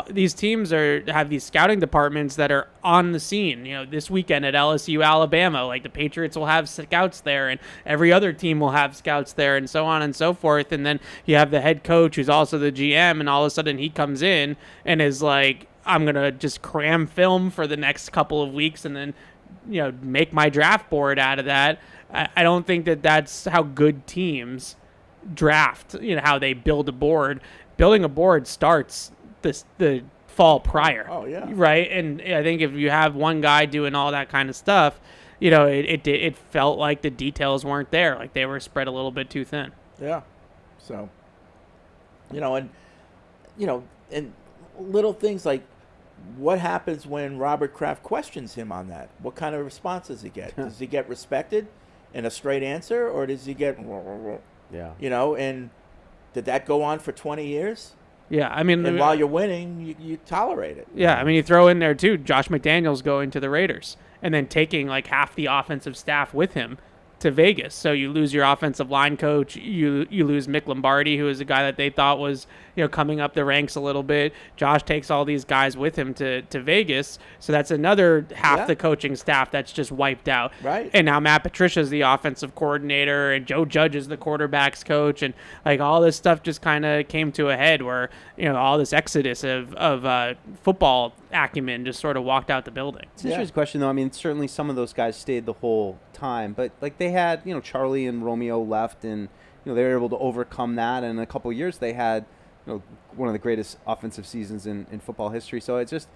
these teams have these scouting departments that are on the scene. This weekend at LSU, Alabama, like the Patriots will have scouts there, and every other team will have scouts there, and so on and so forth. And then you have the head coach who's also the GM, and all of a sudden he comes in and is like, I'm going to just cram film for the next couple of weeks and then, make my draft board out of that. I don't think that that's how good teams draft, how they build a board. Building a board starts the fall prior. Oh, yeah. Right? And I think if you have one guy doing all that kind of stuff, it felt like the details weren't there. Like they were spread a little bit too thin. Yeah. So, and little things like, what happens when Robert Kraft questions him on that? What kind of response does he get? Does he get respected and a straight answer, or does he get, and did that go on for 20 years? Yeah, I mean, and while you're winning, you tolerate it. Yeah, I mean, you throw in there too, Josh McDaniels going to the Raiders and then taking like half the offensive staff with him to Vegas. So you lose your offensive line coach. You lose Mick Lombardi, who is a guy that they thought was coming up the ranks a little bit. Josh takes all these guys with him to Vegas. So that's another half the coaching staff that's just wiped out. Right. And now Matt Patricia's the offensive coordinator, and Joe Judge is the quarterback's coach, and like all this stuff just kind of came to a head where all this exodus of football acumen just sort of walked out the building. It's an interesting question, though. I mean, certainly some of those guys stayed the whole time, but like they had, Charlie and Romeo left, and they were able to overcome that. And in a couple of years, they had, one of the greatest offensive seasons in football history. So it's just,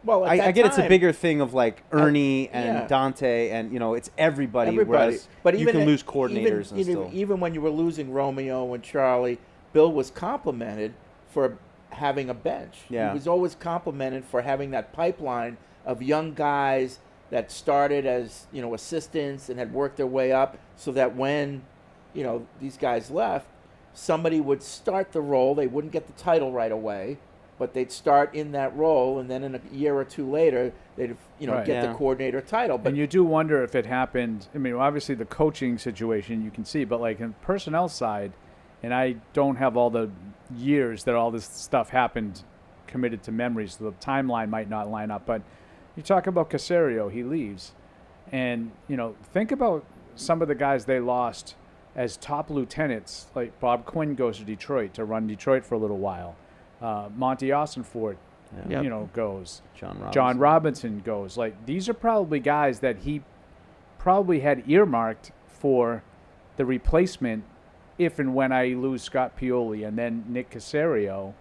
I get it's a bigger thing of like Ernie and Dante, and it's everybody. Whereas but you even can lose coordinators even when you were losing Romeo and Charlie, Bill was complimented for having a bench. Yeah. He was always complimented for having that pipeline of young guys that started as assistants and had worked their way up, so that when these guys left, somebody would start the role. They wouldn't get the title right away, but they'd start in that role, and then in a year or two later, they'd get the coordinator title. But and you do wonder if it happened. I mean, obviously the coaching situation you can see, but like in the personnel side, and I don't have all the years that all this stuff happened committed to memory, so the timeline might not line up. But you talk about Caserio, he leaves, and think about some of the guys they lost as top lieutenants. Like Bob Quinn goes to Detroit to run Detroit for a little while. Monty Austinfort, goes. John Robinson goes. Like, these are probably guys that he probably had earmarked for the replacement if and when I lose Scott Pioli and then Nick Caserio,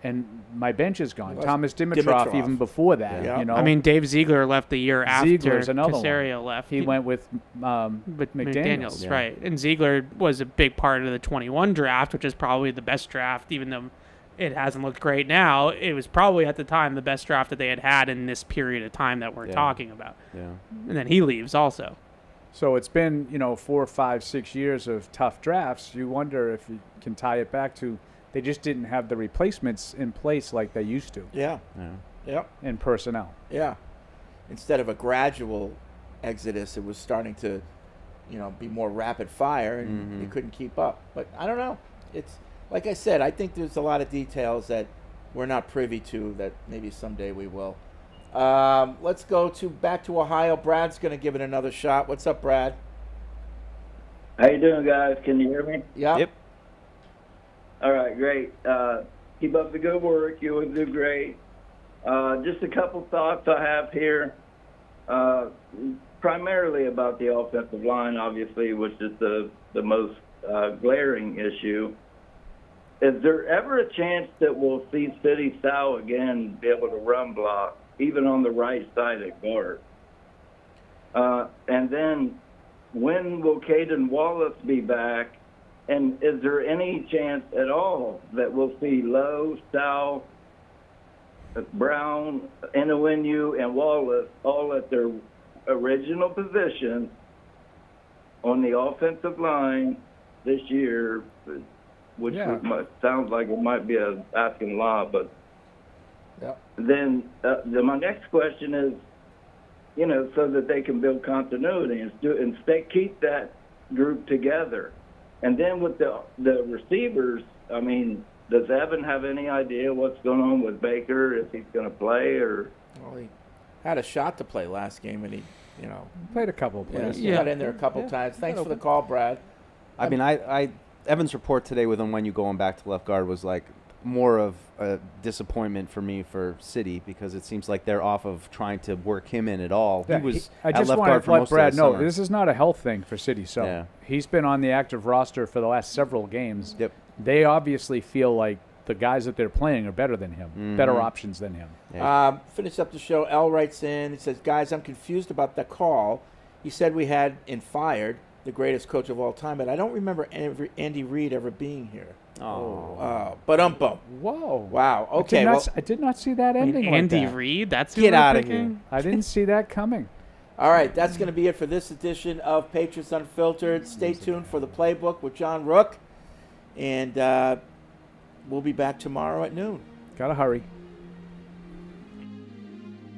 and my bench is gone. Thomas Dimitroff even before that. I mean, Dave Ziegler left the year after Ziegler's another Caserio one. left. He went with McDaniels. Right. And Ziegler was a big part of the 21 draft, which is probably the best draft, even though it hasn't looked great now. It was probably at the time the best draft that they had in this period of time that we're talking about. Yeah. And then he leaves also. So it's been, 4, 5, 6 years of tough drafts. You wonder if you can tie it back to they just didn't have the replacements in place like they used to. Yeah. In personnel. Yeah. Instead of a gradual exodus, it was starting to, be more rapid fire, and they couldn't keep up. But I don't know. It's like I said, I think there's a lot of details that we're not privy to that maybe someday we will. Let's go back to Ohio. Brad's going to give it another shot. What's up, Brad? How you doing, guys? Can you hear me? Yep. All right, great. Keep up the good work. You always do great. Just a couple thoughts I have here. primarily about the offensive line, obviously, which is the most glaring issue. Is there ever a chance that we'll see City Sal again be able to run block, even on the right side at guard? And then when will Caden Wallace be back? And is there any chance at all that we'll see Lowe, Sal, Brown, Inouye, and Wallace all at their original positions on the offensive line this year, which sounds like it might be asking a lot, but then my next question is, so that they can build continuity and keep that group together. And then with the receivers, I mean, does Evan have any idea what's going on with Baker, if he's going to play or? Well, he had a shot to play last game, and he played a couple of plays. He got in there a couple times. Thanks for the call, Brad. I mean, Evan's report today with him when you going back to left guard was like more of a disappointment for me for City, because it seems like they're off of trying to work him in at all. Yeah, he was I at just left want guard to for let most Brad of the know summer. this is not a health thing for City. So he's been on the active roster for the last several games. Yep. They obviously feel like the guys that they're playing are better than him, better options than him. Finish up the show. L writes in. He says, guys, I'm confused about the call. He said we had and fired the greatest coach of all time, but I don't remember Andy Reid ever being here. But Whoa. Wow. Okay. I did not see that ending. Andy like that. Reid? That's who Get we're out of picking? here. I didn't see that coming. All right, that's going to be it for this edition of Patriots Unfiltered. Stay tuned for the playbook with John Rook, and we'll be back tomorrow at noon. Gotta hurry.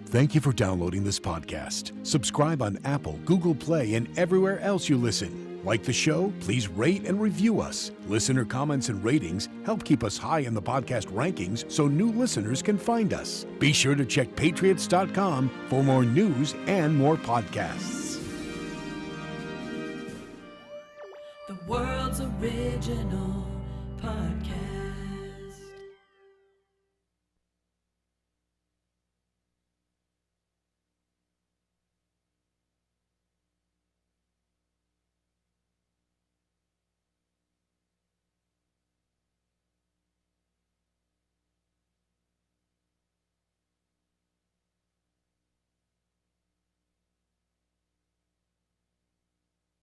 Thank you for downloading this podcast. Subscribe on Apple, Google Play, and everywhere else you listen. Like the show? Please rate and review us. Listener comments and ratings help keep us high in the podcast rankings so new listeners can find us. Be sure to check Patriots.com for more news and more podcasts. The world's original podcast.